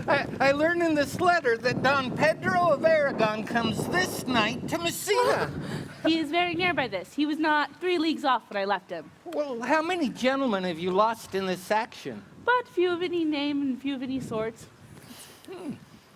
I learned in this letter that Don Pedro of Aragon comes this night to Messina. He is very near by this. He was not 3 leagues off when I left him. Well, how many gentlemen have you lost in this action? But few of any name and few of any sorts.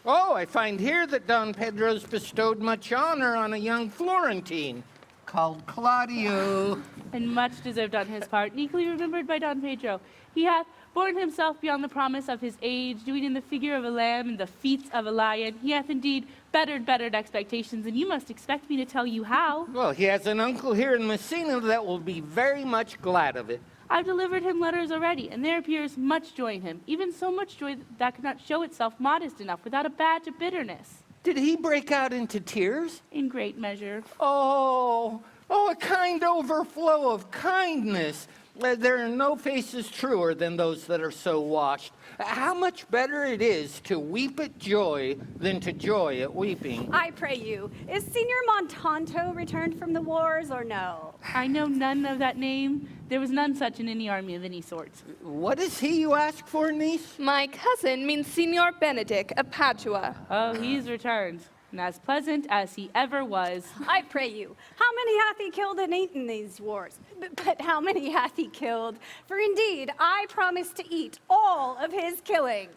Oh, I find here that Don Pedro's bestowed much honor on a young Florentine called Claudio. And much deserved on his part, meekly remembered by Don Pedro. He hath borne himself beyond the promise of his age, doing in the figure of a lamb and the feats of a lion. He hath indeed bettered expectations, and you must expect me to tell you how. Well, he has an uncle here in Messina that will be very much glad of it. I've delivered him letters already, and there appears much joy in him, even so much joy that could not show itself modest enough without a badge of bitterness. Did he break out into tears? In great measure. Oh, a kind overflow of kindness. There are no faces truer than those that are so washed. How much better it is to weep at joy than to joy at weeping. I pray you, is Signor Montanto returned from the wars or no? I know none of that name. There was none such in any army of any sort. What is he you ask for, niece? My cousin means Signor Benedick of Padua. Oh, he's returned, and as pleasant as he ever was. I pray you, how many hath he killed and eaten these wars? But how many hath he killed? For indeed, I promise to eat all of his killing.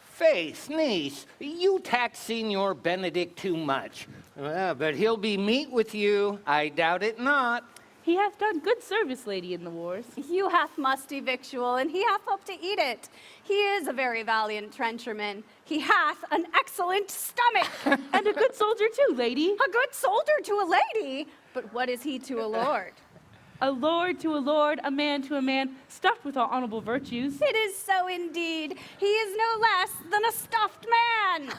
Faith, niece, you tax Signor Benedick too much. But he'll be meat with you, I doubt it not. He hath done good service, lady, in the wars. You hath musty victual, and he hath hope to eat it. He is a very valiant trencherman. He hath an excellent stomach. And a good soldier too, lady. A good soldier to a lady? But what is he to a lord? A lord to a lord, a man to a man, stuffed with all honorable virtues. It is so indeed. He is no less than a stuffed man.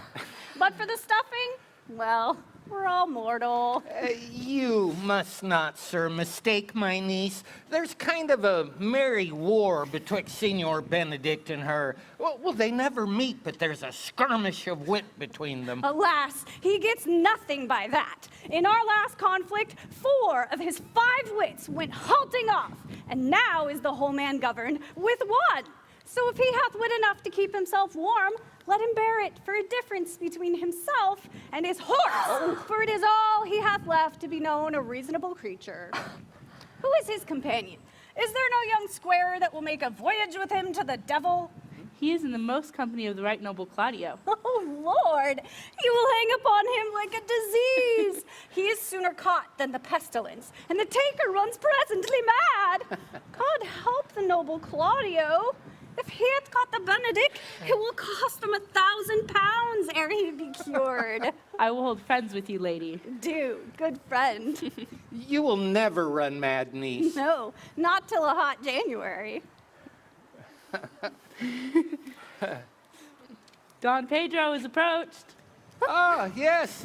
But for the stuffing, well, we're all mortal. You must not, sir, mistake my niece. There's kind of a merry war betwixt Signor Benedict and her. Well, they never meet, but there's a skirmish of wit between them. Alas, he gets nothing by that. In our last conflict, 4 of his 5 wits went halting off, and now is the whole man governed with 1. So if he hath wit enough to keep himself warm, let him bear it for a difference between himself and his horse, for it is all he hath left to be known a reasonable creature. Who is his companion? Is there no young square that will make a voyage with him to the devil? He is in the most company of the right noble Claudio. Oh, Lord, you will hang upon him like a disease. He is sooner caught than the pestilence, and the taker runs presently mad. God help the noble Claudio. If he hath caught the Benedick, it will cost him 1,000 pounds ere he be cured. I will hold friends with you, lady. Do, good friend. You will never run mad, niece. No, not till a hot January. Don Pedro is approached. Ah, yes.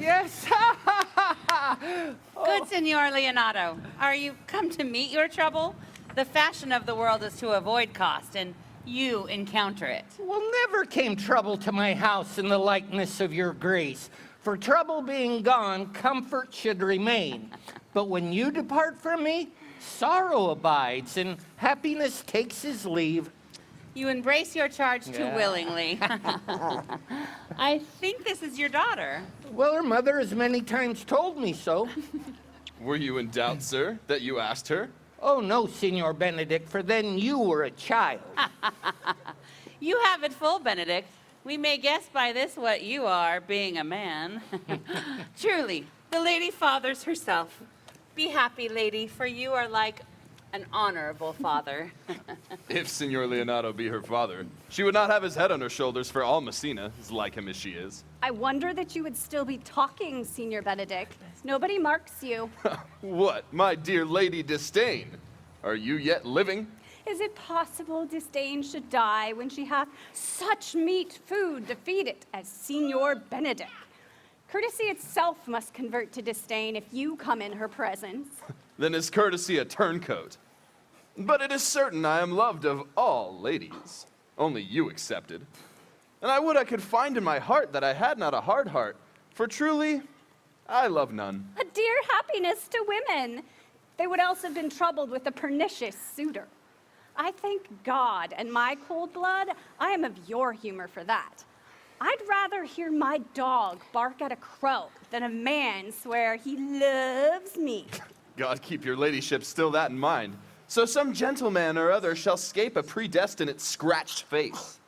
Good Signor Leonato, are you come to meet your trouble? The fashion of the world is to avoid cost, and you encounter it. Well, never came trouble to my house in the likeness of your grace. For trouble being gone, comfort should remain. But when you depart from me, sorrow abides, and happiness takes his leave. You embrace your charge too willingly. I think this is your daughter. Well, her mother has many times told me so. Were you in doubt, sir, that you asked her? Oh, no, Signor Benedick, for then you were a child. You have it full, Benedict. We may guess by this what you are, being a man. Truly, the lady fathers herself. Be happy, lady, for you are like an honorable father. If Signor Leonato be her father, she would not have his head on her shoulders, for all Messina is like him as she is. I wonder that you would still be talking, Signor Benedick. Nobody marks you. What, my dear Lady Disdain? Are you yet living? Is it possible Disdain should die when she hath such meat food to feed it as Signor Benedick? Courtesy itself must convert to disdain if you come in her presence. Then is courtesy a turncoat? But it is certain I am loved of all ladies, only you excepted. And I would I could find in my heart that I had not a hard heart, for truly, I love none. A dear happiness to women. They would else have been troubled with a pernicious suitor. I thank God and my cold blood, I am of your humor for that. I'd rather hear my dog bark at a crow than a man swear he loves me. God keep your ladyship still that in mind. So some gentleman or other shall scape a predestinate scratched face.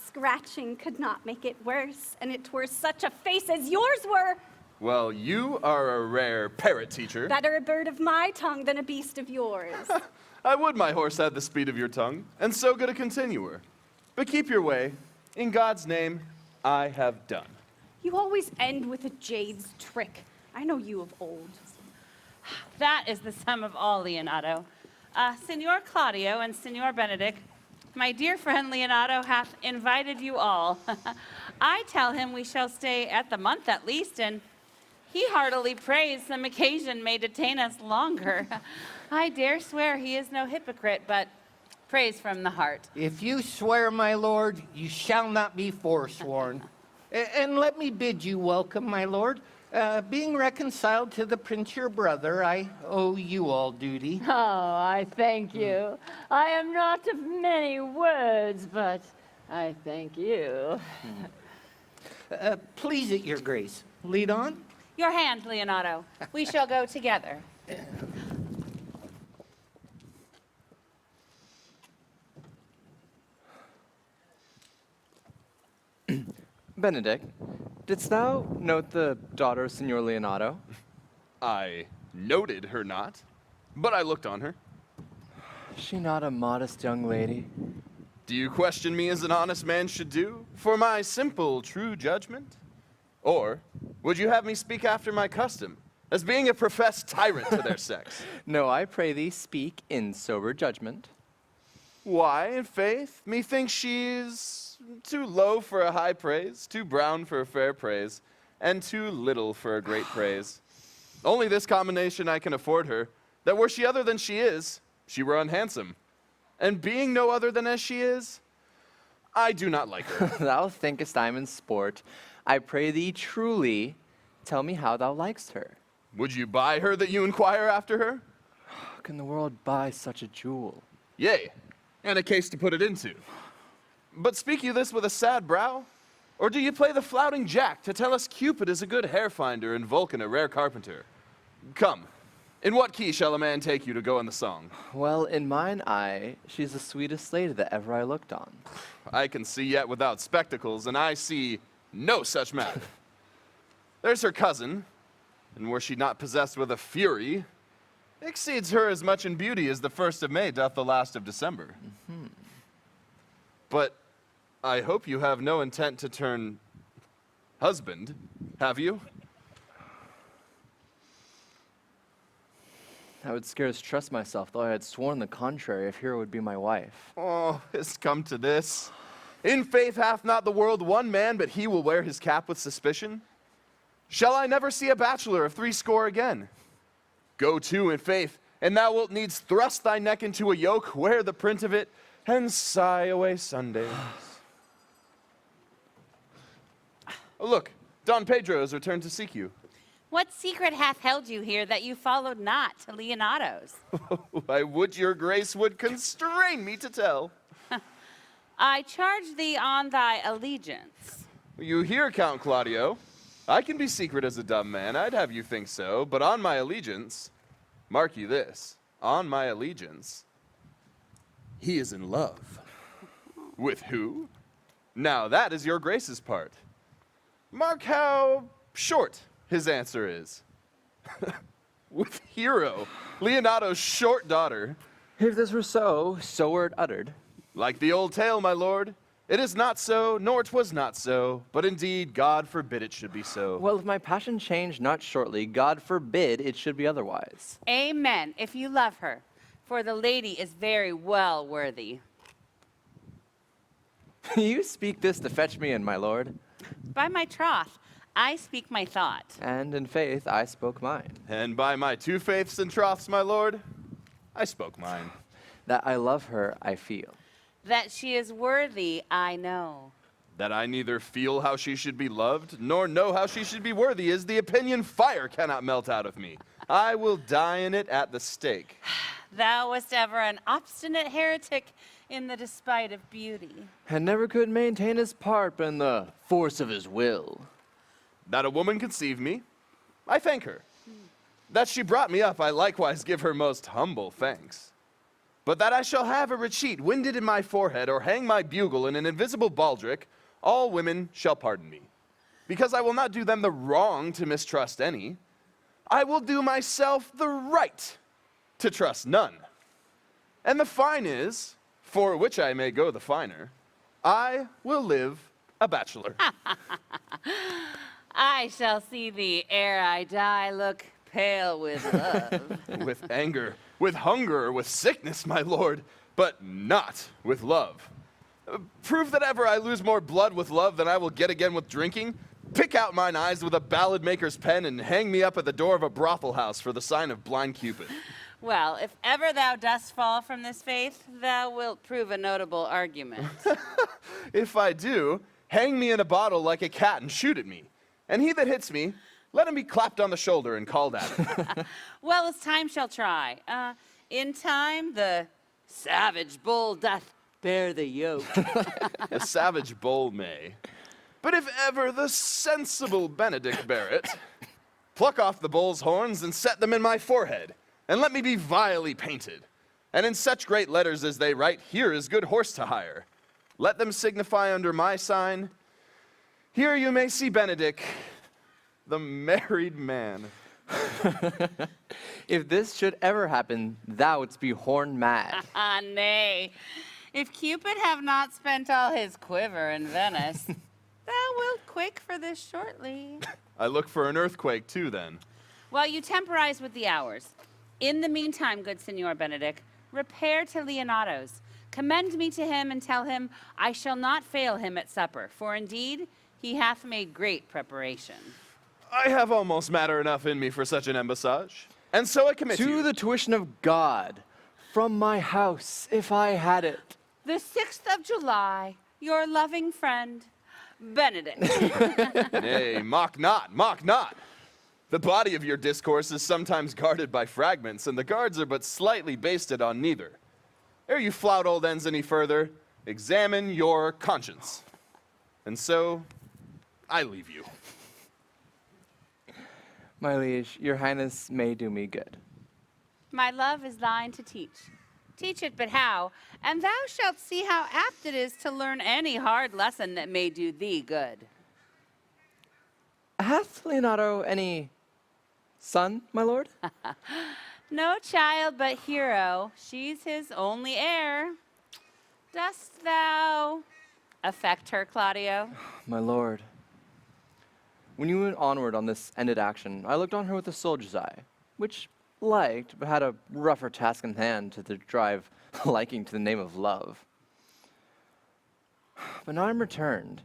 Scratching could not make it worse, and it were such a face as yours were. Well, you are a rare parrot teacher. Better a bird of my tongue than a beast of yours. I would my horse had the speed of your tongue, and so good a continuer. But keep your way. In God's name, I have done. You always end with a jade's trick. I know you of old. That is the sum of all, Leonato. Signor Claudio and Signor Benedick, my dear friend Leonato hath invited you all. I tell him we shall stay at the month at least, and he heartily prays some occasion may detain us longer. I dare swear he is no hypocrite, but prays from the heart. If you swear, my lord, you shall not be forsworn. And let me bid you welcome, my lord. Being reconciled to the prince your brother, I owe you all duty. Oh, I thank you. I am not of many words, but I thank you. Please it your grace. Lead on. Your hand, Leonato. We shall go together. Benedick, didst thou note the daughter of Signor Leonato? I noted her not, but I looked on her. Is she not a modest young lady? Do you question me as an honest man should do, for my simple, true judgment? Or would you have me speak after my custom, as being a professed tyrant to their sex? No, I pray thee, speak in sober judgment. Why, in faith, methinks she's too low for a high praise, too brown for a fair praise, and too little for a great praise. Only this combination I can afford her, that were she other than she is, she were unhandsome. And being no other than as she is, I do not like her. Thou thinkest I'm in sport. I pray thee truly, tell me how thou likest her. Would you buy her that you inquire after her? How can the world buy such a jewel? Yea, and a case to put it into. But speak you this with a sad brow? Or do you play the flouting jack to tell us Cupid is a good hair finder and Vulcan a rare carpenter? Come, in what key shall a man take you to go in the song? Well, in mine eye, she's the sweetest lady that ever I looked on. I can see yet without spectacles, and I see no such matter. There's her cousin, and were she not possessed with a fury, exceeds her as much in beauty as the 1st of May doth the last of December. Mm-hmm. But I hope you have no intent to turn husband, have you? I would scarce trust myself, though I had sworn the contrary, if Hero would be my wife. Oh, it's come to this. In faith hath not the world one man, but he will wear his cap with suspicion? Shall I never see a bachelor of 80 again? Go to, in faith, and thou wilt needs thrust thy neck into a yoke, wear the print of it, and sigh away Sundays. Oh, look, Don Pedro has returned to seek you. What secret hath held you here that you followed not to Leonato's? I would your grace would constrain me to tell. I charge thee on thy allegiance. You hear, Count Claudio? I can be secret as a dumb man, I'd have you think so, but on my allegiance, mark you this, on my allegiance, he is in love. With who? Now that is your grace's part. Mark how short his answer is. With Hero, Leonato's short daughter. If this were so, so were it uttered. Like the old tale, my lord, it is not so, nor 'twas not so, but indeed God forbid it should be so. Well, if my passion change not shortly, God forbid it should be otherwise. Amen, if you love her, for the lady is very well worthy. You speak this to fetch me in, my lord. By my troth, I speak my thought. And in faith, I spoke mine. And by my 2 faiths and troths, my lord, I spoke mine. That I love her, I feel. That she is worthy, I know. That I neither feel how she should be loved, nor know how she should be worthy, is the opinion fire cannot melt out of me. I will die in it at the stake. thou wast ever an obstinate heretic in the despite of beauty. And never could maintain his part but in the force of his will. That a woman conceive me, I thank her. That she brought me up, I likewise give her most humble thanks. But that I shall have a retreat winded in my forehead, or hang my bugle in an invisible baldric, all women shall pardon me. Because I will not do them the wrong to mistrust any. I will do myself the right to trust none. And the fine is, for which I may go the finer, I will live a bachelor. I shall see thee ere I die look pale with love. With anger, with hunger, with sickness, my lord, but not with love. Prove that ever I lose more blood with love than I will get again with drinking. Pick out mine eyes with a ballad maker's pen and hang me up at the door of a brothel house for the sign of blind Cupid. Well, if ever thou dost fall from this faith, thou wilt prove a notable argument. If I do, hang me in a bottle like a cat and shoot at me. And he that hits me, let him be clapped on the shoulder and called at him. Well, as time shall try. In time, the savage bull doth bear the yoke. A savage bull may. But if ever the sensible Benedick bear it, pluck off the bull's horns and set them in my forehead, and let me be vilely painted. And in such great letters as they write, here is good horse to hire. Let them signify under my sign, here you may see Benedick, the married man. If this should ever happen, thou wouldst be horn mad. Ah, nay. If Cupid have not spent all his quiver in Venice, thou wilt quake for this shortly. I look for an earthquake too, then. While you temporize with the hours, in the meantime, good Signor Benedick, repair to Leonato's. Commend me to him and tell him I shall not fail him at supper, for indeed he hath made great preparation. I have almost matter enough in me for such an embassage, and so I commit To you. the tuition of God, from my house, if I had it. The 6th of July, your loving friend, Benedict. Nay, mock not, mock not. The body of your discourse is sometimes guarded by fragments, and the guards are but slightly basted on neither. Ere you flout old ends any further, examine your conscience. And so, I leave you. My liege, your highness may do me good. My love is thine to teach. Teach it but how, and thou shalt see how apt it is to learn any hard lesson that may do thee good. Hath Leonato any son, my lord? No child but Hero, she's his only heir. Dost thou affect her, Claudio? My lord. When you went onward on this ended action, I looked on her with a soldier's eye, which liked, but had a rougher task in hand to drive liking to the name of love. But now I'm returned,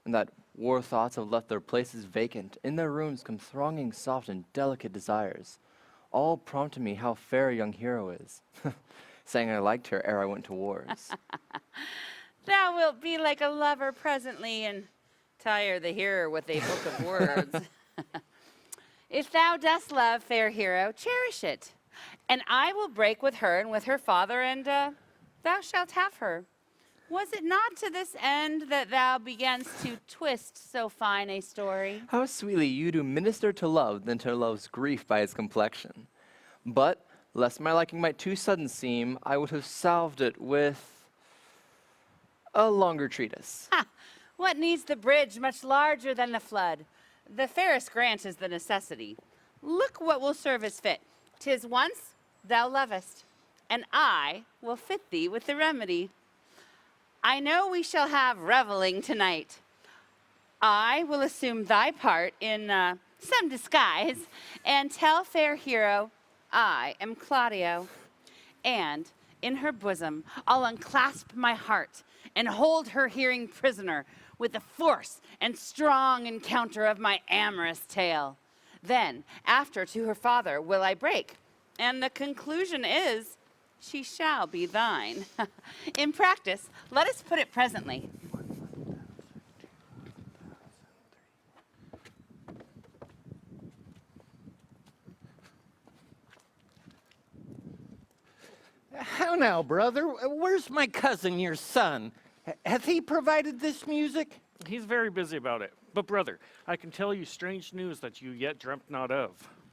and that war thoughts have left their places vacant. In their rooms come thronging soft and delicate desires, all prompting me how fair a young hero is, saying I liked her ere I went to wars. Thou wilt be like a lover presently, and tire the hearer with a book of words. If thou dost love, fair hero, cherish it, and I will break with her and with her father, and thou shalt have her. Was it not to this end that thou beganst to twist so fine a story? How sweetly you do minister to love than to love's grief by its complexion. But, lest my liking might too sudden seem, I would have salved it with a longer treatise. Ha! What needs the bridge much larger than the flood? The fairest grant is the necessity. Look what will serve as fit. 'Tis once thou lovest, and I will fit thee with the remedy. I know we shall have reveling tonight. I will assume thy part in some disguise and tell fair hero I am Claudio. And in her bosom I'll unclasp my heart and hold her hearing prisoner with the force and strong encounter of my amorous tale. Then, after to her father will I break, and the conclusion is, she shall be thine. In practice, let us put it presently. How now, brother? Where's my cousin, your son? Hath he provided this music? He's very busy about it. But brother, I can tell you strange news that you yet dreamt not of.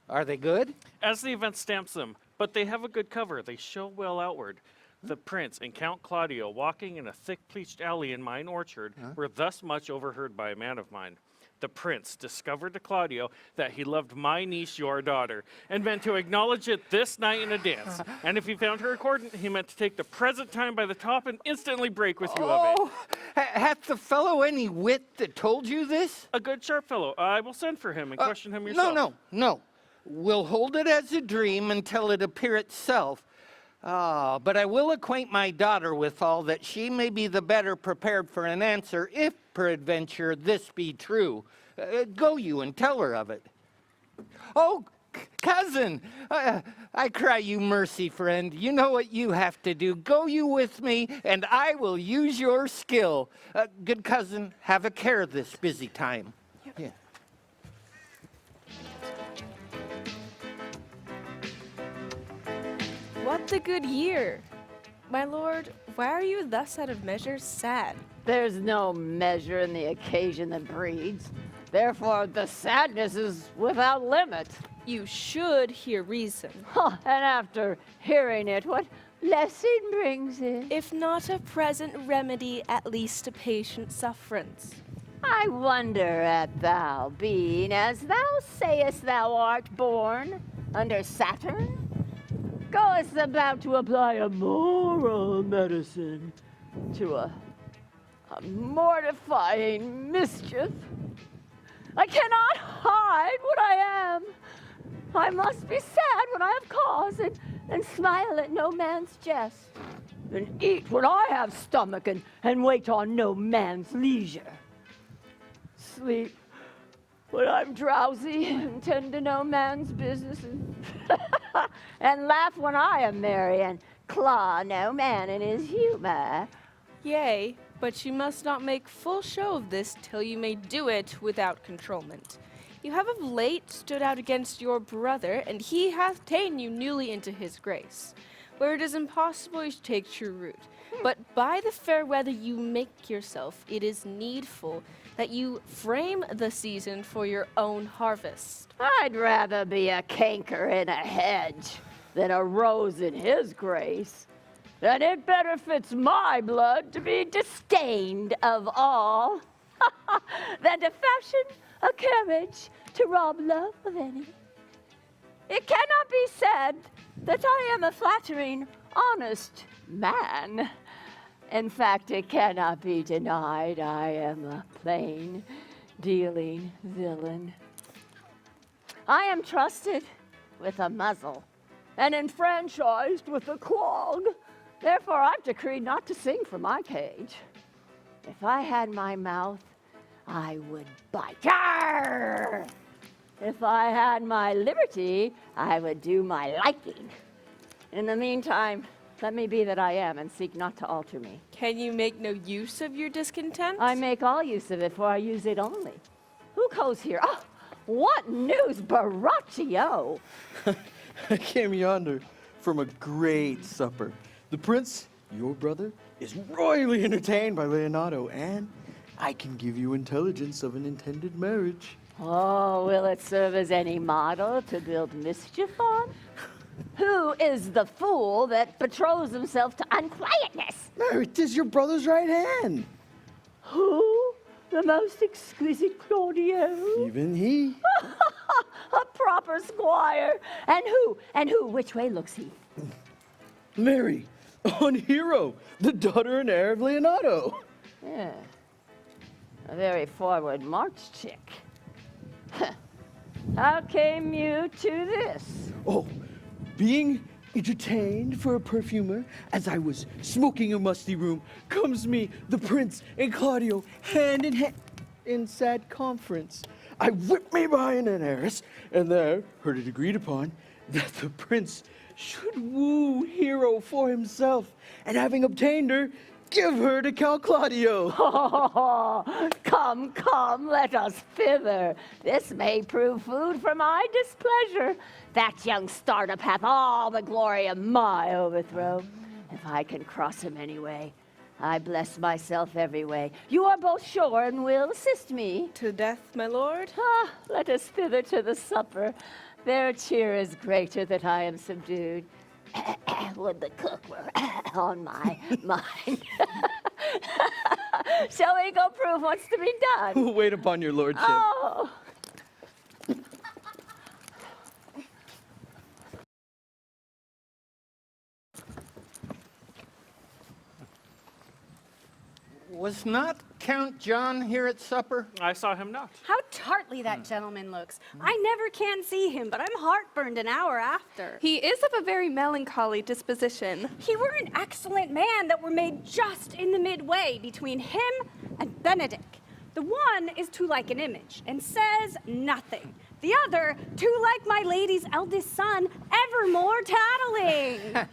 Are they good? As the event stamps them, but they have a good cover. They show well outward. The prince and Count Claudio, walking in a thick-pleached alley in mine orchard, were thus much overheard by a man of mine. The prince discovered to Claudio that he loved my niece, your daughter, and meant to acknowledge it this night in a dance. And if he found her accordant, he meant to take the present time by the top and instantly break with you of it. Hath the fellow any wit that told you this? A good sharp fellow. I will send for him and question him yourself. No. We'll hold it as a dream until it appear itself. But I will acquaint my daughter with all, that she may be the better prepared for an answer, if peradventure this be true. Go you and tell her of it. Oh, cousin, I cry you mercy, friend. You know what you have to do. Go you with me, and I will use your skill. Good cousin, have a care this busy time. Yep. Yeah. What the good year? My lord, why are you thus out of measure sad? There's no measure in the occasion that breeds. Therefore, the sadness is without limit. You should hear reason. And after hearing it, what blessing brings it? If not a present remedy, at least a patient sufferance. I wonder at thou, being as thou sayest thou art born, under Saturn, goest about to apply a moral medicine to a mortifying mischief. I cannot hide what I am. I must be sad when I have cause, and smile at no man's jest, and eat when I have stomach, and wait on no man's leisure. Sleep when I'm drowsy, and tend to no man's business, and laugh when I am merry, and claw no man in his humor. Yea, but you must not make full show of this till you may do it without controlment. You have of late stood out against your brother, and he hath ta'en you newly into his grace, where it is impossible you should take true root. But by the fair weather you make yourself, it is needful that you frame the season for your own harvest. I'd rather be a canker in a hedge than a rose in his grace. And it better fits my blood to be disdained of all than to fashion a carriage to rob love of any. It cannot be said that I am a flattering, honest man. In fact, it cannot be denied I am a plain dealing villain. I am trusted with a muzzle and enfranchised with a clog. Therefore, I've decreed not to sing from my cage. If I had my mouth, I would bite. Arr! If I had my liberty, I would do my liking. In the meantime, let me be that I am, and seek not to alter me. Can you make no use of your discontent? I make all use of it, for I use it only. Who goes here? Oh, what news, Borachio? I came yonder from a great supper. The prince, your brother, is royally entertained by Leonato, and I can give you intelligence of an intended marriage. Oh, will it serve as any model to build mischief on? Who is the fool that betroths himself to unquietness? Mary, 'tis your brother's right hand. Who? The most exquisite Claudio? Even he. A proper squire. And who? Which way looks he? Mary, on Hero, the daughter and heir of Leonato. Yeah. A very forward march chick. How came you to this? Oh, being entertained for a perfumer, as I was smoking a musty room, comes me, the prince, and Claudio, hand in hand, in sad conference. I whipped me behind an heiress, and there heard it agreed upon that the prince should woo Hero for himself, and having obtained her, give her to Count Claudio. Oh, come, let us thither. This may prove food for my displeasure. That young startup hath all the glory of my overthrow. If I can cross him anyway, I bless myself every way. You are both sure and will assist me. To death, my lord. Ah, let us thither to the supper. Their cheer is greater that I am subdued. Would the cook were on my mind. Shall we go prove what's to be done? We'll wait upon your lordship. Oh. Was not Count John here at supper? I saw him not. How tartly that gentleman looks. I never can see him, but I'm heartburned an hour after. He is of a very melancholy disposition. He were an excellent man that were made just in the midway between him and Benedick. The one is too like an image and says nothing. The other, too like my lady's eldest son, evermore tattling.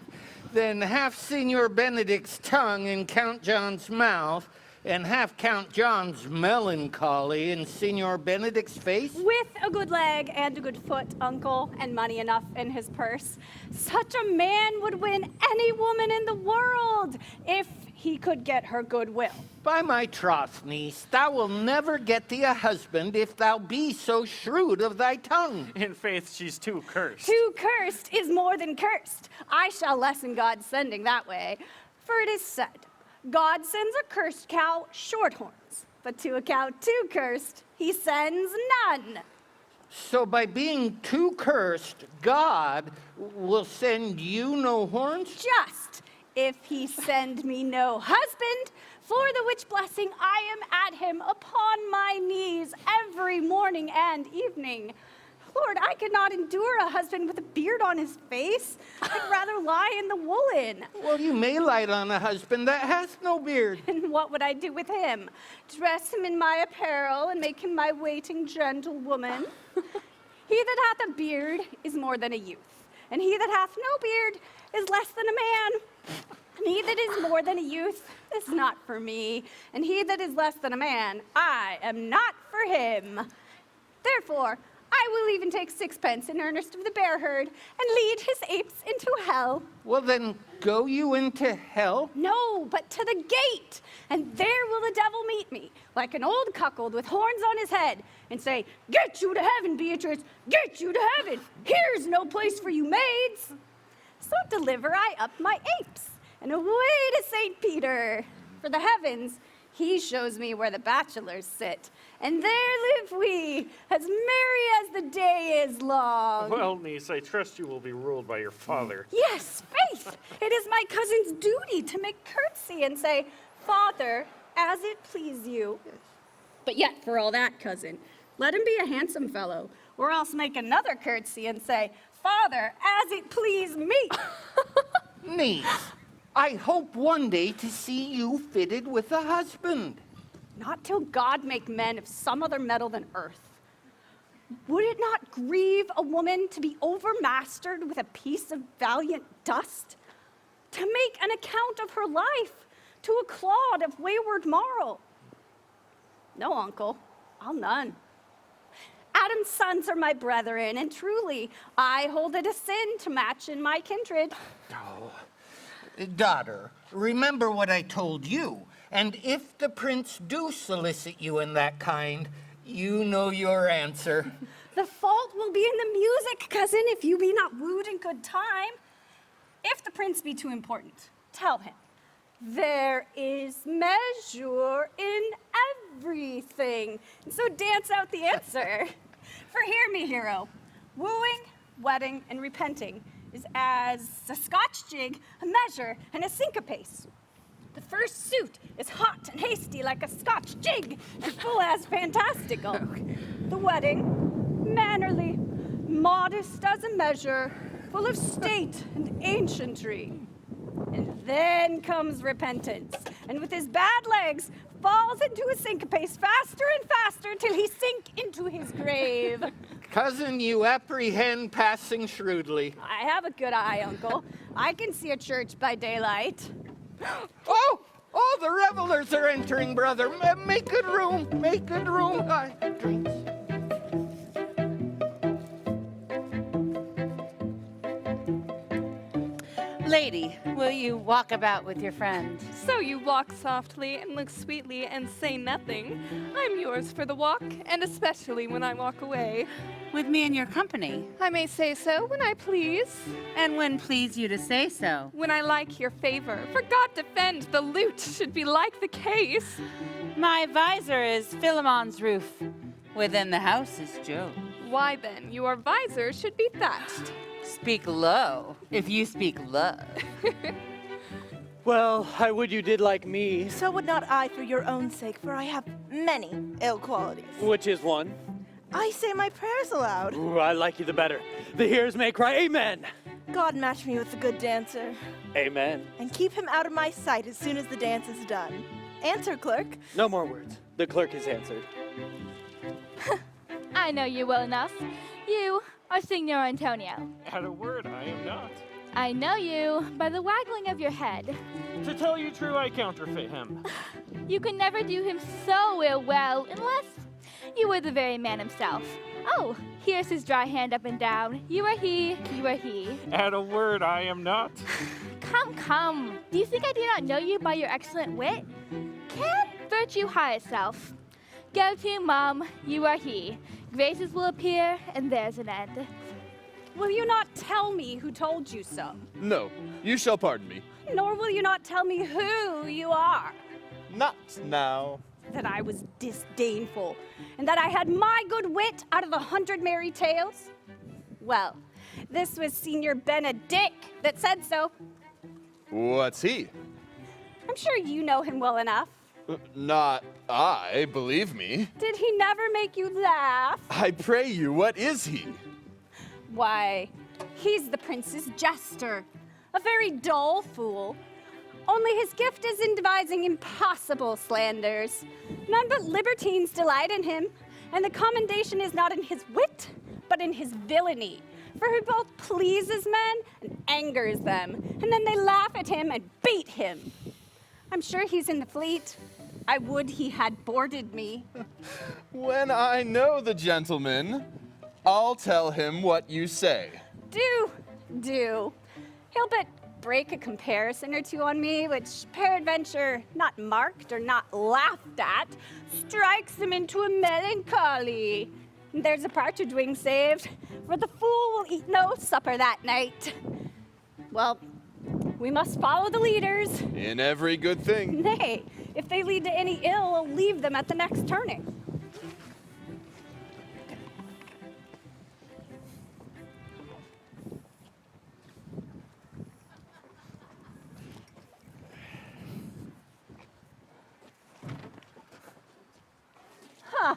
Then half Signor Benedick's tongue in Count John's mouth, and half Count John's melancholy in Signor Benedick's face? With a good leg and a good foot, uncle, and money enough in his purse. Such a man would win any woman in the world if he could get her goodwill. By my troth, niece, thou will never get thee a husband if thou be so shrewd of thy tongue. In faith, she's too cursed. Too cursed is more than cursed. I shall lessen God's sending that way. For it is said, God sends a cursed cow short horns, but to a cow too cursed, he sends none. So by being too cursed, God will send you no horns? Just if he send me no husband, for the which blessing I am at him upon my knees every morning and evening. Lord, I could not endure a husband with a beard on his face. I'd rather lie in the woolen. Well, you may light on a husband that hath no beard. And what would I do with him? Dress him in my apparel and make him my waiting gentlewoman? He that hath a beard is more than a youth, and he that hath no beard is less than a man. And he that is more than a youth is not for me, and he that is less than a man, I am not for him. Therefore, I will even take sixpence in earnest of the bear herd and lead his apes into hell. Well, then go you into hell? No, but to the gate, and there will the devil meet me, like an old cuckold with horns on his head, and say, "Get you to heaven, Beatrice, get you to heaven. Here's no place for you maids." So deliver I up my apes, and away to St. Peter. For the heavens, he shows me where the bachelors sit, and there live we, as merry as the day is long. Well, niece, I trust you will be ruled by your father. Yes, faith! It is my cousin's duty to make curtsy and say, "Father, as it please you." But yet, for all that, cousin, let him be a handsome fellow, or else make another curtsy and say, "Father, as it please me." Niece, I hope one day to see you fitted with a husband. Not till God make men of some other metal than earth. Would it not grieve a woman to be overmastered with a piece of valiant dust? To make an account of her life to a clod of wayward marl? No, uncle, I'll none. Adam's sons are my brethren, and truly I hold it a sin to match in my kindred. Daughter, remember what I told you, and if the prince do solicit you in that kind, you know your answer. The fault will be in the music, cousin, if you be not wooed in good time. If the prince be too important, tell him, there is measure in everything. And so dance out the answer. For hear me, hero, wooing, wedding, and repenting is as a Scotch jig, a measure, and a syncopace. The first suit is hot and hasty like a Scotch jig, and full as fantastical. The wedding, mannerly, modest as a measure, full of state and ancientry. And then comes repentance, and with his bad legs, falls into a syncopace faster and faster till he sink into his grave. Cousin, you apprehend passing shrewdly. I have a good eye, uncle. I can see a church by daylight. Oh, the revelers are entering, brother. Make good room, make good room. Drinks. Lady, will you walk about with your friend? So you walk softly and look sweetly and say nothing. I'm yours for the walk, and especially when I walk away. With me in your company? I may say so when I please. And when please you to say so? When I like your favor. For God defend, the lute should be like the case. My visor is Philemon's roof. Within the house is Joe. Why then, your visor should be thatched. Speak low, if you speak love. Well, I would you did like me. So would not I for your own sake, for I have many ill qualities. Which is one? I say my prayers aloud. Ooh, I like you the better. The hearers may cry, Amen! God match me with a good dancer. Amen. And keep him out of my sight as soon as the dance is done. Answer, clerk. No more words. The clerk is answered. I know you well enough. You are Signor Antonio. At a word, I am not. I know you by the waggling of your head. To tell you true, I counterfeit him. You can never do him so well unless you were the very man himself. Oh, here's his dry hand up and down. You are he, you are he. At a word, I am not. Come, come. Do you think I do not know you by your excellent wit? Can virtue hide itself? Go to, Mum, you are he. Graces will appear, and there's an end. Will you not tell me who told you so? No, you shall pardon me. Nor will you not tell me who you are? Not now. That I was disdainful, and that I had my good wit out of 100 merry tales? Well, this was Senior Benedick that said so. What's he? I'm sure you know him well enough. Not I, believe me. Did he never make you laugh? I pray you, what is he? Why, he's the prince's jester. A very dull fool. Only his gift is in devising impossible slanders. None but libertines delight in him, and the commendation is not in his wit, but in his villainy. For he both pleases men and angers them, and then they laugh at him and beat him. I'm sure he's in the fleet. I would he had boarded me. When I know the gentleman, I'll tell him what you say. Do. He'll but break a comparison or two on me, which peradventure, not marked or not laughed at, strikes him into a melancholy. And there's a partridge wing saved, for the fool will eat no supper that night. Well, we must follow the leaders. In every good thing. Nay, if they lead to any ill, we'll leave them at the next turning. Huh.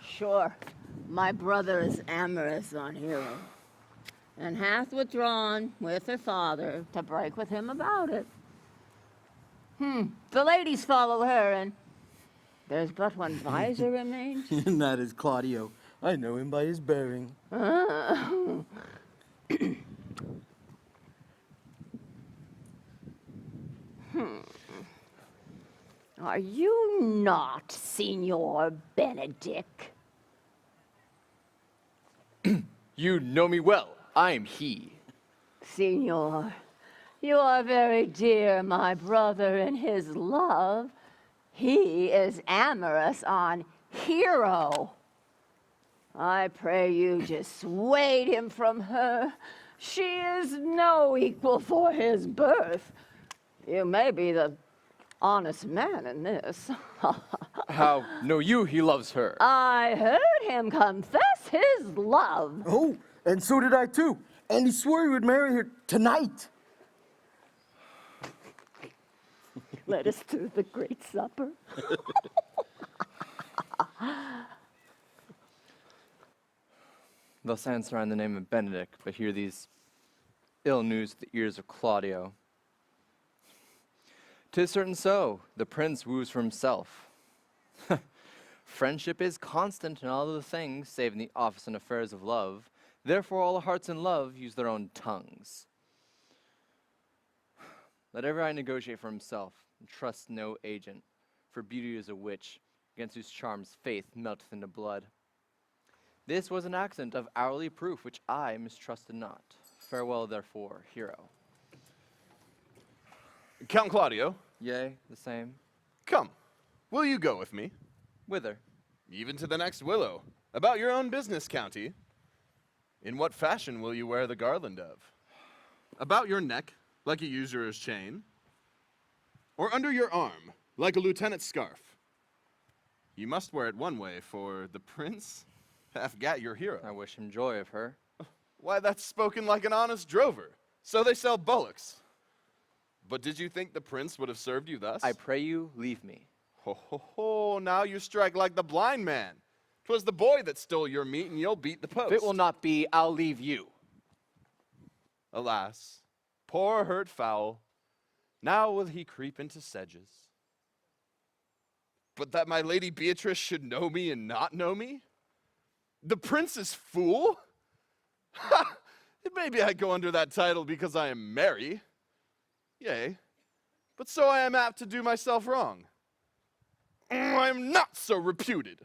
Sure, my brother is amorous on Hero, and hath withdrawn with her father to break with him about it. The ladies follow her, and there's but one visor remains. And that is Claudio. I know him by his bearing. Are you not Signor Benedick? You know me well. I am he. Signor, you are very dear, my brother, in his love. He is amorous on Hero. I pray you dissuade him from her. She is no equal for his birth. You may be the honest man in this. How know you he loves her? I heard him confess his love. Oh, and so did I too. And he swore he would marry her tonight. Let us to the great supper. Thus answer I in the name of Benedick, but hear these ill news to the ears of Claudio. 'Tis certain so, the prince woos for himself. Friendship is constant in all other things, save in the office and affairs of love. Therefore all hearts in love use their own tongues. Let every eye negotiate for himself, and trust no agent, for beauty is a witch, against whose charms faith melteth into blood. This was an accident of hourly proof, which I mistrusted not. Farewell, therefore, hero. Count Claudio, Yea, the same. come. Will you go with me? Whither? Even to the next willow. About your own business, County. In what fashion will you wear the garland of? About your neck, like a usurer's chain? Or under your arm, like a lieutenant's scarf? You must wear it one way, for the prince hath got your hero. I wish him joy of her. Why, that's spoken like an honest drover. So they sell bullocks. But did you think the prince would have served you thus? I pray you, leave me. Ho, ho, ho, now you strike like the blind man. 'Twas the boy that stole your meat, and you'll beat the post. If it will not be, I'll leave you. Alas, poor hurt fowl, now will he creep into sedges. But that my lady Beatrice should know me and not know me? The prince's fool? Ha! Maybe I go under that title because I am merry. Yea, but so I am apt to do myself wrong. I am not so reputed.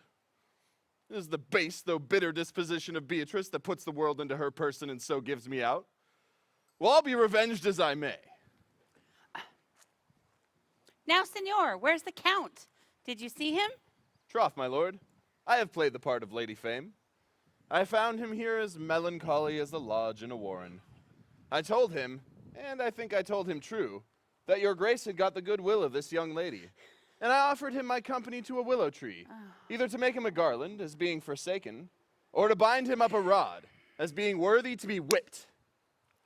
It is the base though bitter disposition of Beatrice that puts the world into her person and so gives me out. Well, I'll be revenged as I may. Now, senor, where's the count? Did you see him? Troth, my lord, I have played the part of Lady Fame. I found him here as melancholy as the lodge in a warren. I told him, and I think I told him true, that your grace had got the goodwill of this young lady, and I offered him my company to a willow tree, either to make him a garland, as being forsaken, or to bind him up a rod, as being worthy to be whipped.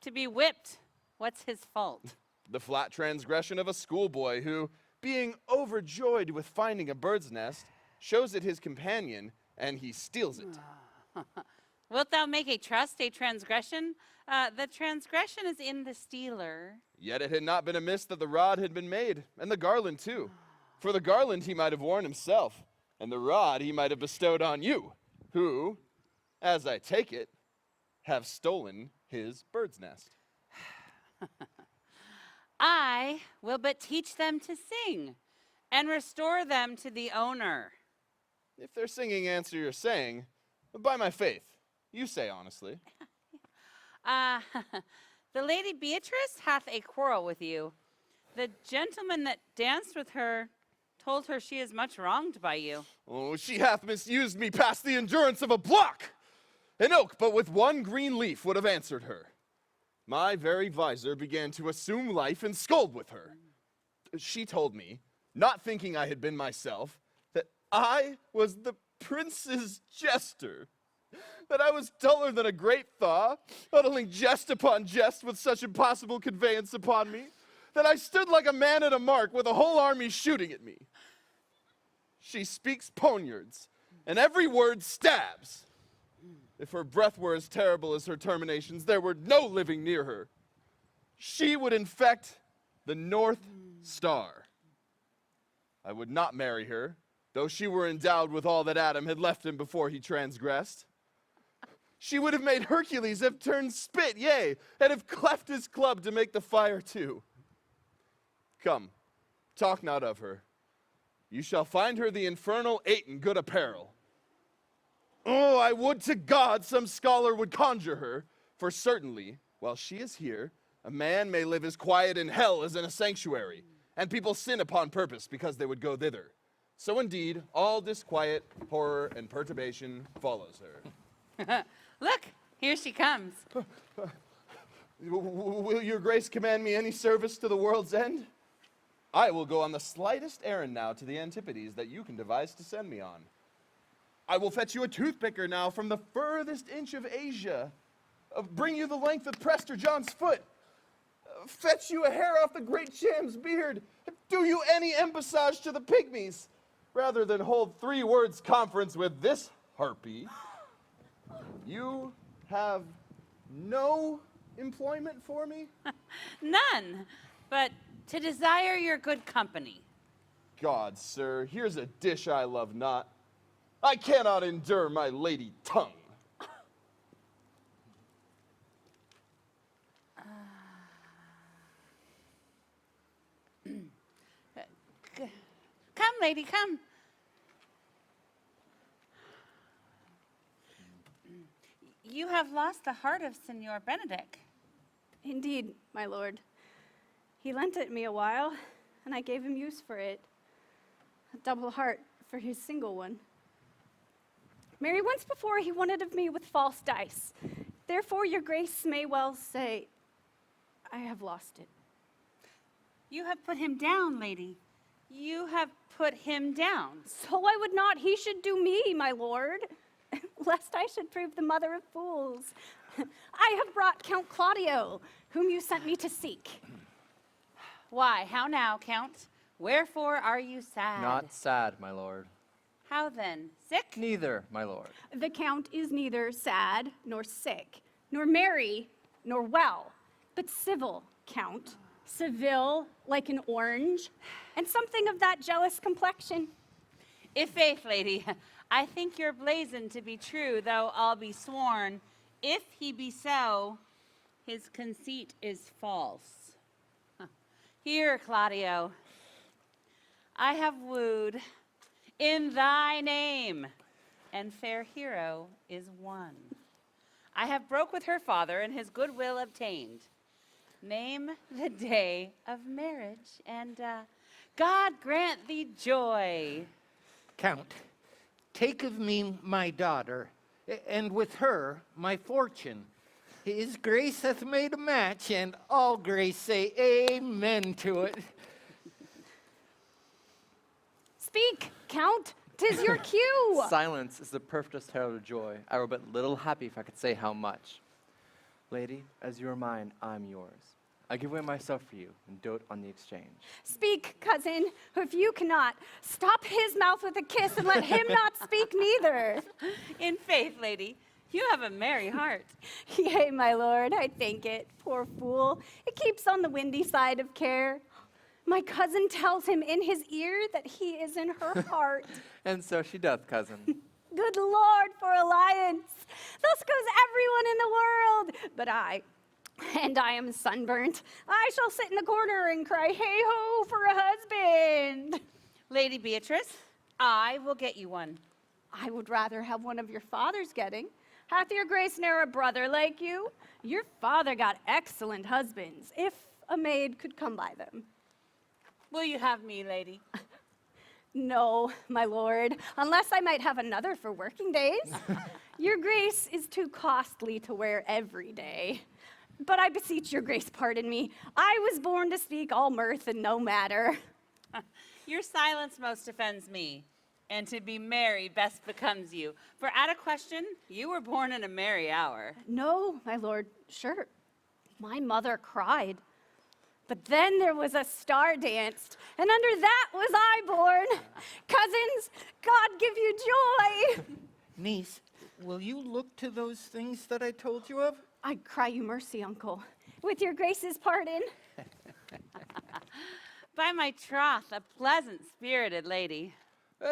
To be whipped. What's his fault? The flat transgression of a schoolboy who, being overjoyed with finding a bird's nest, shows it his companion, and he steals it. Wilt thou make a trust a transgression? The transgression is in the stealer. Yet it had not been amiss that the rod had been made, and the garland too. For the garland he might have worn himself, and the rod he might have bestowed on you, who, as I take it, have stolen his bird's nest. I will but teach them to sing, and restore them to the owner. If their singing answer your saying, by my faith, you say honestly. The lady Beatrice hath a quarrel with you. The gentleman that danced with her told her she is much wronged by you. Oh, she hath misused me past the endurance of a block. An oak but with one green leaf would have answered her. My very visor began to assume life and scold with her. She told me, not thinking I had been myself, that I was the prince's jester. That I was duller than a great thaw, uttering jest upon jest with such impossible conveyance upon me, that I stood like a man at a mark with a whole army shooting at me. She speaks poniards, and every word stabs. If her breath were as terrible as her terminations, there were no living near her. She would infect the North Star. I would not marry her, though she were endowed with all that Adam had left him before he transgressed. She would have made Hercules have turned spit, yea, and have cleft his club to make the fire too. Come, talk not of her. You shall find her the infernal 8 in good apparel. Oh, I would to God some scholar would conjure her, for certainly, while she is here, a man may live as quiet in hell as in a sanctuary, and people sin upon purpose because they would go thither. So indeed, all disquiet, horror, and perturbation follows her. Look, here she comes. Will your grace command me any service to the world's end? I will go on the slightest errand now to the Antipodes that you can devise to send me on. I will fetch you a toothpicker now from the furthest inch of Asia. Bring you the length of Prester John's foot. Fetch you a hair off the great Cham's beard. Do you any embassage to the pygmies, rather than hold 3 words conference with this harpy. You have no employment for me? None, but to desire your good company. God, sir, here's a dish I love not. I cannot endure my lady tongue. Come, lady, come. You have lost the heart of Senor Benedick. Indeed, my lord. He lent it me a while, and I gave him use for it. A double heart for his single one. Marry, once before he wanted of me with false dice. Therefore your grace may well say, I have lost it. You have put him down, lady. You have put him down. So I would not he should do me, my lord, lest I should prove the mother of fools. I have brought Count Claudio, whom you sent me to seek. Why, how now, Count? Wherefore are you sad? Not sad, my lord. How then? Sick? Neither, my lord. The count is neither sad, nor sick, nor merry, nor well, but civil, Count. Seville, like an orange, and something of that jealous complexion. If faith, lady, I think your blazon to be true, though I'll be sworn, if he be so, his conceit is false. Here, Claudio, I have wooed in thy name, and fair hero is won. I have broke with her father, and his goodwill obtained. Name the day of marriage, and God grant thee joy. Count, take of me my daughter, and with her my fortune. His grace hath made a match, and all grace say amen to it. Speak, Count, 'tis your cue. Silence is the perfectest herald of joy. I were but little happy if I could say how much. Lady, as you are mine, I'm yours. I give away myself for you, and dote on the exchange. Speak, cousin, if you cannot, stop his mouth with a kiss and let him not speak neither. In faith, lady, you have a merry heart. Yea, my lord, I thank it. Poor fool, it keeps on the windy side of care. My cousin tells him in his ear that he is in her heart. And so she doth, cousin. Good Lord, for alliance. Thus goes everyone in the world. But I am sunburnt. I shall sit in the corner and cry, hey-ho, for a husband. Lady Beatrice, I will get you one. I would rather have one of your father's getting. Hath your grace ne'er a brother like you? Your father got excellent husbands, if a maid could come by them. Will you have me, lady? No, my lord, unless I might have another for working days. Your grace is too costly to wear every day. But I beseech your grace pardon me. I was born to speak all mirth and no matter. Your silence most offends me, and to be merry best becomes you. For at a question, you were born in a merry hour. No, my lord, sure. My mother cried. But then there was a star danced, and under that was I born. Cousins, God give you joy. Niece, will you look to those things that I told you of? I cry you mercy, uncle. With your grace's pardon. By my troth, a pleasant-spirited lady.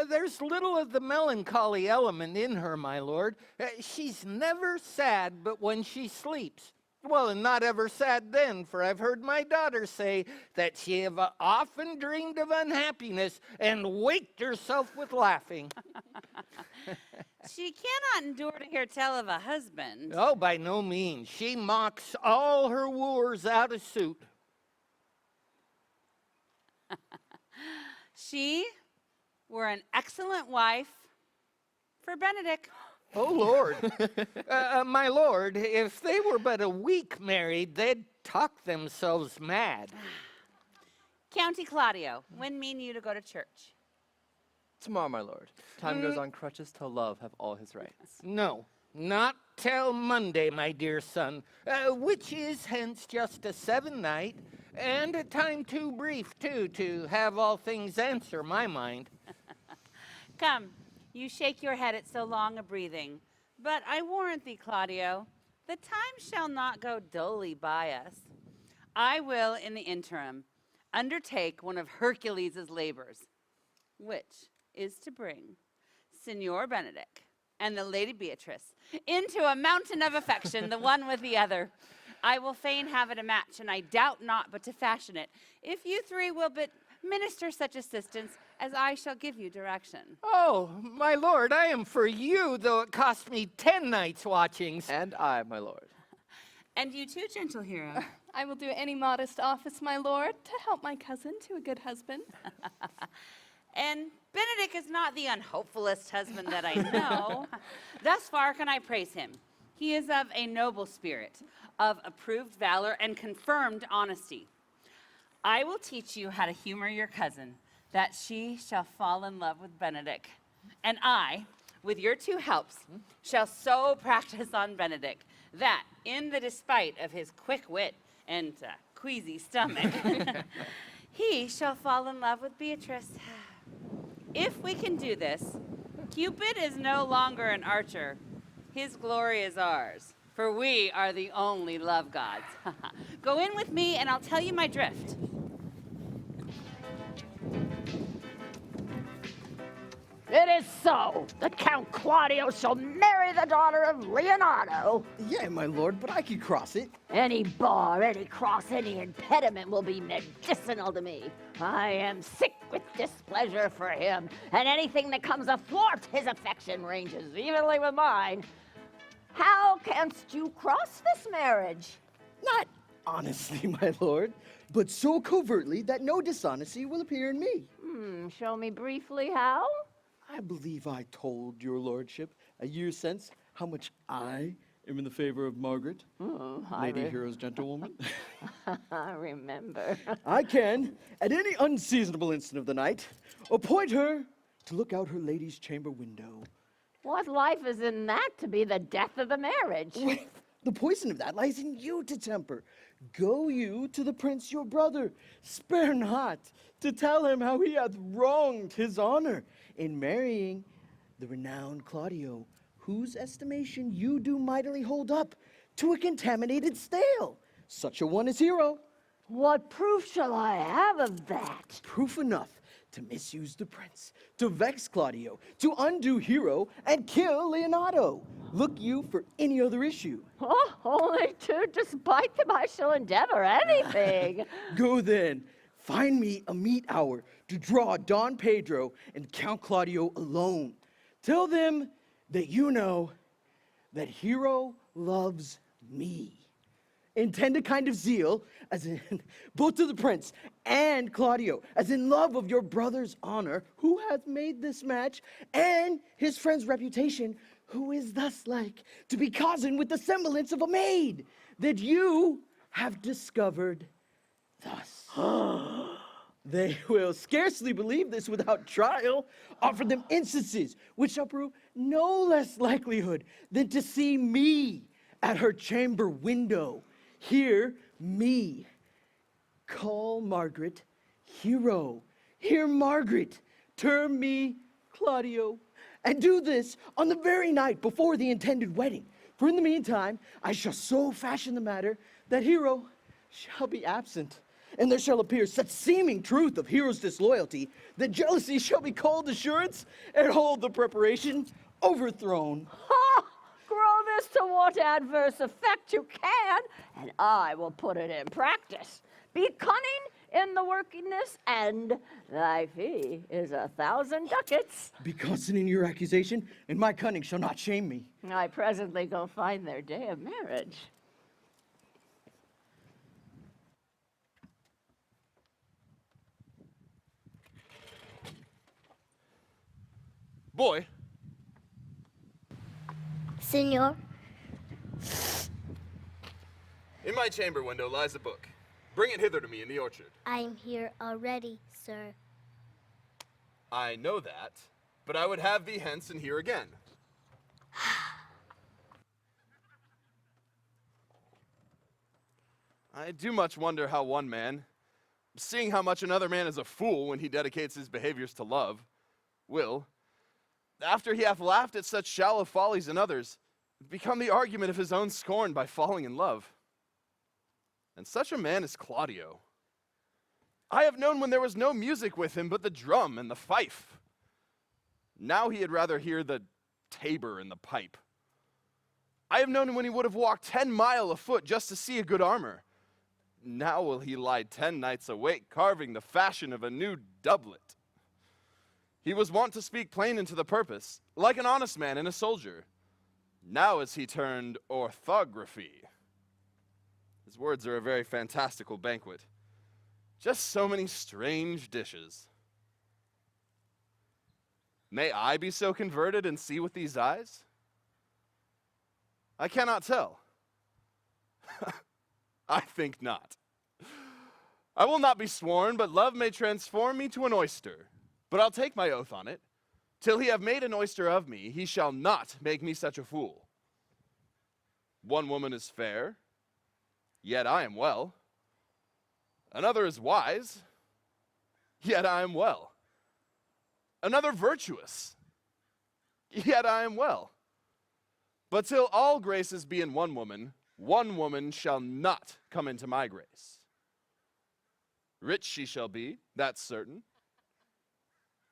There's little of the melancholy element in her, my lord. She's never sad but when she sleeps. Well, and not ever sad then, for I've heard my daughter say that she have often dreamed of unhappiness and waked herself with laughing. She cannot endure to hear tell of a husband. Oh, by no means. She mocks all her wooers out of suit. She were an excellent wife for Benedick. Oh, Lord. My lord, if they were but a week married, they'd talk themselves mad. County Claudio, when mean you to go to church? Tomorrow, my lord. Time goes on crutches till love have all his rights. No, not till Monday, my dear son, which is hence just a 7-night, and a time too brief, too, to have all things answer my mind. Come, you shake your head at so long a breathing. But I warrant thee, Claudio, the time shall not go dully by us. I will, in the interim, undertake one of Hercules' labors, which is to bring Signor Benedick and the Lady Beatrice into a mountain of affection, the one with the other. I will fain have it a match, and I doubt not but to fashion it, if you three will but minister such assistance as I shall give you direction. Oh, my lord, I am for you, though it cost me 10 nights' watchings. And I, my lord. And you too, gentle hero. I will do any modest office, my lord, to help my cousin to a good husband. And Benedick is not the unhopefullest husband that I know. Thus far can I praise him. He is of a noble spirit, of approved valor and confirmed honesty. I will teach you how to humor your cousin, that she shall fall in love with Benedick. And I, with your two helps, shall so practice on Benedick that, in the despite of his quick wit and queasy stomach, he shall fall in love with Beatrice. If we can do this, Cupid is no longer an archer. His glory is ours, for we are the only love gods. Go in with me and I'll tell you my drift. It is so that Count Claudio shall marry the daughter of Leonato. Yeah, my lord, but I can cross it. Any bar, any cross, any impediment will be medicinal to me. I am sick with displeasure for him, and anything that comes athwart his affection ranges evenly with mine. How canst you cross this marriage? Not honestly, my lord, but so covertly that no dishonesty will appear in me. Show me briefly how? I believe I told your lordship a year since how much I am in the favor of Margaret, Lady Hero's gentlewoman. I remember. I can, at any unseasonable instant of the night, appoint her to look out her lady's chamber window. What life is in that to be the death of the marriage? The poison of that lies in you to temper. Go you to the prince your brother, spare not to tell him how he hath wronged his honor in marrying the renowned Claudio, whose estimation you do mightily hold up to a contaminated stale. Such a one is Hero. What proof shall I have of that? Proof enough to misuse the prince, to vex Claudio, to undo Hero, and kill Leonato. Look you for any other issue. Oh, only to despite them I shall endeavor anything. Go then, find me a meet hour to draw Don Pedro and Count Claudio alone. Tell them that you know that Hero loves me. Intend a kind of zeal, as in both to the prince and Claudio, as in love of your brother's honor, who hath made this match, and his friend's reputation, who is thus like to be cozened with the semblance of a maid, that you have discovered thus. They will scarcely believe this without trial. Offer them instances which shall prove no less likelihood than to see me at her chamber window. Hear me. Call Margaret Hero. Hear Margaret. Term me Claudio. And do this on the very night before the intended wedding. For in the meantime, I shall so fashion the matter that Hero shall be absent. And there shall appear such seeming truth of Hero's disloyalty that jealousy shall be called assurance and hold the preparation overthrown. Ha! Grow this to what adverse effect you can, and I will put it in practice. Be cunning in the workingness, and thy fee is 1,000 ducats. Be constant in your accusation, and my cunning shall not shame me. I presently go find their day of marriage. Boy. Senor? In my chamber window lies a book. Bring it hither to me in the orchard. I'm here already, sir. I know that, but I would have thee hence and here again. I do much wonder how one man, seeing how much another man is a fool when he dedicates his behaviors to love, will, after he hath laughed at such shallow follies in others, become the argument of his own scorn by falling in love. And such a man is Claudio. I have known when there was no music with him but the drum and the fife. Now he had rather hear the tabor and the pipe. I have known him when he would have walked 10 miles afoot just to see a good armor. Now will he lie 10 nights awake carving the fashion of a new doublet. He was wont to speak plain and to the purpose, like an honest man and a soldier. Now is he turned orthography. His words are a very fantastical banquet. Just so many strange dishes. May I be so converted and see with these eyes? I cannot tell. I think not. I will not be sworn, but love may transform me to an oyster. But I'll take my oath on it. Till he have made an oyster of me, he shall not make me such a fool. One woman is fair, yet I am well. Another is wise, yet I am well. Another virtuous, yet I am well. But till all graces be in one woman shall not come into my grace. Rich she shall be, that's certain.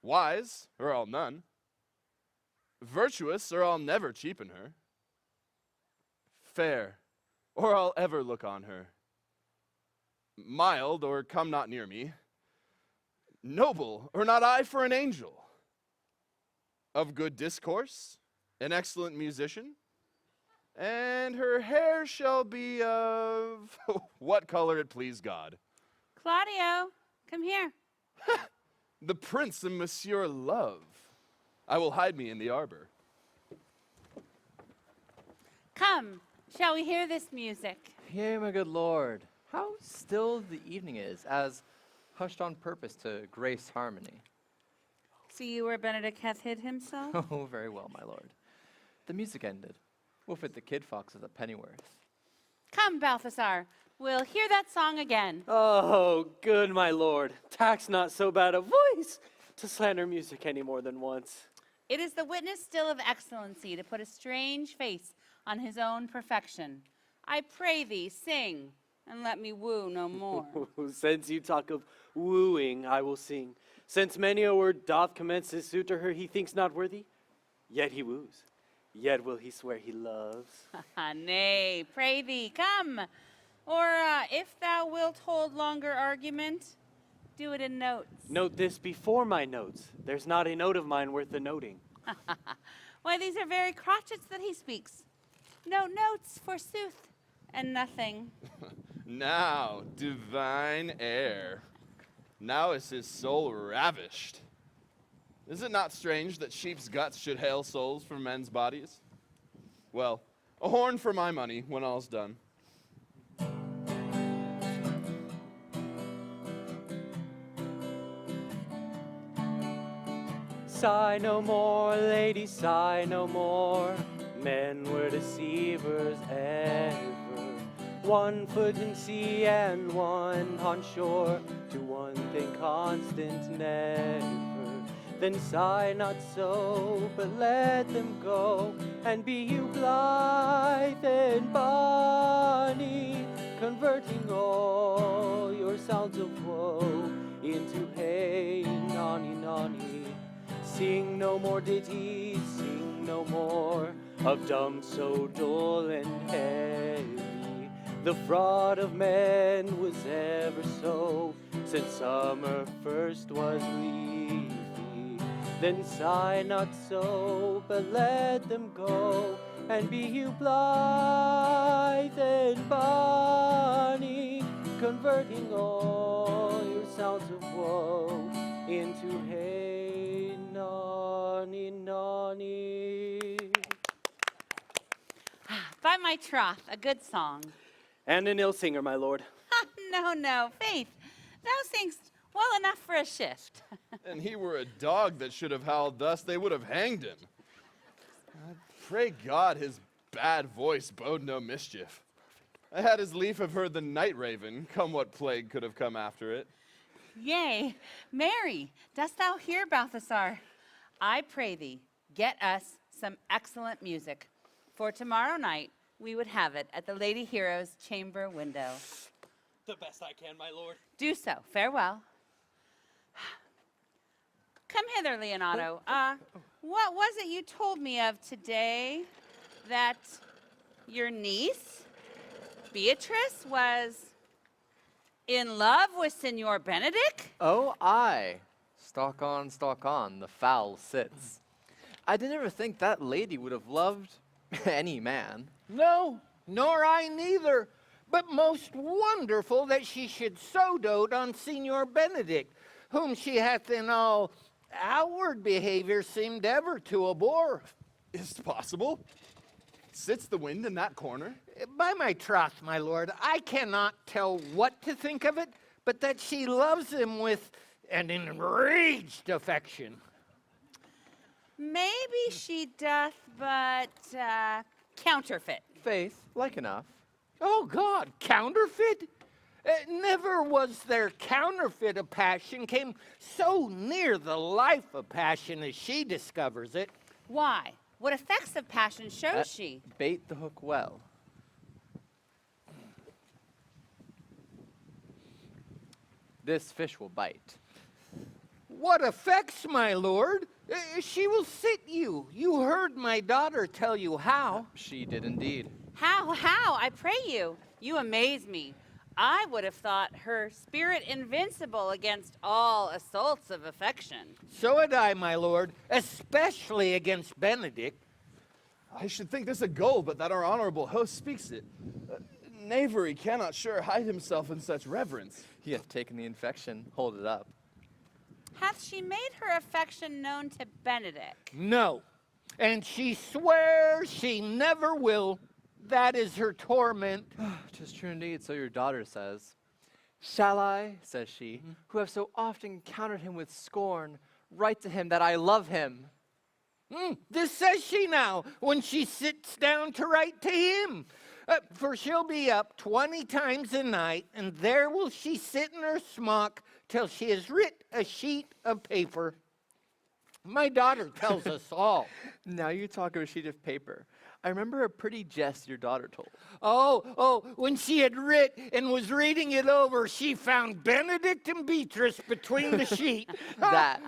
Wise, or I'll none. Virtuous, or I'll never cheapen her. Fair, or I'll ever look on her. Mild, or come not near me. Noble, or not I for an angel. Of good discourse, an excellent musician, and her hair shall be of what color it please God. Claudio, come here. The prince and Monsieur Love. I will hide me in the arbor. Come, shall we hear this music? Yea, my good lord, how still the evening is, as hushed on purpose to grace harmony. See you where Benedick hath hid himself? Oh, very well, my lord. The music ended. We'll fit the kid fox as a pennyworth. Come, Balthasar, we'll hear that song again. Oh, good, my lord. Tax not so bad a voice to slander music any more than once. It is the witness still of excellency to put a strange face on his own perfection. I pray thee, sing, and let me woo no more. Since you talk of wooing, I will sing. Since many a word doth commence his suit to her he thinks not worthy, yet he woos. Yet will he swear he loves. Nay, pray thee, come. Or if thou wilt hold longer argument, do it in notes. Note this before my notes. There's not a note of mine worth the noting. Why, these are very crotchets that he speaks. No notes, forsooth, and nothing. Now, divine air. Now is his soul ravished. Is it not strange that sheep's guts should hail souls from men's bodies? Well, a horn for my money when all's done. Sigh no more, lady, sigh no more. Men were deceivers ever. One foot in sea and one on shore. To one thing constant never. Then sigh not so, but let them go. And be you blithe and bonny, converting all your sounds of woe into hey, nonny, nonny. Sing no more ditties, sing no more of dumb so dull and heavy. The fraud of men was ever so, since summer first was leafy. Then sigh not so, but let them go, and be you blithe and bonny, converting all your sounds of woe into hey, nonny, nonny. By my troth, a good song. And an ill singer, my lord. No, Faith, thou singst well enough for a shift. And he were a dog that should have howled thus, they would have hanged him. Pray God his bad voice bode no mischief. I had as lief have heard the night raven, come what plague could have come after it. Yea, Mary, dost thou hear, Balthasar? I pray thee, get us some excellent music, for tomorrow night we would have it at the Lady Hero's chamber window. The best I can, my lord. Do so. Farewell. Come hither, Leonato. What was it you told me of today? That your niece, Beatrice, was in love with Signor Benedick? Oh, aye. Stalk on, the fowl sits. I did never think that lady would have loved any man. No, nor I neither. but most wonderful that she should so dote on Signor Benedick, whom she hath in all outward behavior seemed ever to abhor. Is it possible? Sits the wind in that corner? By my troth, my lord, I cannot tell what to think of it, but that she loves him with an enraged affection. Maybe she doth, but counterfeit. Faith, like enough. Oh God, counterfeit? Never was there counterfeit of passion came so near the life of passion as she discovers it. Why? What effects of passion shows she? Bait the hook well. This fish will bite. What effects, my lord? She will sit you. You heard my daughter tell you how. She did indeed. How? I pray you. You amaze me. I would have thought her spirit invincible against all assaults of affection. So had I, my lord, especially against Benedick. I should think this a goal, but that our honorable host speaks it. Knavery cannot sure hide himself in such reverence. He hath taken the infection. Hold it up. Hath she made her affection known to Benedick? No, and she swears she never will. That is her torment. 'Tis true indeed, so your daughter says. Shall I, says she, who have so often countered him with scorn, write to him that I love him? This says she now, when she sits down to write to him. For she'll be up 20 times a night, and there will she sit in her smock till she has writ a sheet of paper. My daughter tells us all. Now you talk of a sheet of paper. I remember a pretty jest your daughter told. Oh, when she had writ and was reading it over, she found Benedick and Beatrice between the sheet. That.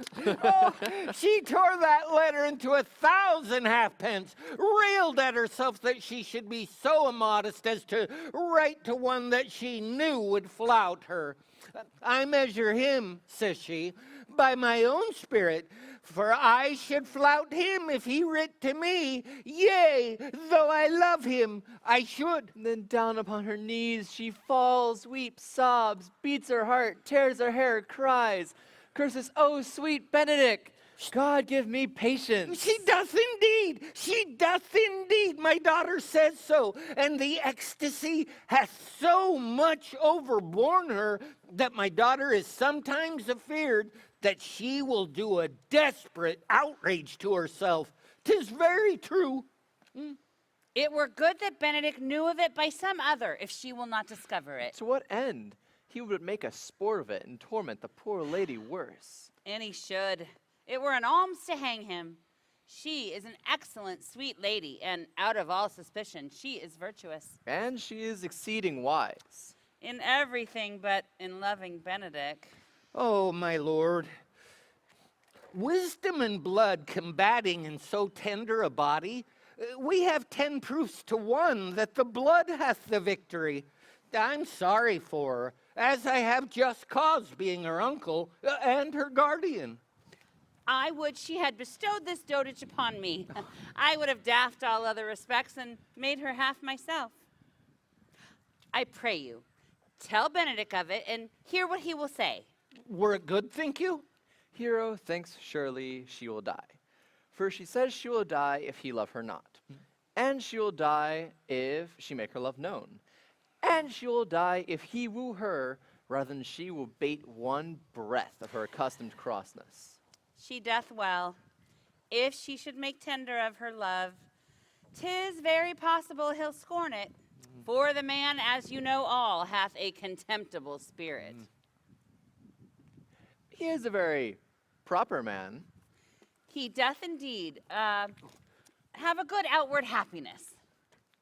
She tore that letter into 1,000 halfpence, railed at herself that she should be so immodest as to write to one that she knew would flout her. I measure him, says she, by my own spirit, for I should flout him if he writ to me. Yea, though I love him, I should. And then down upon her knees she falls, weeps, sobs, beats her heart, tears her hair, cries, curses, oh, sweet Benedick, God give me patience. She doth indeed. She doth indeed. My daughter says so. And the ecstasy hath so much overborne her that my daughter is sometimes afeared that she will do a desperate outrage to herself. 'Tis very true. It were good that Benedick knew of it by some other, if she will not discover it. To what end? He would make a sport of it and torment the poor lady worse. And he should. It were an alms to hang him. She is an excellent, sweet lady, and out of all suspicion, she is virtuous. And she is exceeding wise. In everything but in loving Benedick. Oh, my lord. Wisdom and blood combating in so tender a body, we have 10 proofs to 1 that the blood hath the victory. I'm sorry for her, as I have just cause, being her uncle and her guardian. I would she had bestowed this dotage upon me. I would have daffed all other respects and made her half myself. I pray you, tell Benedick of it and hear what he will say. Were it good, think you? Hero thinks surely she will die. For she says she will die if he love her not. And she will die if she make her love known. And she will die if he woo her, rather than she will bate one breath of her accustomed crossness. She doth well. If she should make tender of her love, 'tis very possible he'll scorn it. For the man, as you know all, hath a contemptible spirit. He is a very proper man. He doth indeed have a good outward happiness.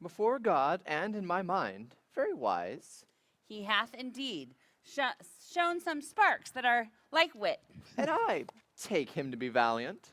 Before God and in my mind, very wise. He hath indeed shown some sparks that are like wit. And I take him to be valiant.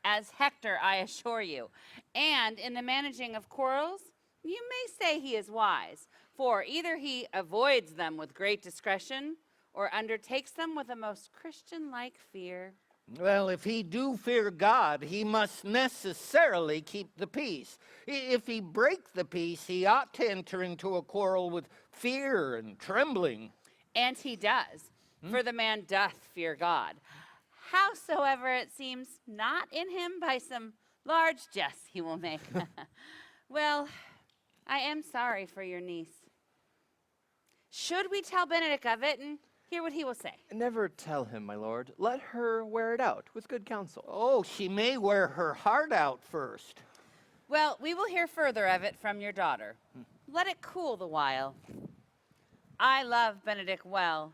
As Hector, I assure you. And in the managing of quarrels, you may say he is wise, for either he avoids them with great discretion or undertakes them with a most Christian-like fear. Well, if he do fear God, he must necessarily keep the peace. If he break the peace, he ought to enter into a quarrel with fear and trembling. And he does, for the man doth fear God. Howsoever it seems not in him by some large jests he will make. Well, I am sorry for your niece. Should we tell Benedick of it and hear what he will say? Never tell him, my lord. Let her wear it out with good counsel. Oh, she may wear her heart out first. Well, we will hear further of it from your daughter. Let it cool the while. I love Benedick well,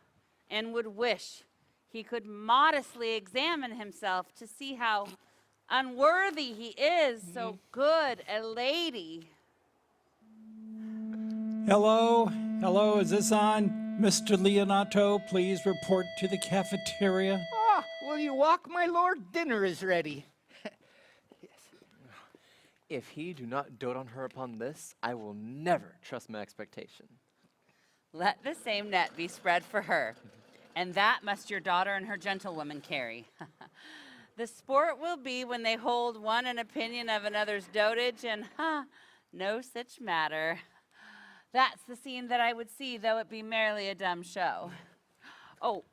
and would wish he could modestly examine himself to see how unworthy he is so good a lady. Hello? Hello, is this on? Mr. Leonato, please report to the cafeteria. Ah, will you walk, my lord? Dinner is ready. If he do not dote on her upon this, I will never trust my expectation. Let the same net be spread for her, and that must your daughter and her gentlewoman carry. The sport will be when they hold one an opinion of another's dotage, and no such matter. That's the scene that I would see, though it be merely a dumb show. Oh,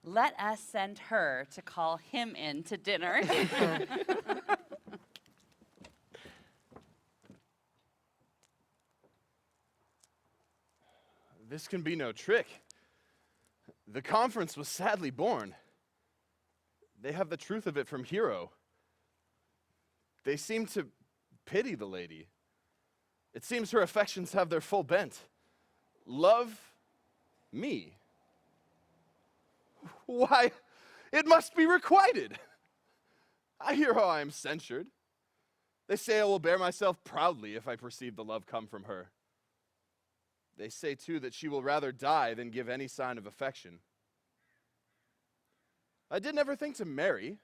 let us send her to call him in to dinner. This can be no trick. The conference was sadly born. They have the truth of it from Hero. They seem to pity the lady. It seems her affections have their full bent. Love me. Why, it must be requited. I hear how I am censured. They say I will bear myself proudly if I perceive the love come from her. They say, too, that she will rather die than give any sign of affection. I did never think to marry.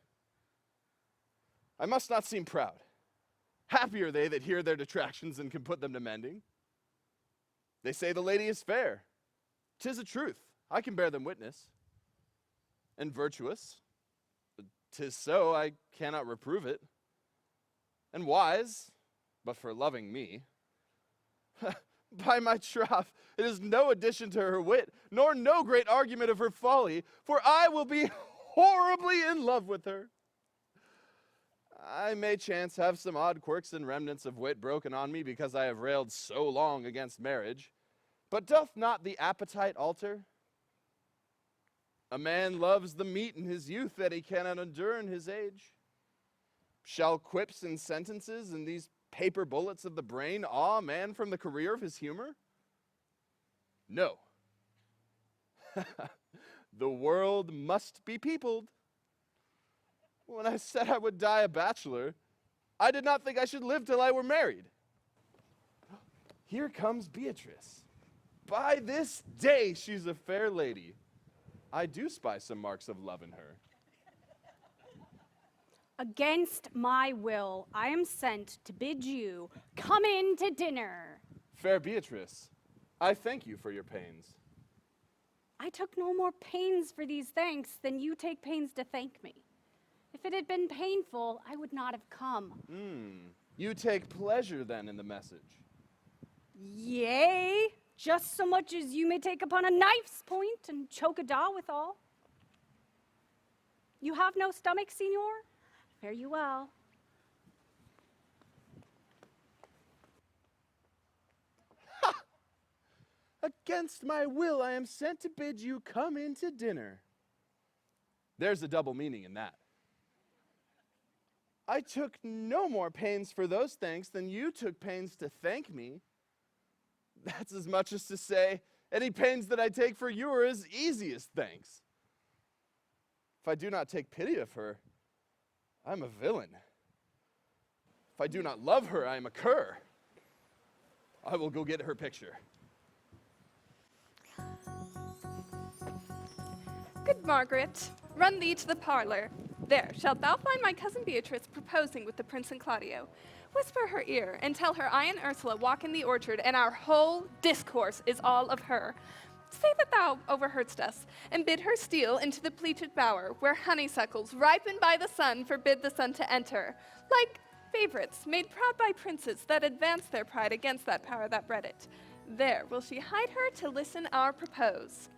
I must not seem proud. Happy are they that hear their detractions and can put them to mending. They say the lady is fair. 'Tis a truth. I can bear them witness. And virtuous. 'Tis so, I cannot reprove it. And wise, but for loving me. By my troth, it is no addition to her wit, nor no great argument of her folly, for I will be horribly in love with her. I may chance have some odd quirks and remnants of wit broken on me because I have railed so long against marriage, but doth not the appetite alter? A man loves the meat in his youth that he cannot endure in his age. Shall quips and sentences and these paper bullets of the brain awe a man from the career of his humor? No. The world must be peopled. When I said I would die a bachelor, I did not think I should live till I were married. Here comes Beatrice. By this day, she's a fair lady. I do spy some marks of love in her. Against my will, I am sent to bid you come in to dinner. Fair Beatrice, I thank you for your pains. I took no more pains for these thanks than you take pains to thank me. If it had been painful, I would not have come. You take pleasure then in the message. Yea, just so much as you may take upon a knife's point and choke a daw withal. You have no stomach, Signor? Fare you well. Ha! Against my will, I am sent to bid you come in to dinner. There's a double meaning in that. I took no more pains for those thanks than you took pains to thank me. That's as much as to say, any pains that I take for you are as easy as thanks. If I do not take pity of her, I'm a villain. If I do not love her, I am a cur. I will go get her picture. Good Margaret, run thee to the parlor. There shalt thou find my cousin Beatrice proposing with the Prince and Claudio. Whisper her ear and tell her I and Ursula walk in the orchard and our whole discourse is all of her. say that thou overheardst us, and bid her steal into the pleated bower, where honeysuckles, ripened by the sun, forbid the sun to enter, like favorites made proud by princes that advance their pride against that power that bred it. There will she hide her to listen our propose.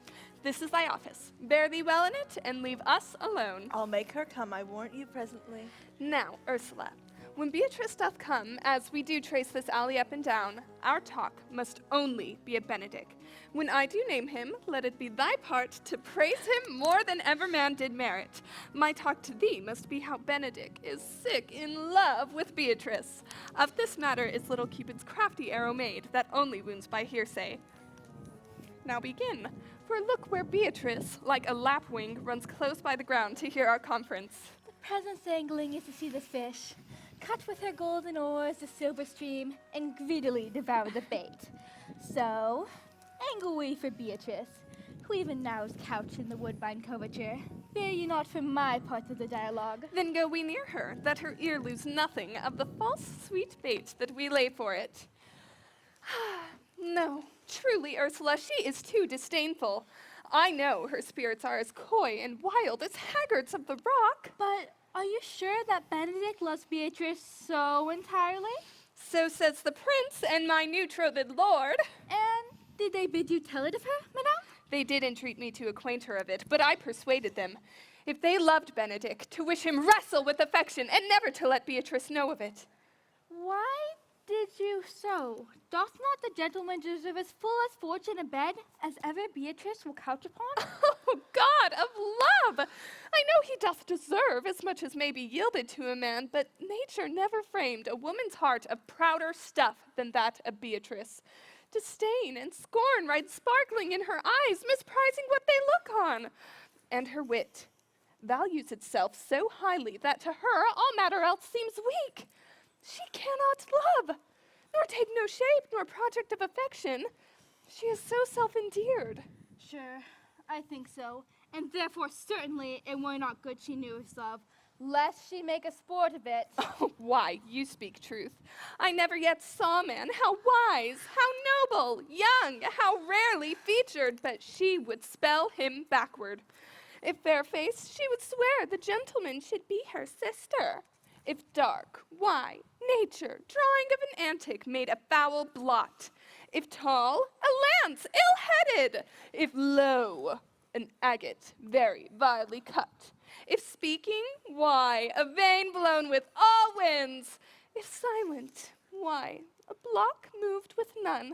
This is thy office. Bear thee well in it, and leave us alone. I'll make her come, I warrant you presently. Now, Ursula, when Beatrice doth come, as we do trace this alley up and down, our talk must only be of Benedick. When I do name him, let it be thy part to praise him more than ever man did merit. My talk to thee must be how Benedick is sick in love with Beatrice. Of this matter is little Cupid's crafty arrow made, that only wounds by hearsay. Now begin, for look where Beatrice, like a lapwing, runs close by the ground to hear our conference. The present angling is to see the fish, cut with her golden oars the silver stream, and greedily devour the bait. So, angle we for Beatrice, who even now is couched in the woodbine coverture. Fear you not for my part of the dialogue. Then go we near her, that her ear lose nothing of the false sweet bait that we lay for it. No, truly, Ursula, she is too disdainful. I know her spirits are as coy and wild as haggards of the rock. But are you sure that Benedick loves Beatrice so entirely? So says the prince and my new-trothed lord. And did they bid you tell it of her, madame? They did entreat me to acquaint her of it, but I persuaded them. If they loved Benedick, to wish him wrestle with affection, and never to let Beatrice know of it. Why did you so? Doth not the gentleman deserve as full as fortune and bed as ever Beatrice will couch upon? Oh, God of love! I know he doth deserve as much as may be yielded to a man, but nature never framed a woman's heart of prouder stuff than that of Beatrice. Disdain and scorn ride sparkling in her eyes, misprizing what they look on. And her wit values itself so highly that to her all matter else seems weak. She cannot love, nor take no shape, nor project of affection. She is so self-endeared. Sure, I think so. And therefore certainly it were not good she knew his love, lest she make a sport of it. Oh, why, you speak truth. I never yet saw man, how wise, how noble, young, how rarely featured, but she would spell him backward. If fair-faced, she would swear the gentleman should be her sister. If dark, why, nature, drawing of an antic, made a foul blot. If tall, a lance, ill-headed. If low, an agate, very vilely cut. If speaking, why, a vein blown with all winds. If silent, why, a block moved with none.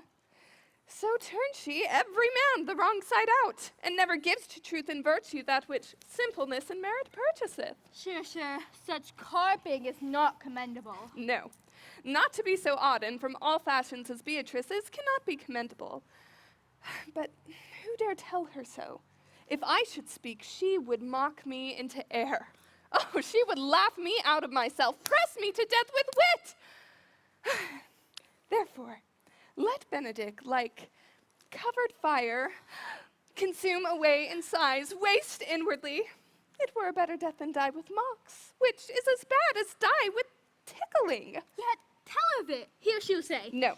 So turns she every man the wrong side out, and never gives to truth and virtue that which simpleness and merit purchaseth. Sure, such carping is not commendable. No, not to be so odd and from all fashions as Beatrice is cannot be commendable. But who dare tell her so? If I should speak, she would mock me into air. Oh, she would laugh me out of myself, press me to death with wit. Therefore, let Benedick, like covered fire, consume away in sighs, waste inwardly. It were a better death than die with mocks, which is as bad as die with tickling. Yet tell her of it, hear she'll say. No.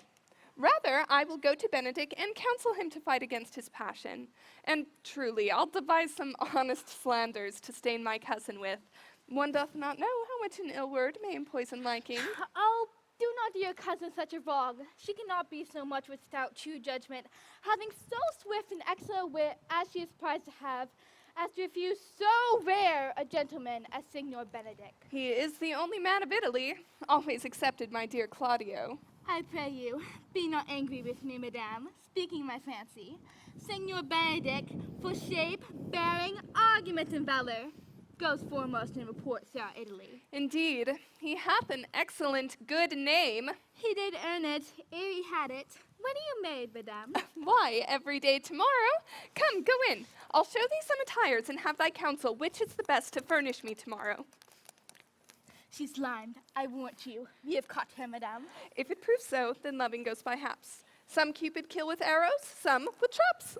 Rather, I will go to Benedick and counsel him to fight against his passion. And truly, I'll devise some honest slanders to stain my cousin with. One doth not know how much an ill word may empoison liking. Oh, do not do your cousin such a wrong. She cannot be so much with stout true judgment, having so swift and excellent wit as she is prized to have, as to refuse so rare a gentleman as Signor Benedick. He is the only man of Italy, always excepted my dear Claudio. I pray you, be not angry with me, madame, speaking my fancy. Signor Benedick, for shape, bearing, argument, and valor, goes foremost in reports throughout Italy. Indeed, he hath an excellent good name. He did earn it, ere he had it. When are you married, madame? Why, every day tomorrow. Come, go in. I'll show thee some attires and have thy counsel which is the best to furnish me tomorrow. She's limed, I warrant you. We have caught her, madame. If it proves so, then loving goes by haps. Some Cupid kill with arrows, some with traps.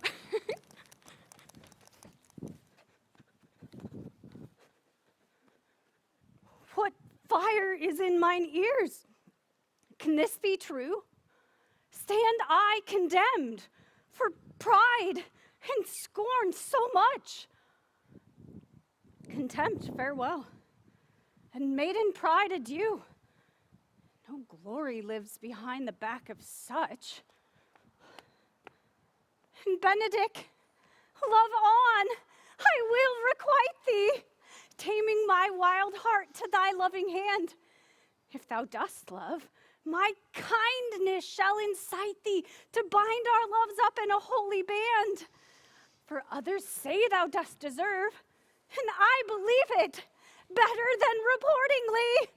What fire is in mine ears? Can this be true? Stand I condemned for pride, and scorn so much. Contempt, farewell, and maiden pride, adieu. No glory lives behind the back of such. And Benedick, love on, I will requite thee, taming my wild heart to thy loving hand. If thou dost love, my kindness shall incite thee to bind our loves up in a holy band. For others say thou dost deserve, and I believe it better than reportingly.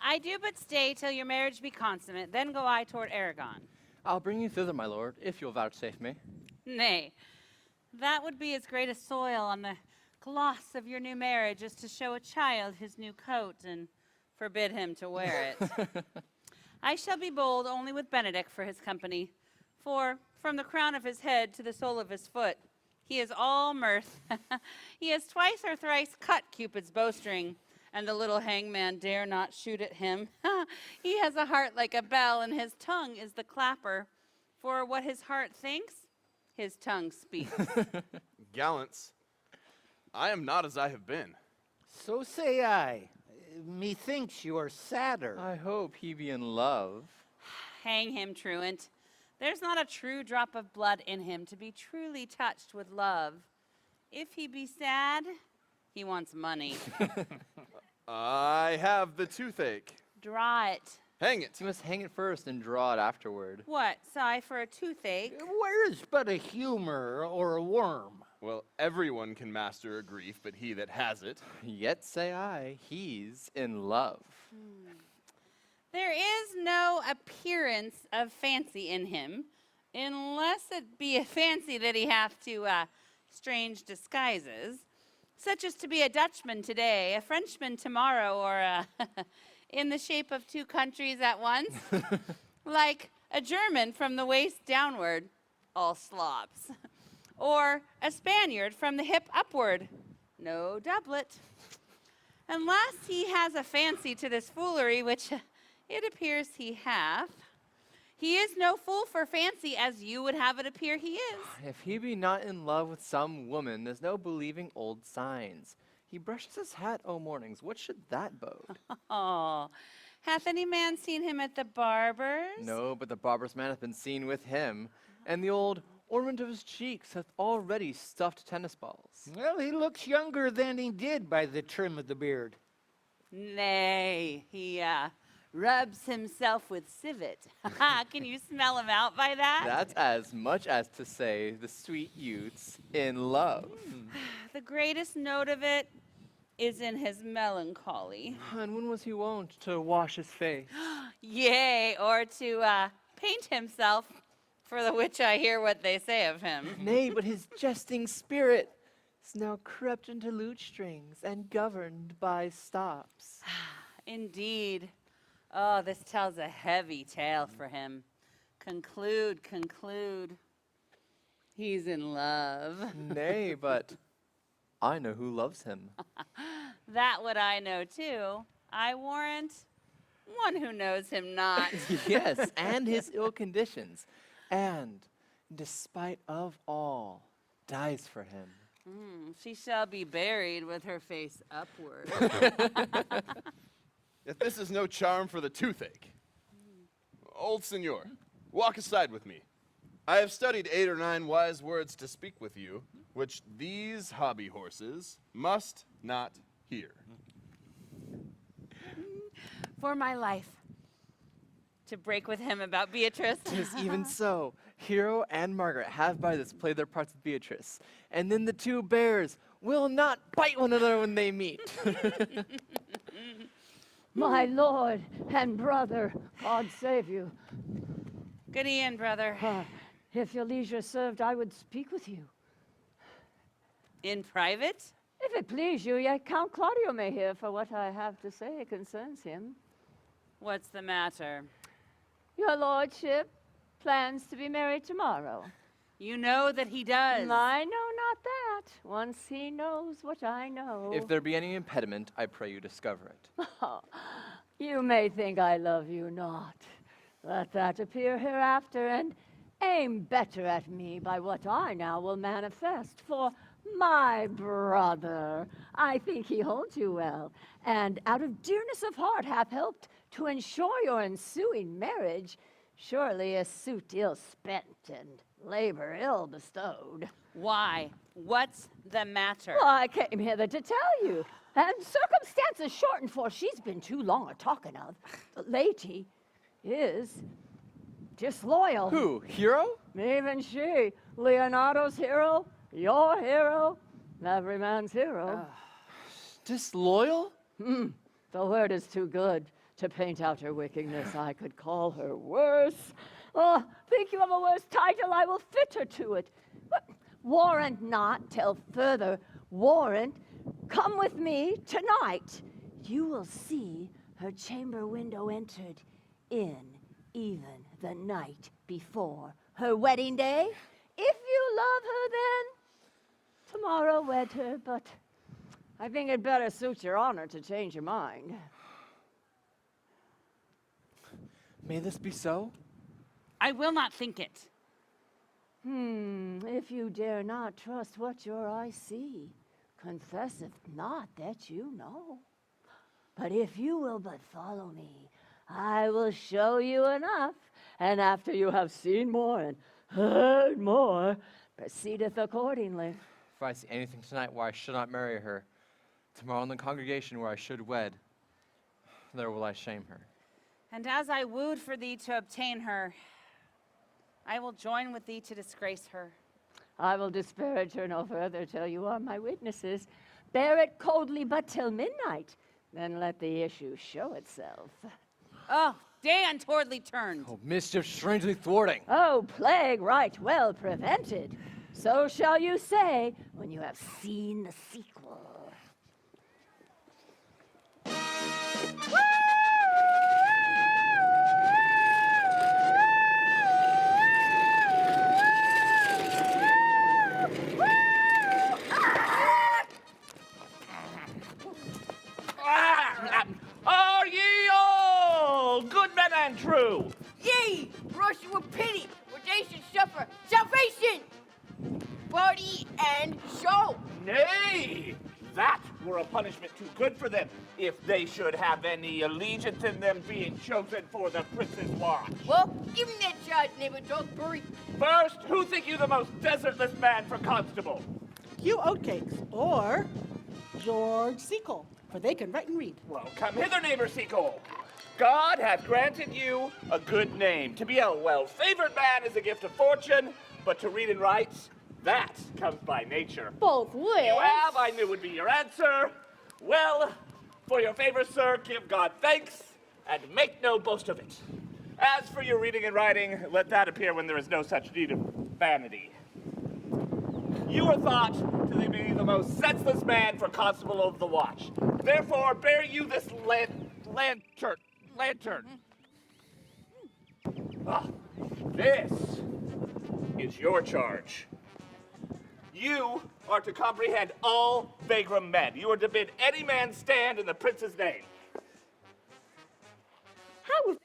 I do but stay till your marriage be consummate, then go I toward Aragon. I'll bring you thither, my lord, if you'll vouchsafe me. Nay, that would be as great a soil on the gloss of your new marriage as to show a child his new coat and forbid him to wear it. I shall be bold only with Benedick for his company, for from the crown of his head to the sole of his foot, he is all mirth. He has twice or thrice cut Cupid's bowstring, and the little hangman dare not shoot at him. He has a heart like a bell, and his tongue is the clapper. For what his heart thinks, his tongue speaks. Gallants, I am not as I have been. So say I. Methinks you are sadder. I hope he be in love. Hang him, truant. There's not a true drop of blood in him to be truly touched with love. If he be sad, he wants money. I have the toothache. Draw it. Hang it. You must hang it first and draw it afterward. What, sigh for a toothache? Where is but a humor or a worm? Well, everyone can master a grief, but he that has it. Yet say I, he's in love. There is no appearance of fancy in him, unless it be a fancy that he hath to strange disguises, such as to be a Dutchman today, a Frenchman tomorrow, or in the shape of two countries at once, like a German from the waist downward, all slobs, or a Spaniard from the hip upward, no doublet. Unless he has a fancy to this foolery, which it appears he hath. He is no fool for fancy, as you would have it appear he is. If he be not in love with some woman, there's no believing old signs. He brushes his hat o' mornings. What should that bode? Oh, hath any man seen him at the barber's? No, but the barber's man hath been seen with him, and the old ornament of his cheeks hath already stuffed tennis balls. Well, he looks younger than he did by the trim of the beard. Nay, he rubs himself with civet. Can you smell him out by that? That's as much as to say the sweet youth's in love. The greatest note of it is in his melancholy. And when was he wont to wash his face? Yea, or to paint himself, for the which I hear what they say of him. Nay, but his jesting spirit is now crept into lute strings and governed by stops. Indeed. Oh, this tells a heavy tale for him. Conclude, conclude. He's in love. Nay, but I know who loves him. That would I know too. I warrant one who knows him not. Yes, and his ill conditions. And, despite of all, dies for him. She shall be buried with her face upward. If this is no charm for the toothache. Old senor, walk aside with me. I have studied 8 or 9 wise words to speak with you, which these hobby horses must not hear. For my life. To break with him about Beatrice. Tis even so. Hero and Margaret have by this played their parts with Beatrice. And then the two bears will not bite one another when they meet. My lord and brother, God save you. Good e'en, brother. If your leisure served, I would speak with you. In private? If it please you, yet Count Claudio may hear, for what I have to say concerns him. What's the matter? Your lordship plans to be married tomorrow. You know that he does. I know not that. Once he knows what I know. If there be any impediment, I pray you discover it. You may think I love you not. Let that appear hereafter, and Aim better at me by what I now will manifest for my brother. I think he holds you well, and out of dearness of heart hath helped to ensure your ensuing marriage. Surely a suit ill spent and labor ill bestowed. Why? What's the matter? Well, I came hither to tell you, and circumstances shortened, for she's been too long a talking of. The lady is disloyal. Who? Hero? Even she. Leonato's hero, your hero, every man's hero. Disloyal? The word is too good to paint out her wickedness. I could call her worse. Oh, think you have a worse title, I will fit her to it. But warrant not till further warrant. Come with me tonight. You will see her chamber window entered in even the night before her wedding day. If you love her then, tomorrow wed her, but I think it better suit your honor to change your mind. May this be so? I will not think it. If you dare not trust what your eyes see, confesseth not that you know. But if you will but follow me, I will show you enough, and after you have seen more and heard more, proceedeth accordingly. If I see anything tonight where I should not marry her, tomorrow in the congregation where I should wed, there will I shame her. And as I wooed for thee to obtain her, I will join with thee to disgrace her. I will disparage her no further till you are my witnesses. Bear it coldly but till midnight, then let the issue show itself. Oh, day untowardly turned. Oh, mischief strangely thwarting. Oh, plague right well prevented. So shall you say when you have seen the sequel. Are ye all good men and true? Yea, rush with pity, where they should suffer salvation, body and soul. Nay, that were a punishment too good for them, if they should have any allegiance in them being chosen for the prince's watch. Well, give me that child's name of Dogberry. First, who think you the most desertless man for constable? Hugh Oatcakes or George Sequel, for they can write and read. Well, come hither, neighbor Sequel. God hath granted you a good name. To be a well-favored man is a gift of fortune, but to read and write, that comes by nature. Both ways. You have, I knew would be your answer. Well, for your favor, sir, give God thanks, and make no boast of it. As for your reading and writing, let that appear when there is no such need of vanity. You are thought to be the most senseless man for constable of the watch. Therefore, bear you this lantern. This is your charge. You are to comprehend all vagrom men. You are to bid any man stand in the prince's name. How is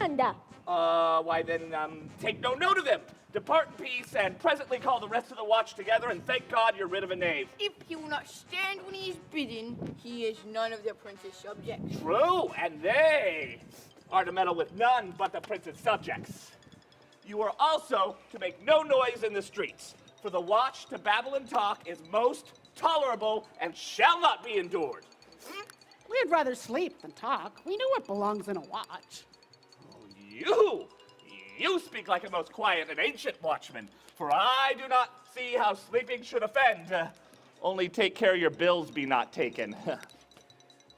Anda? Why then, take no note of them. Depart in peace, and presently call the rest of the watch together, and thank God you're rid of a knave. If he will not stand when he is bidden, he is none of the prince's subjects. True, and they are to meddle with none but the prince's subjects. You are also to make no noise in the streets, for the watch to babble and talk is most tolerable and shall not be endured. We'd rather sleep than talk. We know what belongs in a watch. You speak like a most quiet and ancient watchman, for I do not see how sleeping should offend. Only take care your bills be not taken.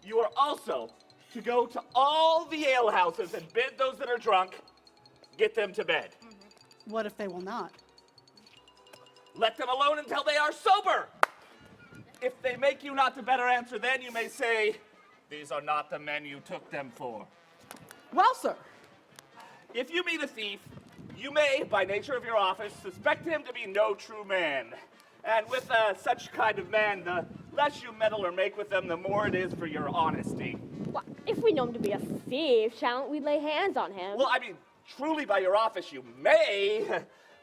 You are also to go to all the alehouses and bid those that are drunk, get them to bed. What if they will not? Let them alone until they are sober. If they make you not the better answer, then you may say, these are not the men you took them for. Well, sir. If you meet a thief, you may, by nature of your office, suspect him to be no true man. And with such kind of man, the less you meddle or make with them, the more it is for your honesty. Well, if we know him to be a thief, shalln't we lay hands on him? Well, I mean, Truly by your office you may,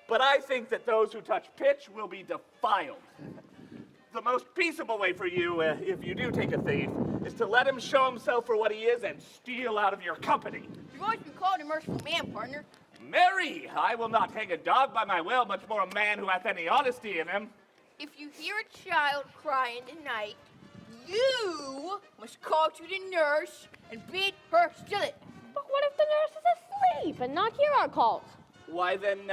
but I think that those who touch pitch will be defiled. The most peaceable way for you, if you do take a thief, is to let him show himself for what he is and steal out of your company. You've always been called a merciful man, partner. Marry, I will not hang a dog by my will, much more a man who hath any honesty in him. If you hear a child crying tonight, you must call to the nurse and bid her still it. But what if the nurse is asleep and not hear our calls? Why then,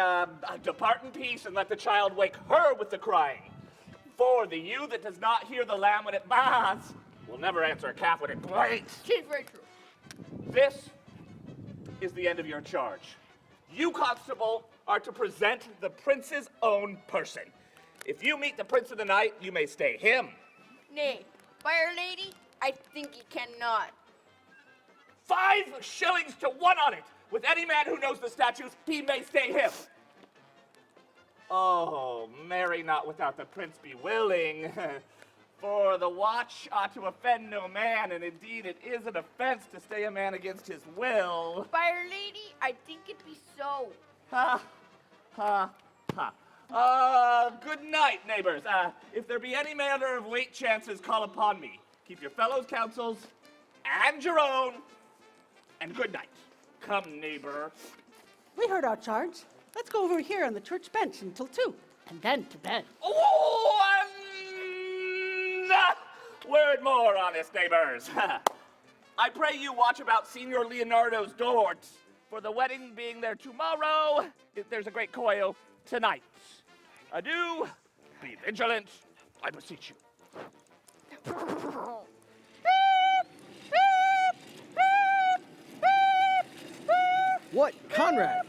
depart in peace and let the child wake her with the crying. For the ewe that does not hear the lamb when it baas will never answer a calf when it bleats. She's very true. This is the end of your charge. You, constable, are to present the prince's own person. If you meet the prince of the night, you may stay him. Nay, by Our Lady, I think you cannot. 5 shillings to 1 on it. With any man who knows the statutes, he may stay him. Oh, marry not without the prince be willing. For the watch ought to offend no man, and indeed it is an offense to stay a man against his will. By Our Lady, I think it be so. Ha, ha, ha. Good night, neighbors. If there be any manner of late chances, call upon me. Keep your fellows' counsels and your own, and good night. Come, neighbor. We heard our charge. Let's go over here on the church bench until 2, and then to bed. Oh, word more, honest neighbors. I pray you watch about Signor Leonardo's door, for the wedding being there tomorrow, if there's a great coil tonight. Adieu, be vigilant, I beseech you. What? Conrad?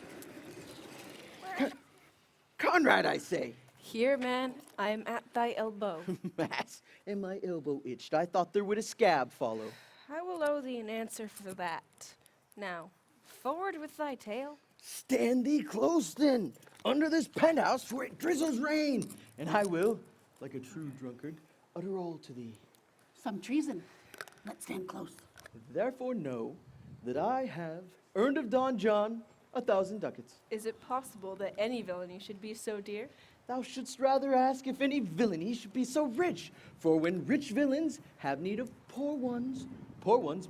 Conrad, I say. Here, man, I am at thy elbow. Mass, and my elbow itched. I thought there would a scab follow. I will owe thee an answer for that. Now, forward with thy tale. Stand thee close then, under this penthouse, for it drizzles rain, and I will, like a true drunkard, utter all to thee. Some treason. Let's stand close. Therefore know that I have earned of Don John 1,000 ducats. Is it possible that any villainy should be so dear? Thou shouldst rather ask if any villainy should be so rich. For when rich villains have need of poor ones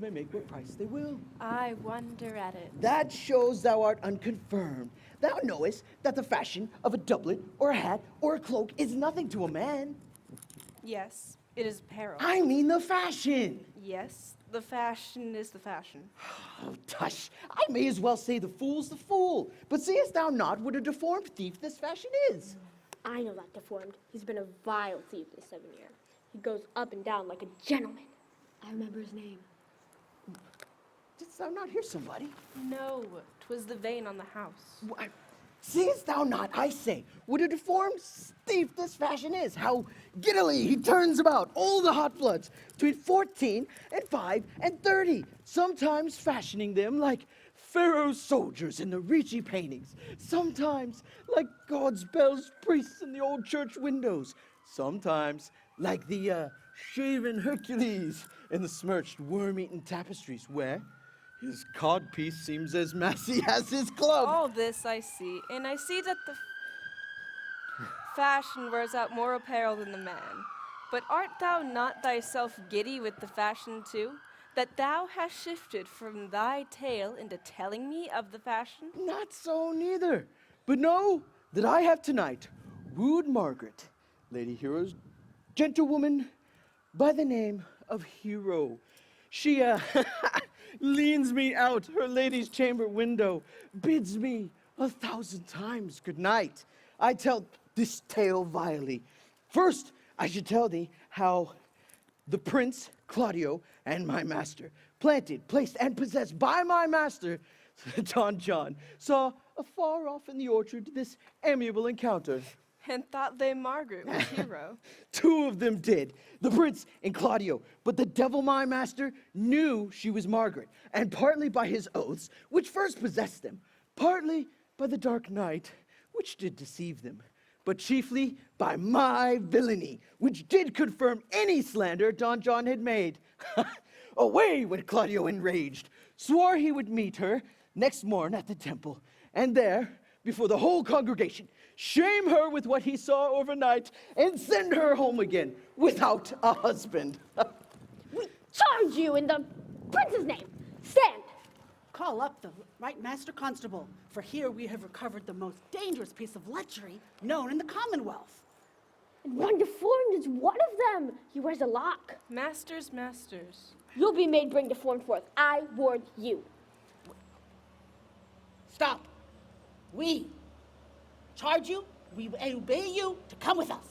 may make what price they will. I wonder at it. That shows thou art unconfirmed. Thou knowest that the fashion of a doublet or a hat or a cloak is nothing to a man. Yes, it is apparel. I mean the fashion. Yes, the fashion is the fashion. Oh, tush, I may as well say the fool's the fool. But seest thou not what a deformed thief this fashion is? I know that deformed. He's been a vile thief this 7 year. He goes up and down like a gentleman. I remember his name. Didst thou not hear somebody? No, 'twas the vein on the house. Why, seest thou not, I say, what a deformed thief this fashion is? How giddily he turns about all the hot bloods between 14 and 5 and 30, sometimes fashioning them like Pharaoh's soldiers in the Ricci paintings, sometimes like God's bells priests in the old church windows, sometimes like the shaven Hercules in the smirched worm-eaten tapestries where his codpiece seems as massy as his club. All this I see, and I see that the fashion wears out more apparel than the man. But art thou not thyself giddy with the fashion too? That thou hast shifted from thy tale into telling me of the fashion? Not so neither, but know that I have tonight wooed Margaret, Lady Hero's gentlewoman by the name of Hero. She leans me out her lady's chamber window, bids me 1,000 times good night. I tell this tale vilely. First, I should tell thee how the prince, Claudio, and my master, planted, placed, and possessed by my master, Don John, saw afar off in the orchard this amiable encounter. And thought they Margaret was Hero. 2 of them did, the prince and Claudio. But the devil, my master, knew she was Margaret, and partly by his oaths, which first possessed them, partly by the dark night, which did deceive them, but chiefly by my villainy, which did confirm any slander Don John had made. Away went Claudio enraged, swore he would meet her next morn at the temple, and there, before the whole congregation, shame her with what he saw overnight, and send her home again without a husband. We charge you in the prince's name. Stand. Call up the right master constable, for here we have recovered the most dangerous piece of lechery known in the Commonwealth. And one deformed is one of them. He wears a lock. Masters. You'll be made bring deformed forth. I warn you. Stop. We charge you, we obey you to come with us.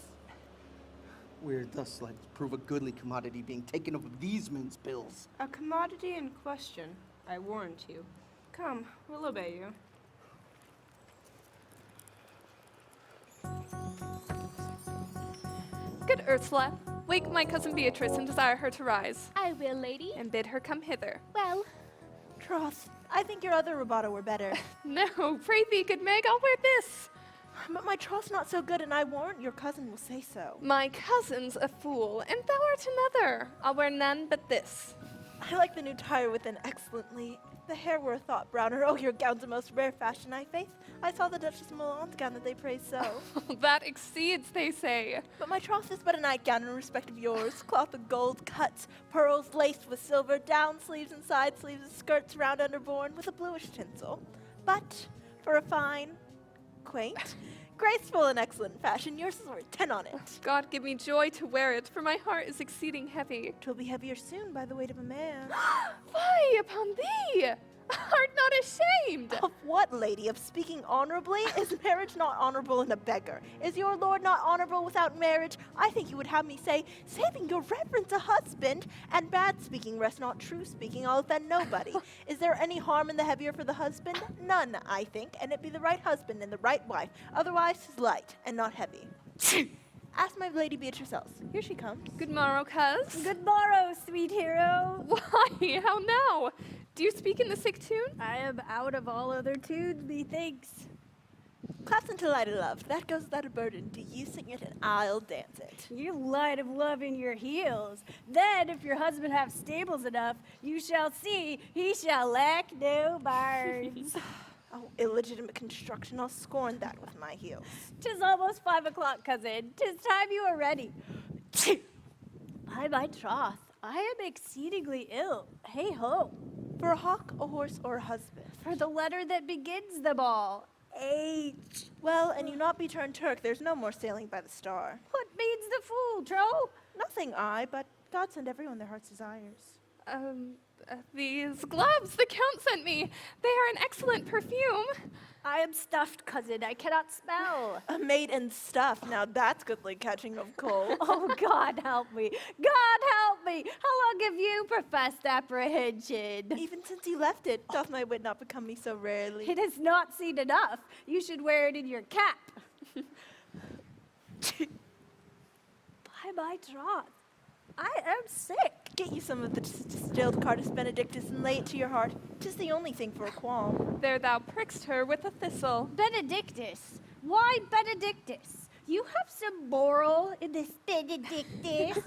We're thus like to prove a goodly commodity being taken of these men's bills. A commodity in question, I warrant you. Come, we'll obey you. Good Ursula, wake my cousin Beatrice and desire her to rise. I will, lady. And bid her come hither. Well, Troth, I think your other rubato were better. No, pray thee, good Meg, I'll wear this. But my troth's not so good, and I warrant your cousin will say so. My cousin's a fool, and thou art another. I'll wear none but this. I like the new tire within excellently. The hair were a thought browner. Oh, your gown's a most rare fashion, I faith. I saw the Duchess of Milan's gown that they praise so. That exceeds, they say. But my troth is but a nightgown in respect of yours. Cloth of gold, cuts, pearls laced with silver, down sleeves and side sleeves, and skirts round underborne with a bluish tinsel. But for a fine, quaint, graceful and excellent fashion, yours is worth 10 on it. God give me joy to wear it, for my heart is exceeding heavy. 'Twill be heavier soon by the weight of a man. Fie upon thee! Art not ashamed? Of what, lady? Of speaking honorably? Is marriage not honorable in a beggar? Is your lord not honorable without marriage? I think you would have me say, saving your reverence a husband, and bad speaking rest not true speaking, I'll offend nobody. Is there any harm in the heavier for the husband? None, I think, and it be the right husband and the right wife. Otherwise 'tis light and not heavy. Ask my lady Beatrice else. Here she comes. Good morrow, cuz. Good morrow, sweet hero. Why, how now? Do you speak in the sick tune? I am out of all other tunes, methinks. Claps into light of love. That goes without a burden. Do you sing it and I'll dance it. You light of love in your heels. Then, if your husband have stables enough, you shall see he shall lack no barns. Oh, illegitimate construction. I'll scorn that with my heels. 'Tis almost 5 o'clock, cousin. 'Tis time you are ready. By my troth, I am exceedingly ill. Hey ho. For a hawk, a horse, or a husband? For the letter that begins them all. H. Well, and you not be turned Turk, there's no more sailing by the star. What means the fool, Tro? Nothing, but God send everyone their heart's desires. These gloves the Count sent me. They are an excellent perfume. I am stuffed, cousin. I cannot smell. A maid and stuff. Now that's goodly catching of cold. Oh, God help me. God help me. How long have you professed apprehension? Even since you left it, doth my wit not become me so rarely? It has not seen enough. You should wear it in your cap. By my troth, I am sick. Get you some of the distilled Cardus Benedictus and lay it to your heart. 'Tis the only thing for a qualm. There thou prickst her with a thistle. Benedictus? Why Benedictus? You have some moral in this Benedictus.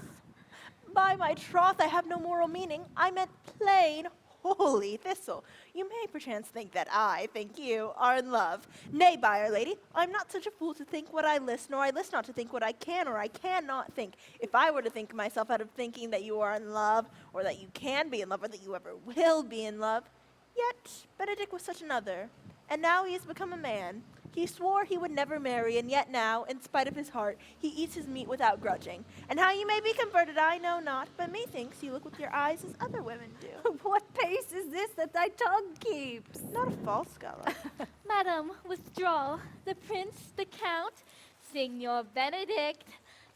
By my troth, I have no moral meaning. I meant plain, holy thistle. You may perchance think that I think you are in love. Nay, by our lady, I'm not such a fool to think what I list, nor I list not to think what I can or I cannot think. If I were to think myself out of thinking that you are in love, or that you can be in love, or that you ever will be in love, yet Benedick was such another, and now he has become a man. He swore he would never marry, and yet now, in spite of his heart, he eats his meat without grudging. And how you may be converted, I know not, but methinks you look with your eyes as other women do. What pace is this that thy tongue keeps? Not a false scholar. Madam, withdraw. The prince, the count, Signor Benedict,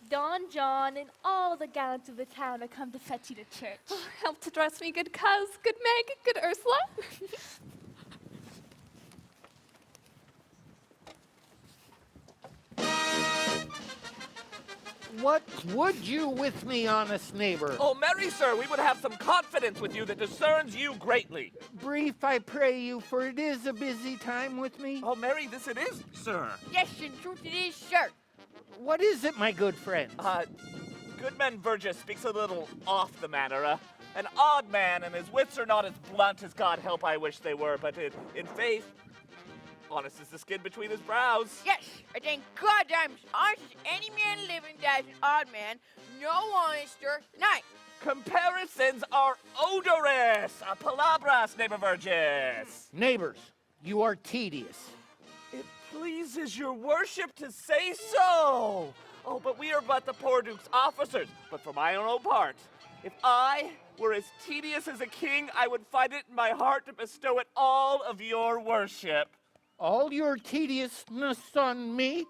Don John, and all the gallants of the town are come to fetch you to church. Help to dress me, good cuz, good Meg, good Ursula. What would you with me, honest neighbor? Oh, marry, sir, we would have some confidence with you that discerns you greatly. Brief, I pray you, for it is a busy time with me. Oh, marry, this it is, sir. Yes, in truth it is, sir. What is it, my good friend? Goodman Verges speaks a little off the manner. an odd man, and his wits are not as blunt as God help I wish they were, but in faith, honest as the skin between his brows. Yes, I thank God I'm as honest as any man living that's an odd man. No honester than I. Comparisons are odorous. Palabras, neighbor Verges. Neighbors, you are tedious. It pleases your worship to say so. Oh, but we are but the poor duke's officers. But for my own part, if I were as tedious as a king, I would find it in my heart to bestow it all of your worship. All your tediousness on me?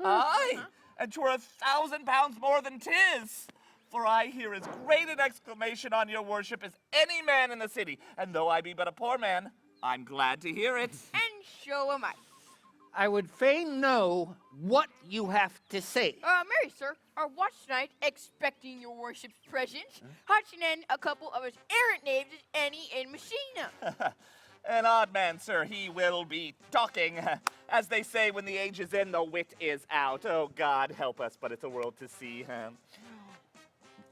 Aye, and 'twere 1,000 pounds more than 'tis. For I hear as great an exclamation on your worship as any man in the city, and though I be but a poor man, I'm glad to hear it. And so am I. I would fain know what you have to say. Marry, sir, our watch tonight, expecting your worship's presence, Hudson and a couple of as errant knaves as any in Messina. An odd man, sir, he will be talking. As they say, when the age is in, the wit is out. Oh, God help us, but it's a world to see.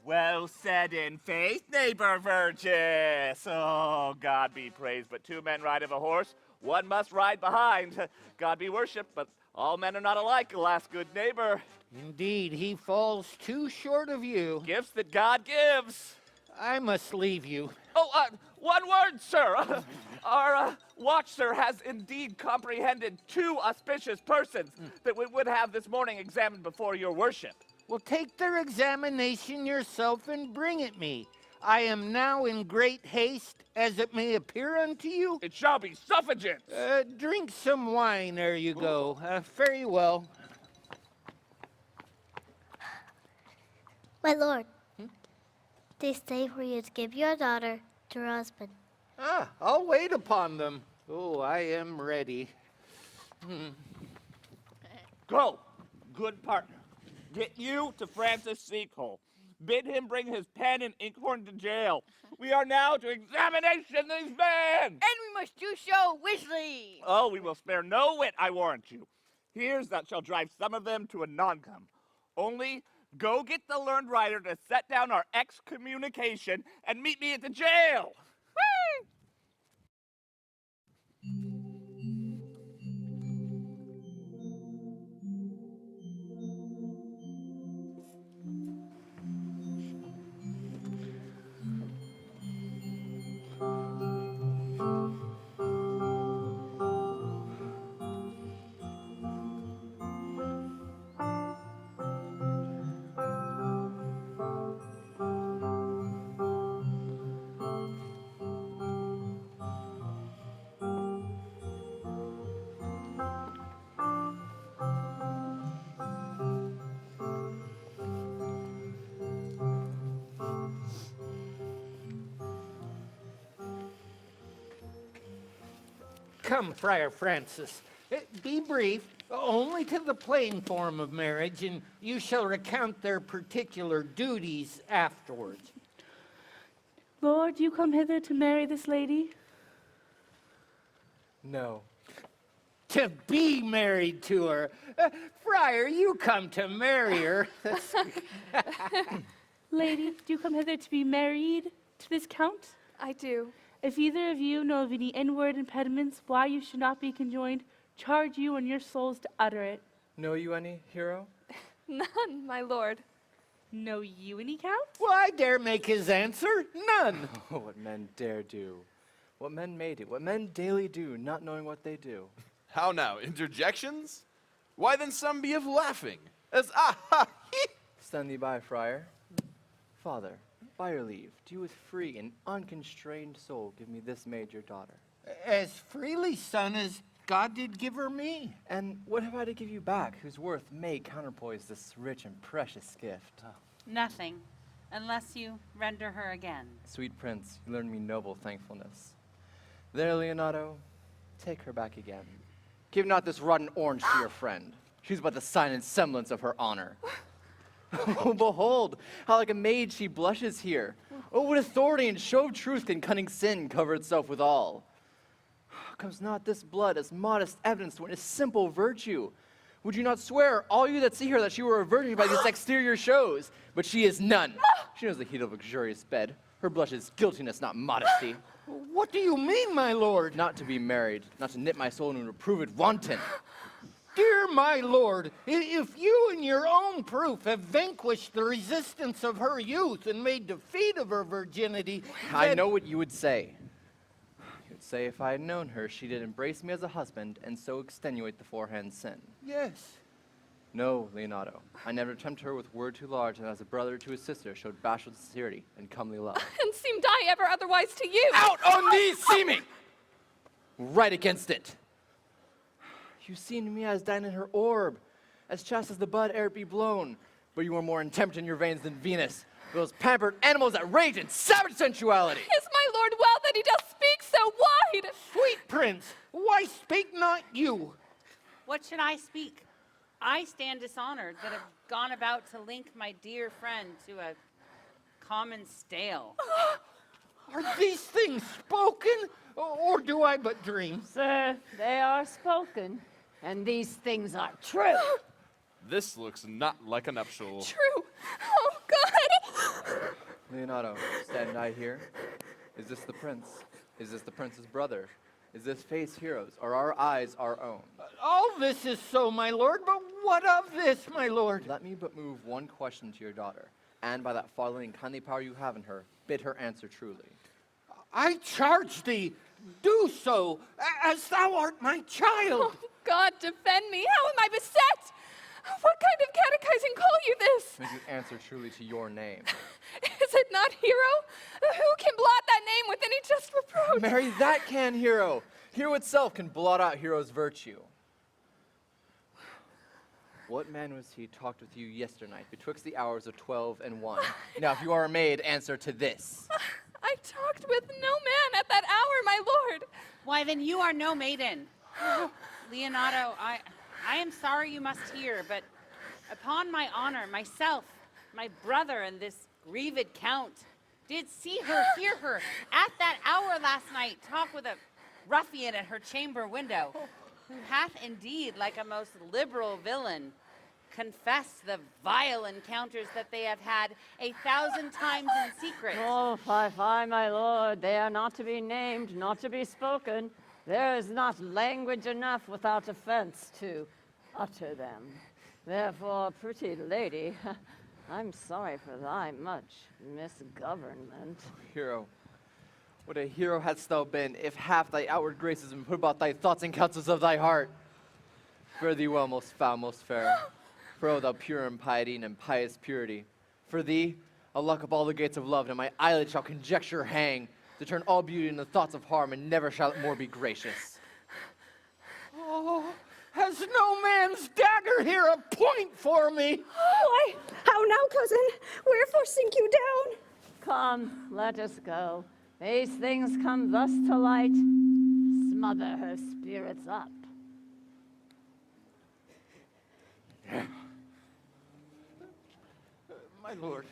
Well said in faith, neighbor Verges. Oh, God be praised, but 2 men ride of a horse, 1 must ride behind. God be worshipped, but all men are not alike, alas, good neighbor. Indeed, he falls too short of you. Gifts that God gives. I must leave you. Oh, 1 word, sir. Our watch, sir, has indeed comprehended 2 auspicious persons that we would have this morning examined before your worship. Well, take their examination yourself and bring it me. I am now in great haste, as it may appear unto you. It shall be suffigant. Drink some wine, ere you go. Fare you well. My lord, they stay for you to give your daughter to her husband. I'll wait upon them. Oh, I am ready. Go, good partner. Get you to Francis Seacole. Bid him bring his pen and inkhorn to jail. We are now to examination these men. And we must do so wisely. Oh, we will spare no wit, I warrant you. Here's that shall drive some of them to a non-com. Only go get the learned writer to set down our excommunication and meet me at the jail. Whee! Come, Friar Francis. Be brief, only to the plain form of marriage, and you shall recount their particular duties afterwards. Lord, you come hither to marry this lady? No. To be married to her. Friar, you come to marry her. Lady, do you come hither to be married to this count? I do. If either of you know of any inward impediments why you should not be conjoined, charge you and your souls to utter it. Know you any, hero? None, my lord. Know you any, count? Well, I dare make his answer. None. Oh, what men dare do. What men may do. What men daily do, not knowing what they do. How now, interjections? Why then some be of laughing, as Stand thee by, friar. Father, by your leave, do you with free and unconstrained soul give me this maid your daughter? As freely, son, as God did give her me. And what have I to give you back, whose worth may counterpoise this rich and precious gift? Nothing, unless you render her again. Sweet prince, you learned me noble thankfulness. There, Leonato, take her back again. Give not this rotten orange to your friend. She's but the sign and semblance of her honor. Oh, behold, how like a maid she blushes here. Oh, what authority and show of truth can cunning sin cover itself withal? Comes not this blood as modest evidence to witness simple virtue? Would you not swear, all you that see her, that she were a virgin by these exterior shows? But she is none. She knows the heat of luxurious bed. Her blush is guiltiness, not modesty. What do you mean, my lord? Not to be married, not to knit my soul and reprove it wanton. Dear my lord, if you in your own proof have vanquished the resistance of her youth and made defeat of her virginity, I know what you would say. You would say if I had known her, she did embrace me as a husband and so extenuate the forehand sin. Yes. No, Leonato, I never tempted her with word too large, and as a brother to his sister showed bashful sincerity and comely love. And seemed I ever otherwise to you? Out on these seeming! Right against it. You seem to me as dying in her orb, as chaste as the bud ere it be blown, but you are more intemperate in your veins than Venus, those pampered animals that rage in savage sensuality. Is my lord well that he doth speak so wide? Sweet prince, why speak not you? What should I speak? I stand dishonored that have gone about to link my dear friend to a common stale. Are these things spoken, or do I but dream? Sir, they are spoken, and these things are true. This looks not like a nuptial. True. Oh, God. Leonato, stand I here? Is this the prince? Is this the prince's brother? Is this face heroes, or our eyes our own? All this is so, my lord, but what of this, my lord? Let me but move one question to your daughter, and by that fatherly and kindly power you have in her, bid her answer truly. I charge thee, do so, as thou art my child. Oh, God, defend me. How am I beset? What kind of catechizing call you this? May you answer truly to your name. Is it not Hero? Who can blot that name with any just reproach? Marry, that can Hero. Hero itself can blot out Hero's virtue. What man was he talked with you yesternight betwixt the hours of 12 and 1? Now, if you are a maid, answer to this. I talked with no man at that hour, my lord. Why, then you are no maiden. Leonato, I am sorry you must hear, but upon my honor, myself, my brother, and this grieved count did see her, hear her, at that hour last night, talk with a ruffian at her chamber window, who hath indeed, like a most liberal villain, confessed the vile encounters that they have had 1,000 times in secret. Oh, fie, my lord, they are not to be named, not to be spoken. There is not language enough without offense to utter them. Therefore, pretty lady, I'm sorry for thy much misgovernment. Hero, what a hero hadst thou been, if half thy outward graces and put about thy thoughts and counsels of thy heart. Fare thee well, most foul, most fair. For O thou pure in piety and in pious purity. For thee, I'll lock up all the gates of love, and my eyelids shall conjecture hang, to turn all beauty into thoughts of harm, and never shall it more be gracious. Oh, has no man's dagger here a point for me? Why, how now, cousin? Wherefore sink you down? Come, let us go. These things come thus to light. Smother her spirits up. My lord.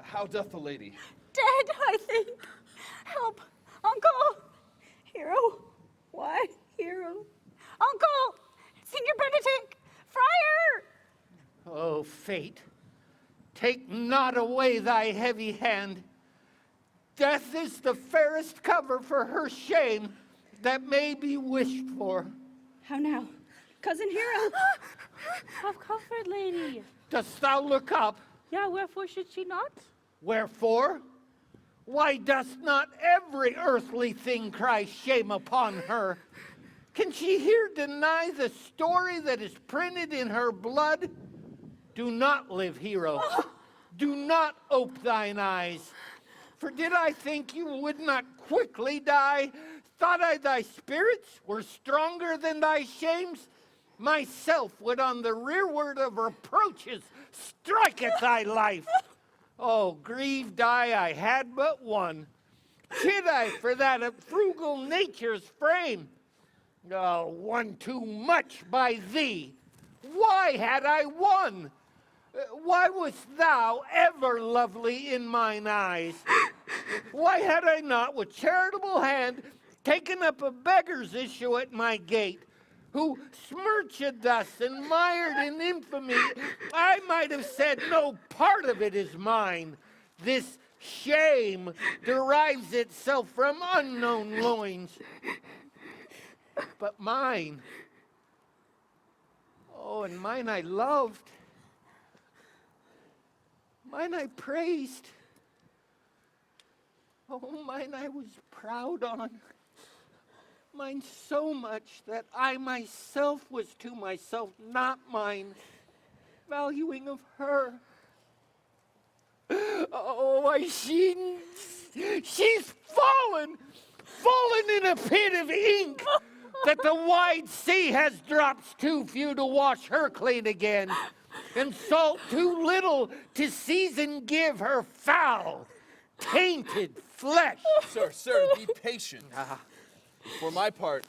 How doth the lady? Dead, I think. Help, Uncle. Hero. Why, Hero? Uncle! Senior Benedick! Friar! Oh, fate, take not away thy heavy hand. Death is the fairest cover for her shame that may be wished for. How now? Cousin Hero! Have comfort, lady. Dost thou look up? Yeah, wherefore should she not? Wherefore? Why doth not every earthly thing cry shame upon her? Can she here deny the story that is printed in her blood? Do not live, hero. Do not ope thine eyes. For did I think you would not quickly die? Thought I thy spirits were stronger than thy shames? Myself would on the rearward of reproaches strike at thy life. Oh, grieved I had but one. Chid I for that of frugal nature's frame. Oh, one too much by thee. Why had I one? Why wast thou ever lovely in mine eyes? Why had I not with charitable hand taken up a beggar's issue at my gate? who smirched us and mired in infamy, I might have said no part of it is mine. This shame derives itself from unknown loins. But mine, oh, and mine I loved, mine I praised, oh, mine I was proud on. Mine so much that I myself was to myself not mine, valuing of her. Oh, she's fallen in a pit of ink that the wide sea has drops too few to wash her clean again, and salt too little to season give her foul, tainted flesh. Sir, be patient. For my part,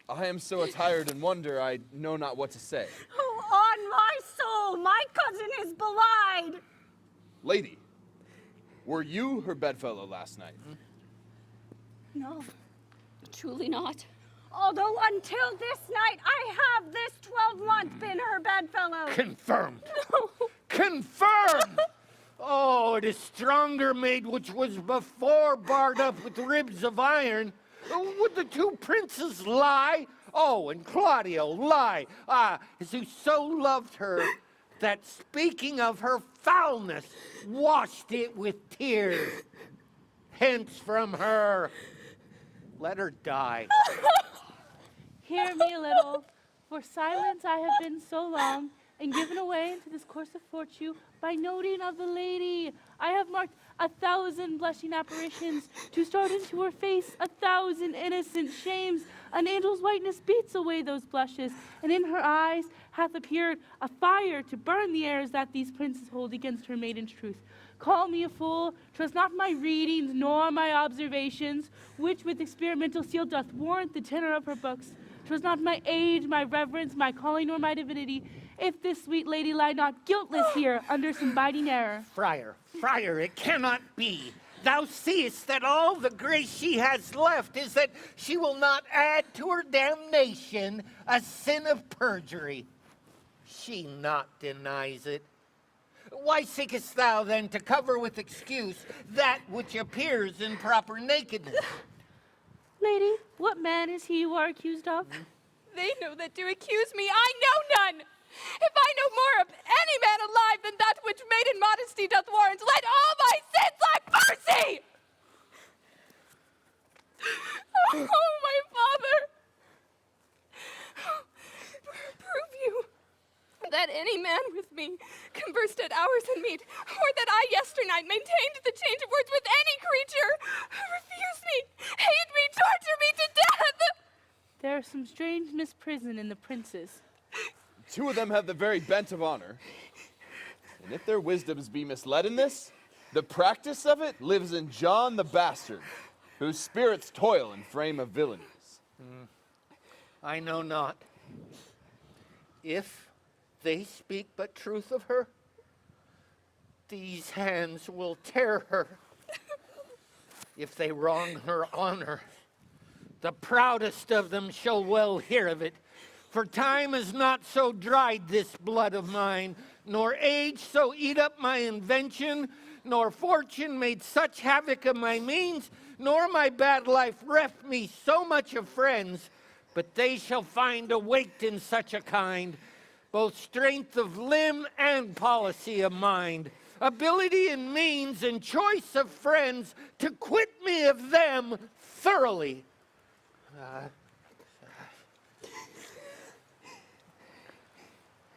I am so attired in wonder I know not what to say. Oh, on my soul, my cousin is belied. Lady, were you her bedfellow last night? No, truly not. Although until this night, I have this 12-month been her bedfellow. Confirmed. No. Confirmed! Oh, it is stronger made which was before barred up with ribs of iron. Would the two princes lie? Oh, and Claudio lie. As who so loved her that speaking of her foulness, washed it with tears. Hence from her, let her die. Hear me a little, for silence I have been so long, and given away into this course of fortune by noting of the lady. I have marked 1,000 blushing apparitions to start into her face 1,000 innocent shames. An angel's whiteness beats away those blushes, and in her eyes hath appeared a fire to burn the airs that these princes hold against her maiden's truth. Call me a fool, trust not my readings nor my observations, which with experimental seal doth warrant the tenor of her books. Trust not my age, my reverence, my calling, nor my divinity, if this sweet lady lie not guiltless here under some biting error. Friar, it cannot be. Thou seest that all the grace she has left is that she will not add to her damnation a sin of perjury. She not denies it. Why seekest thou then to cover with excuse that which appears in proper nakedness? Lady, what man is he you are accused of? They know that to accuse me, I know none. If I know more of any man alive than that which maiden modesty doth warrant, let all my sins like mercy! Oh, my father! Prove you that any man with me conversed at hours in meat, or that I yesternight maintained the change of words with any creature, refuse me, hate me, torture me to death! There are some strange misprison in the princes. Two of them have the very bent of honor. And if their wisdoms be misled in this, the practice of it lives in John the Bastard, whose spirits toil in frame of villainies. I know not. If they speak but truth of her, these hands will tear her. If they wrong her honor, the proudest of them shall well hear of it. For time has not so dried this blood of mine, nor age so eat up my invention, nor fortune made such havoc of my means, nor my bad life reft me so much of friends, but they shall find awaked in such a kind, both strength of limb and policy of mind, ability and means and choice of friends to quit me of them thoroughly.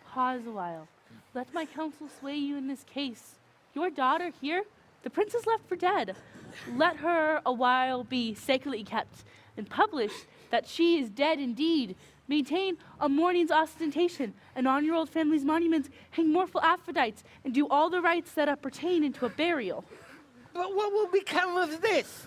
Pause a while. Let my counsel sway you in this case. Your daughter here, the princess left for dead. Let her a while be sacredly kept, and publish that she is dead indeed. Maintain a mourning's ostentation, and on your old family's monuments hang mournful Aphrodites, and do all the rites that appertain into a burial. But what will become of this?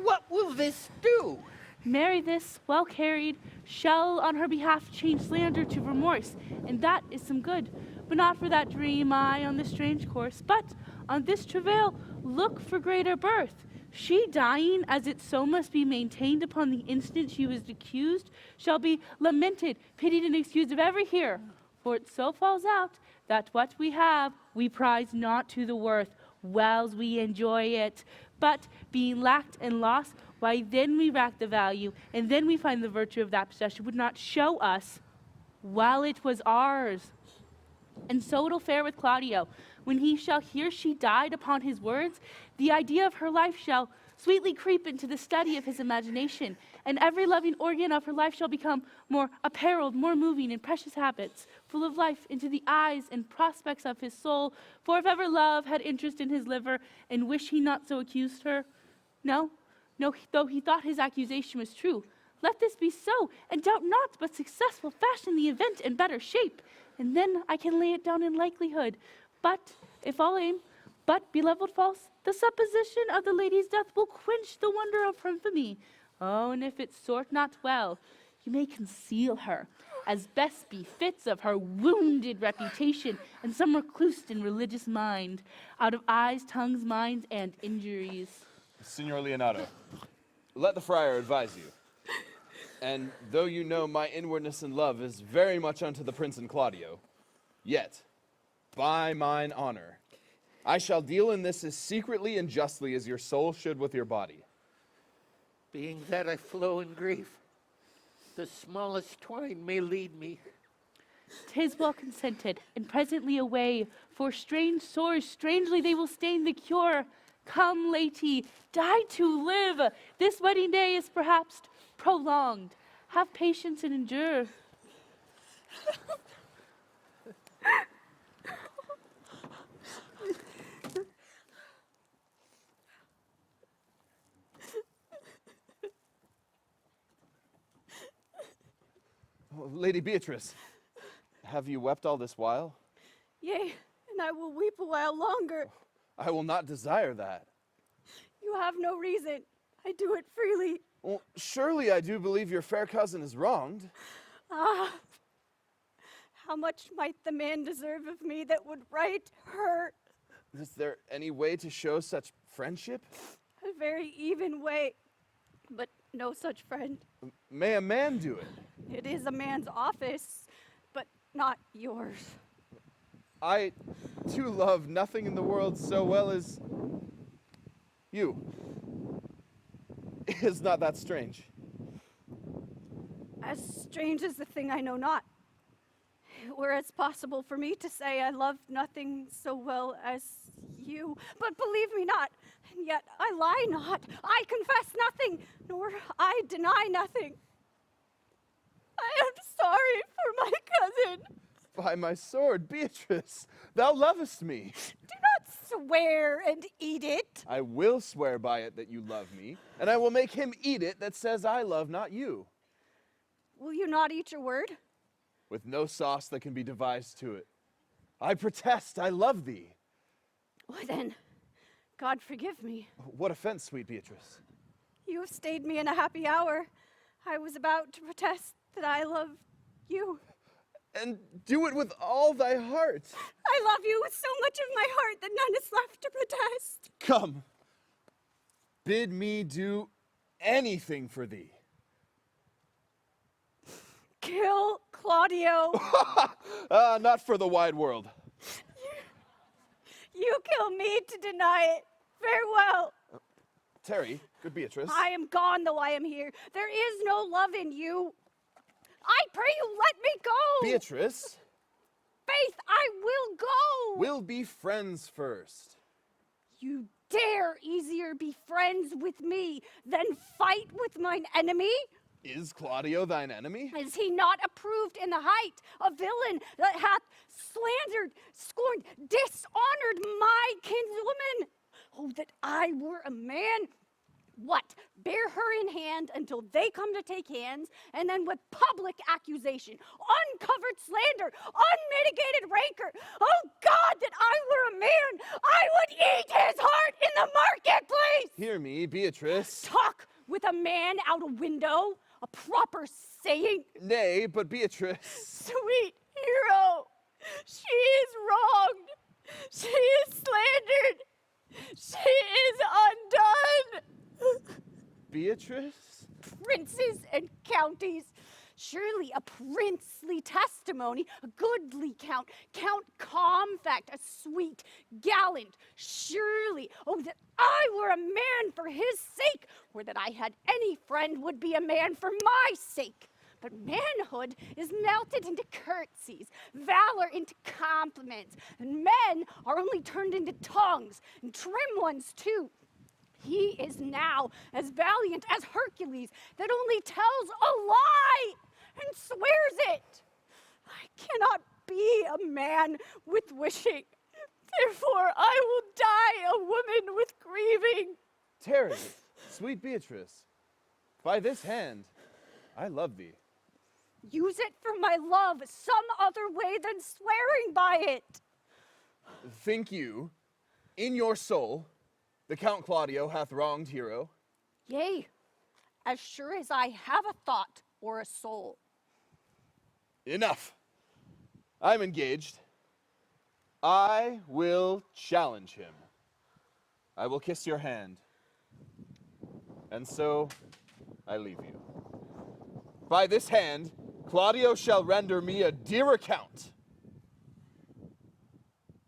What will this do? Mary this, well carried, shall on her behalf change slander to remorse, and that is some good. But not for that dream I on this strange course, but on this travail look for greater birth. She dying, as it so must be maintained upon the instant she was accused, shall be lamented, pitied, and excused of every hearer. For it so falls out that what we have we prize not to the worth, whiles we enjoy it. But being lacked and lost, why then we rack the value, and then we find the virtue of that possession would not show us while it was ours. And so it'll fare with Claudio. When he shall hear she died upon his words, the idea of her life shall sweetly creep into the study of his imagination, and every loving organ of her life shall become more apparelled, more moving in precious habits, full of life into the eyes and prospects of his soul. For if ever love had interest in his liver, and wish he not so accused her, no, though he thought his accusation was true, let this be so, and doubt not but success will fashion the event in better shape, and then I can lay it down in likelihood. But if all aim but be levelled false, the supposition of the lady's death will quench the wonder of her infamy. Oh, and if it sort not well, you may conceal her, as best befits of her wounded reputation, and some recluse in religious mind, out of eyes, tongues, minds, and injuries. Signor Leonato, let the friar advise you. And though you know my inwardness and love is very much unto the prince and Claudio, yet, by mine honor, I shall deal in this as secretly and justly as your soul should with your body. Being that I flow in grief, the smallest twine may lead me. 'Tis well consented, and presently away, for strange sores strangely they will stain the cure. Come, lady, die to live. This wedding day is perhaps prolonged. Have patience and endure. Oh, Lady Beatrice, have you wept all this while? Yea, and I will weep a while longer. I will not desire that. You have no reason. I do it freely. Well, surely I do believe your fair cousin is wronged. Ah, how much might the man deserve of me that would right her? Is there any way to show such friendship? A very even way, but no such friend. May a man do it? It is a man's office, but not yours. I, too, love nothing in the world so well as you. Is not that strange? As strange as the thing I know not. Were it possible for me to say I love nothing so well as you, but believe me not, and yet I lie not. I confess nothing, nor I deny nothing. I am sorry for my cousin. By my sword, Beatrice, thou lovest me. Do not swear and eat it. I will swear by it that you love me, and I will make him eat it that says I love not you. Will you not eat your word? With no sauce that can be devised to it. I protest I love thee. Why then, God forgive me. What offense, sweet Beatrice? You have stayed me in a happy hour. I was about to protest that I love you. And do it with all thy heart. I love you with so much of my heart that none is left to protest. Come, bid me do anything for thee. Kill Claudio. Not for the wide world. You kill me to deny it. Farewell. Terry, good Beatrice. I am gone, though I am here. There is no love in you. I pray you let me go. Beatrice. Faith, I will go. We'll be friends first. You dare easier be friends with me than fight with mine enemy? Is Claudio thine enemy? Is he not approved in the height, a villain that hath slandered, scorned, dishonored my kinswoman? Oh, that I were a man. What? Bear her in hand until they come to take hands, and then with public accusation, uncovered slander, unmitigated rancor. Oh God, that I were a man! I would eat his heart in the marketplace! Hear me, Beatrice. Talk with a man out a window, a proper saying. Nay, but Beatrice. Sweet hero, she is wronged. She is slandered. She is undone! Beatrice? Princes and counties. Surely a princely testimony, a goodly count, Count Comfact, a sweet, gallant, surely, oh, that I were a man for his sake, or that I had any friend would be a man for my sake. But manhood is melted into curtsies, valor into compliments, and men are only turned into tongues, and trim ones too. He is now as valiant as Hercules that only tells a lie and swears it. I cannot be a man with wishing. Therefore, I will die a woman with grieving. Tarry, sweet Beatrice. By this hand, I love thee. Use it for my love some other way than swearing by it. Think you, in your soul, the Count Claudio hath wronged Hero? Yea, as sure as I have a thought or a soul. Enough. I'm engaged. I will challenge him. I will kiss your hand. And so I leave you. By this hand, Claudio shall render me a dear account.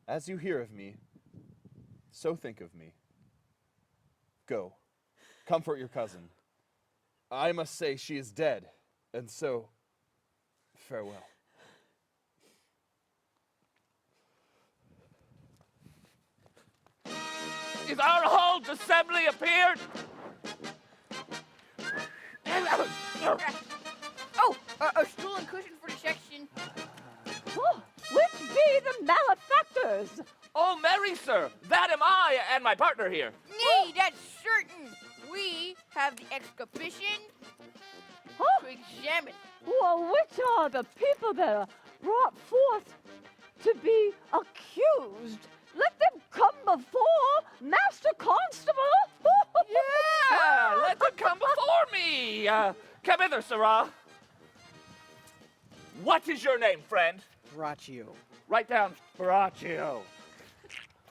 As you hear of me, so think of me. Go, comfort your cousin. I must say she is dead, and so, farewell. Is our whole assembly appeared? Oh, a stool and cushion for the Sexton. Oh, which be the malefactors? Oh, marry, sir, that am I and my partner here. Nay, that's certain. We have the exculpation to examine. Well, which are the people that are brought forth to be accused? Let them come before Master Constable. Yeah, let them come before me. Come hither, sirrah. What is your name, friend? Borachio. Write down Borachio.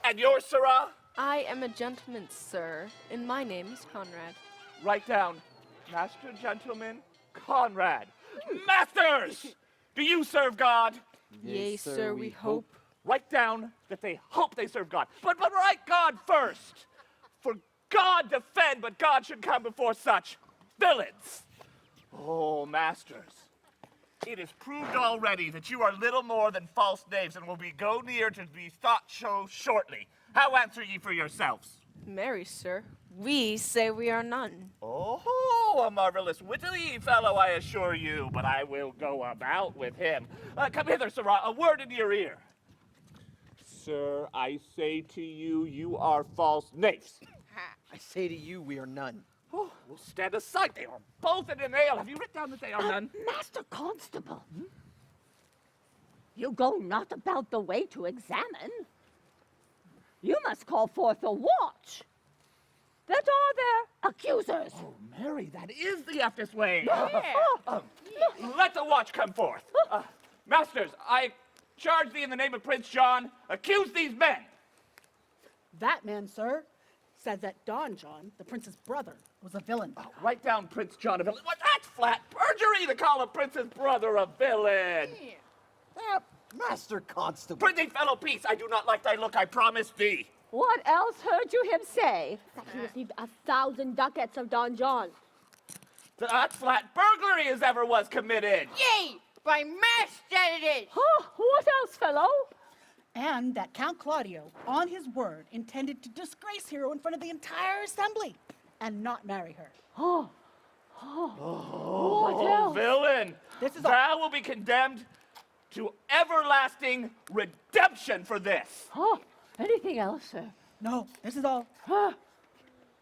And yours, sirrah? I am a gentleman, sir, and my name is Conrad. Write down Master Gentleman Conrad. Masters! Do you serve God? Yea, sir, we hope. Write down that they hope they serve God. But write God first. For God defend, but God should come before such villains. Oh, masters, it is proved already that you are little more than false knaves and will go near to be thought so shortly. How answer ye for yourselves? Marry, sir, we say we are none. Oh, a marvelous witty fellow, I assure you, but I will go about with him. Come hither, sirrah, a word in your ear. Sir, I say to you, you are false knaves. I say to you, we are none. Oh, well, stand aside. They are both in an ale. Have you written down that they are none? Master Constable, you go not about the way to examine. You must call forth a watch. That are their accusers. Oh, Mary, that is the eftest way. Yeah. Let the watch come forth. Masters, I charge thee in the name of Prince John, accuse these men. That man, sir, said that Don John, the prince's brother, was a villain. Oh, write down Prince John a villain. What? That's flat perjury to call a prince's brother a villain. Master Constable. Prithee, fellow, peace. I do not like thy look, I promise thee. What else heard you him say? That he received 1,000 ducats of Don John. That's flat burglary as ever was committed. Yea, by mass that it is. Huh, what else, fellow? And that Count Claudio, on his word, intended to disgrace Hero in front of the entire assembly and not marry her. Oh, what Oh, else? villain! This is Thou will be condemned to everlasting redemption for this. Oh, anything else, sir? No, this is all.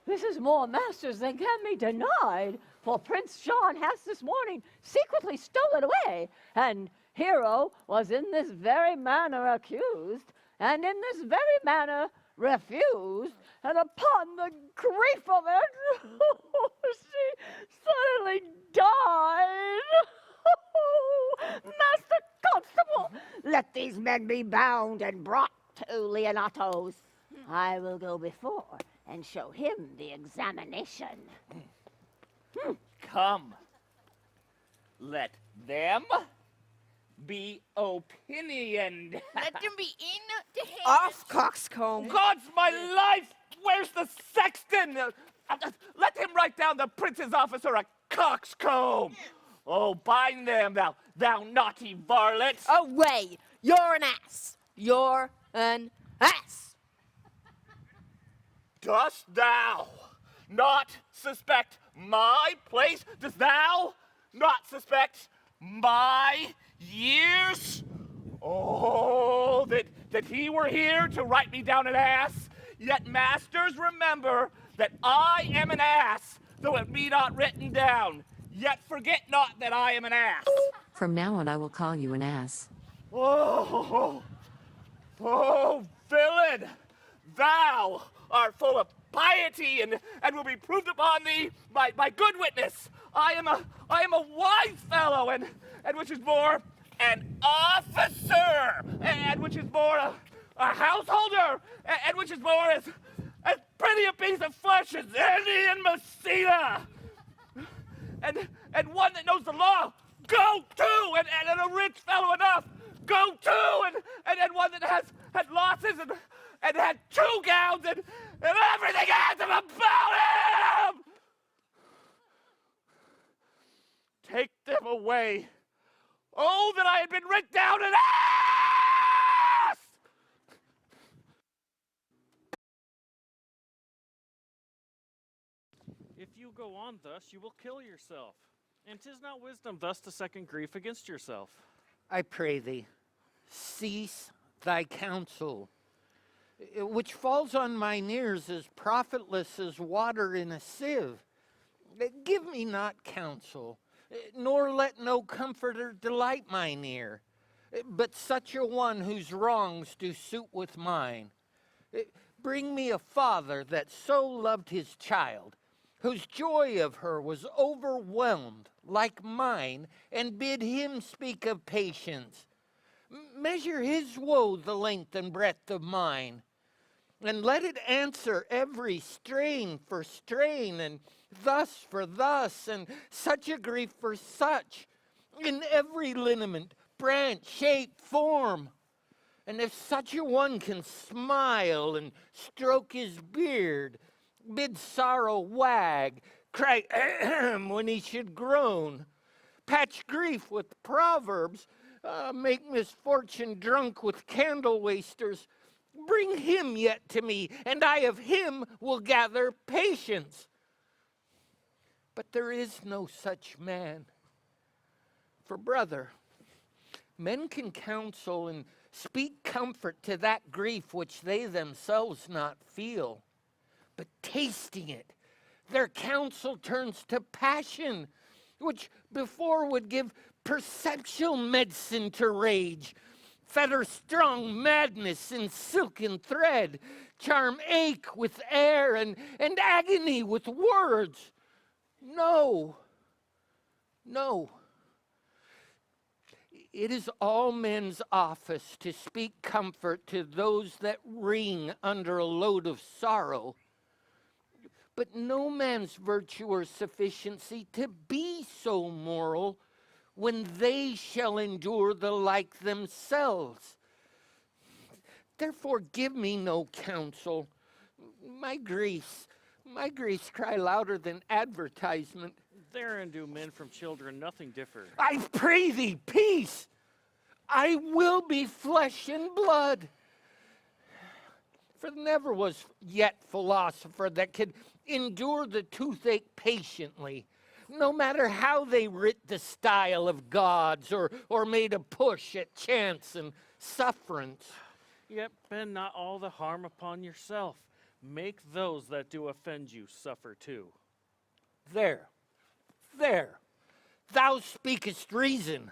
This is more masters than can be denied, for Prince John has this morning secretly stolen away, and Hero was in this very manner accused, and in this very manner refused, and upon the grief of it, she suddenly died. Master Constable, let these men be bound and brought to Leonato's. I will go before and show him the examination. Come. Let them be opinioned. Let them be in the hand. Off, coxcomb. God's my life! Where's the sexton? Let him write down the prince's officer a coxcomb. Oh, bind them, thou naughty varlet. Away! You're an ass. You're an ass. Dost thou not suspect my place? Dost thou not suspect my years? Oh, that he were here to write me down an ass. Yet, masters, remember that I am an ass, though it be not written down. Yet forget not that I am an ass. From now on, I will call you an ass. Oh, villain! Thou art full of piety and will be proved upon thee by good witness. I am a wise fellow, and which is more, an officer, and which is more a householder, and which is more as pretty a piece of flesh as any in Messina. And one that knows the law, go to, and a rich fellow enough, go to, and one that has had losses and had 2 gowns and everything handsome about him. Take them away. Oh, that I had been written down an ass! If you go on thus, you will kill yourself. And 'tis not wisdom thus to second grief against yourself. I pray thee, cease thy counsel, which falls on mine ears as profitless as water in a sieve. Give me not counsel, nor let no comforter delight mine ear, but such a one whose wrongs do suit with mine. Bring me a father that so loved his child, whose joy of her was overwhelmed like mine, and bid him speak of patience. Measure his woe the length and breadth of mine, and let it answer every strain for strain, and thus for thus, and such a grief for such, in every lineament, branch, shape, form. And if such a one can smile and stroke his beard, bid sorrow wag, cry ahem when he should groan, patch grief with proverbs, make misfortune drunk with candle wasters, bring him yet to me, and I of him will gather patience. But there is no such man. For brother, men can counsel and speak comfort to that grief which they themselves not feel. But tasting it, their counsel turns to passion, which before would give perceptual medicine to rage, fetter strong madness in silken thread, charm ache with air, and agony with words. No. It is all men's office to speak comfort to those that wring under a load of sorrow, but no man's virtue or sufficiency to be so moral when they shall endure the like themselves. Therefore give me no counsel. My griefs cry louder than advertisement. Therein do men from children nothing differ. I pray thee, peace! I will be flesh and blood. For never was yet philosopher that could endure the toothache patiently, no matter how they writ the style of gods or made a push at chance and sufferance. Yet bend not all the harm upon yourself. Make those that do offend you suffer too. There, thou speakest reason.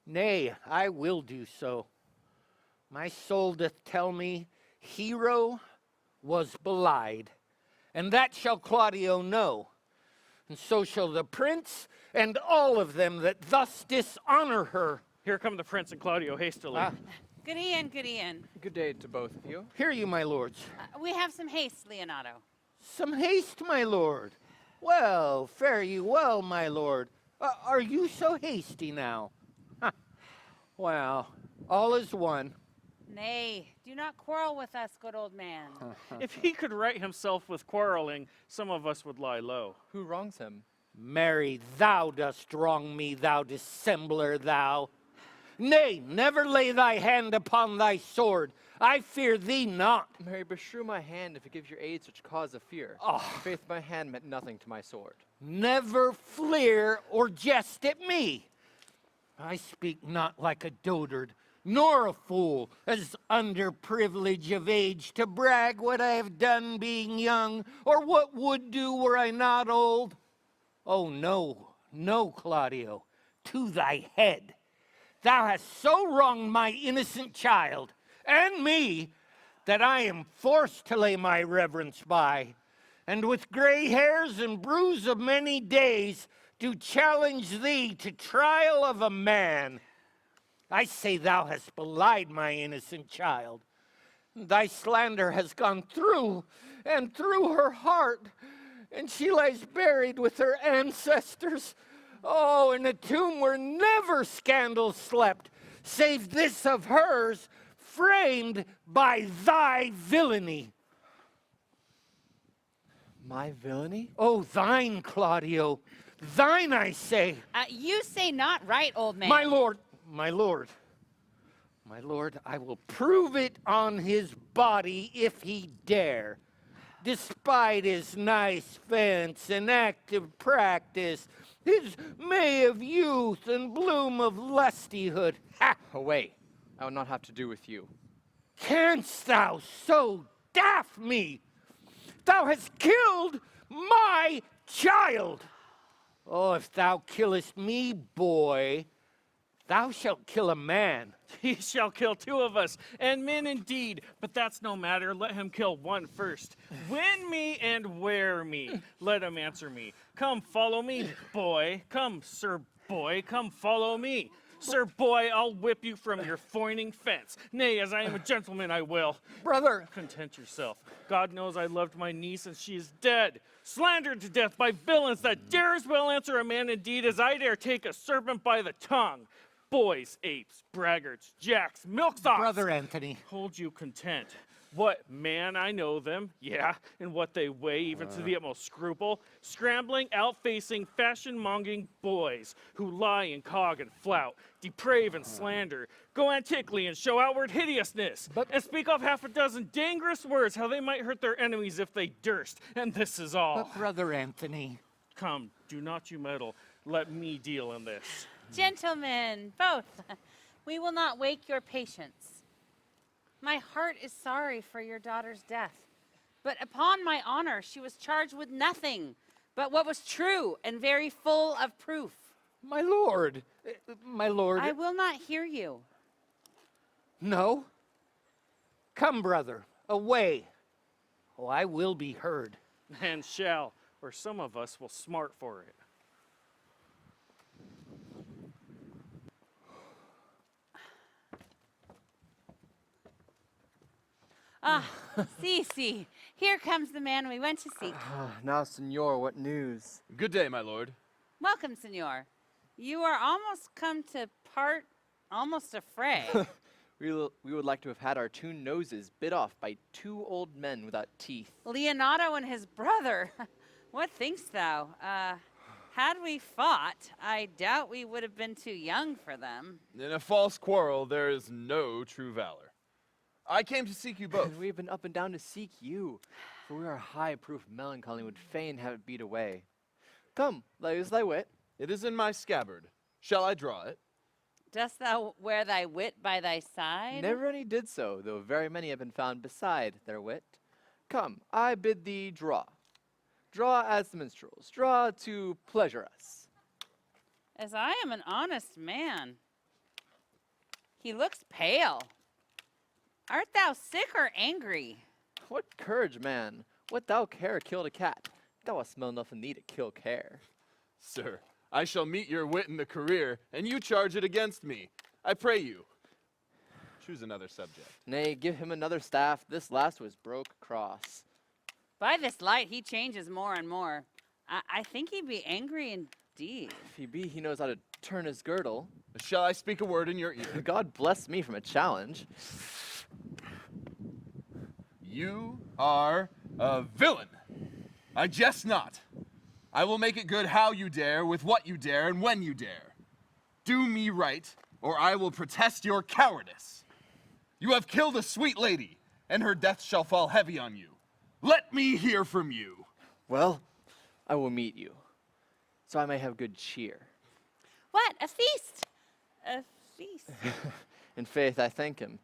Nay, I will do so. My soul doth tell me Hero was belied, and that shall Claudio know, and so shall the prince and all of them that thus dishonor her. Here come the prince and Claudio hastily. Good e'en, good e'en. Good day to both of you. Hear you, my lords. We have some haste, Leonato. Some haste, my lord. Well, fare you well, my lord. Are you so hasty now? Well, all is one. Nay, do not quarrel with us, good old man. If he could right himself with quarreling, some of us would lie low. Who wrongs him? Mary, thou dost wrong me, thou dissembler, thou. Nay, never lay thy hand upon thy sword. I fear thee not. Mary, beshrew my hand if it gives your aid such cause of fear. Oh. Faith, my hand meant nothing to my sword. Never fleer or jest at me. I speak not like a dotard, nor a fool, as under privilege of age to brag what I have done being young, or what would do were I not old. Oh, no, no, Claudio, to thy head. Thou hast so wronged my innocent child, and me, that I am forced to lay my reverence by, and with gray hairs and bruise of many days, do challenge thee to trial of a man. I say thou hast belied my innocent child. Thy slander has gone through and through her heart, and she lies buried with her ancestors. Oh, in a tomb where never scandal slept, save this of hers, framed by thy villainy. My villainy? Oh, thine, Claudio. Thine, I say. You say not right, old man. My lord, my lord. My lord, I will prove it on his body if he dare. Despite his nice fence and active practice, his May of youth and bloom of lustihood. Ha! Away. I will not have to do with you. Canst thou so daff me? Thou hast killed my child. Oh, if thou killest me, boy, thou shalt kill a man. He shall kill two of us, and men indeed, but that's no matter. Let him kill one first. Win me and wear me. Let him answer me. Come, follow me, boy. Come, sir boy, come follow me. Sir boy, I'll whip you from your foining fence. Nay, as I am a gentleman, I will. Brother. Content yourself. God knows I loved my niece, and she is dead. Slandered to death by villains that dare as well answer a man indeed as I dare take a serpent by the tongue. Boys, apes, braggarts, jacks, milksops. Brother Anthony. Hold you content. What man, I know them, yeah, and what they weigh, even to the utmost scruple. Scrambling, out-facing, fashion-monging boys who lie and cog and flout, deprave and slander, go antically and show outward hideousness, and speak off half a dozen dangerous words how they might hurt their enemies if they durst, and this is all. But Brother Anthony. Come, do not you meddle. Let me deal in this. Gentlemen, both, we will not wake your patience. My heart is sorry for your daughter's death, but upon my honor, she was charged with nothing but what was true and very full of proof. My lord, my lord. I will not hear you. No? Come, brother, away. Oh, I will be heard. And shall, or some of us will smart for it. Ah, see, here comes the man we went to seek. Now, senor, what news? Good day, my lord. Welcome, senor. You are almost come to part, almost a fray. We would like to have had our two noses bit off by two old men without teeth. Leonato and his brother. What thinkst thou? Had we fought, I doubt we would have been too young for them. In a false quarrel, there is no true valor. I came to seek you both. We have been up and down to seek you, for we are high proof melancholy and would fain have it beat away. Come, lay us thy wit. It is in my scabbard. Shall I draw it? Dost thou wear thy wit by thy side? Never any did so, though very many have been found beside their wit. Come, I bid thee draw. Draw as the minstrels, draw to pleasure us. As I am an honest man. He looks pale. Art thou sick or angry? What courage, man! What thou care killed a cat? Thou hast smell enough in thee to kill care. Sir, I shall meet your wit in the career, and you charge it against me. I pray you. Choose another subject. Nay, give him another staff. This last was broke cross. By this light, he changes more and more. I think he'd be angry indeed. If he be, he knows how to turn his girdle. Shall I speak a word in your ear? God bless me from a challenge. You are a villain. I jest not. I will make it good how you dare, with what you dare, and when you dare. Do me right, or I will protest your cowardice. You have killed a sweet lady, and her death shall fall heavy on you. Let me hear from you. Well, I will meet you, so I may have good cheer. What? A feast? A feast? In faith, I thank him.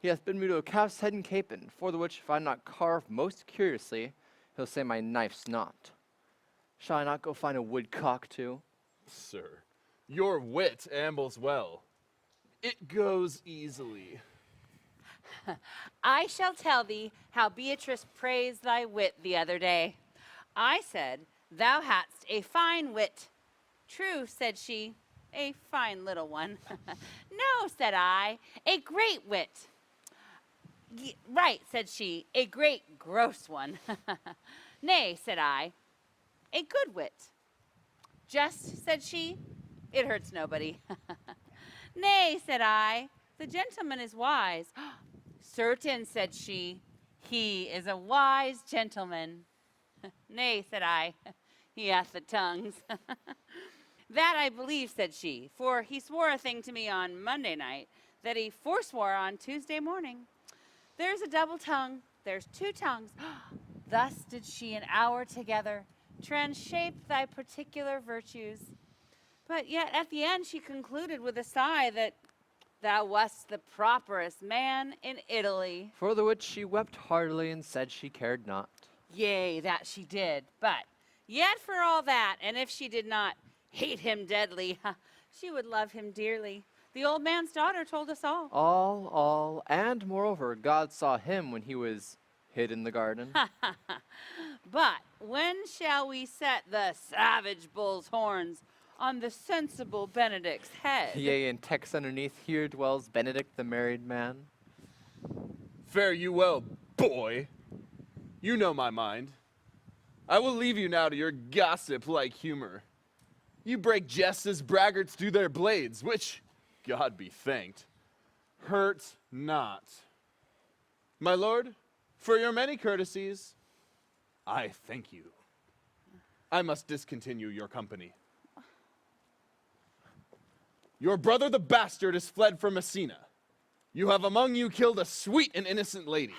He hath bid me to a calf's head and capon, for the which, if I not carve most curiously, he'll say my knife's not. Shall I not go find a woodcock too? Sir, your wit ambles well. It goes easily. I shall tell thee how Beatrice praised thy wit the other day. I said, thou hadst a fine wit. True, said she, a fine little one. No, said I, a great wit. Right, said she, a great gross one. Nay, said I, a good wit. Just, said she, it hurts nobody. Nay, said I, the gentleman is wise. Certain, said she, he is a wise gentleman. Nay, said I, he hath the tongues. That I believe, said she, for he swore a thing to me on Monday night that he forswore on Tuesday morning. There's a double tongue, there's two tongues. Thus did she an hour together transhape thy particular virtues. But yet at the end she concluded with a sigh that thou wast the properest man in Italy. For the which she wept heartily and said she cared not. Yea, that she did. But yet for all that, and if she did not hate him deadly, she would love him dearly. The old man's daughter told us all. All, and moreover, God saw him when he was hid in the garden. But when shall we set the savage bull's horns on the sensible Benedick's head? Yea, in text underneath, here dwells Benedick the married man. Fare you well, boy. You know my mind. I will leave you now to your gossip-like humor. You break jests as braggarts do their blades, which, God be thanked, hurt not. My lord, for your many courtesies, I thank you. I must discontinue your company. Your brother the bastard is fled from Messina. You have among you killed a sweet and innocent lady.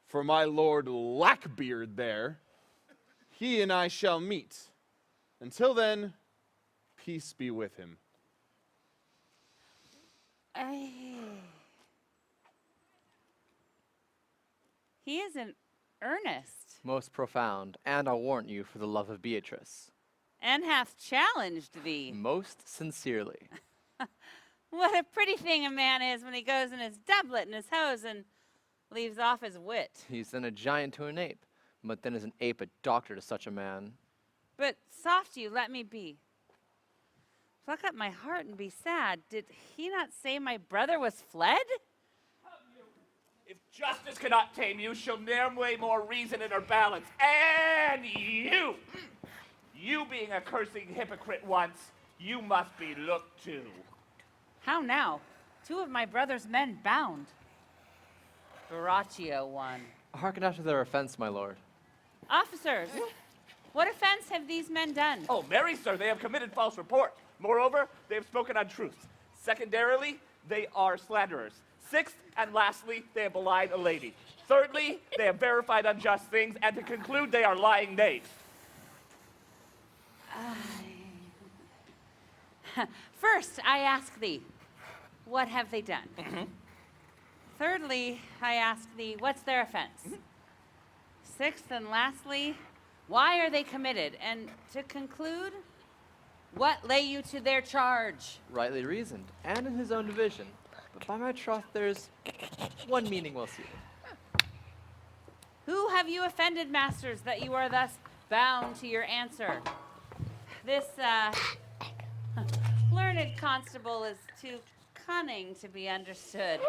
For my lord Lackbeard there, he and I shall meet. Until then, peace be with him. He is in earnest, Most profound, and I'll warrant you for the love of Beatrice. and hath challenged thee. Most sincerely. What a pretty thing a man is when he goes in his doublet and his hose and leaves off his wit. He's then a giant to an ape, but then is an ape a doctor to such a man. But soft you, let me be. Pluck up my heart and be sad. Did he not say my brother was fled? If justice cannot tame you, she'll ne'er weigh more reason in her balance. And you being a cursing hypocrite once, you must be looked to. How now? Two of my brother's men bound. Borachio one. Hearken after their offense, my lord. Officers, what offense have these men done? Oh, marry, sir, they have committed false report. Moreover, they have spoken untruths. Secondarily, they are slanderers. Sixth, and lastly, they have belied a lady. Thirdly, they have verified unjust things. And to conclude, they are lying knaves. First, I ask thee, what have they done? Thirdly, I ask thee, what's their offense? Sixth and lastly, why are they committed? And to conclude, what lay you to their charge? Rightly reasoned, and in his own division. But by my troth, there's one meaning well suited. Who have you offended, masters, that you are thus bound to your answer? This learned constable is too cunning to be understood.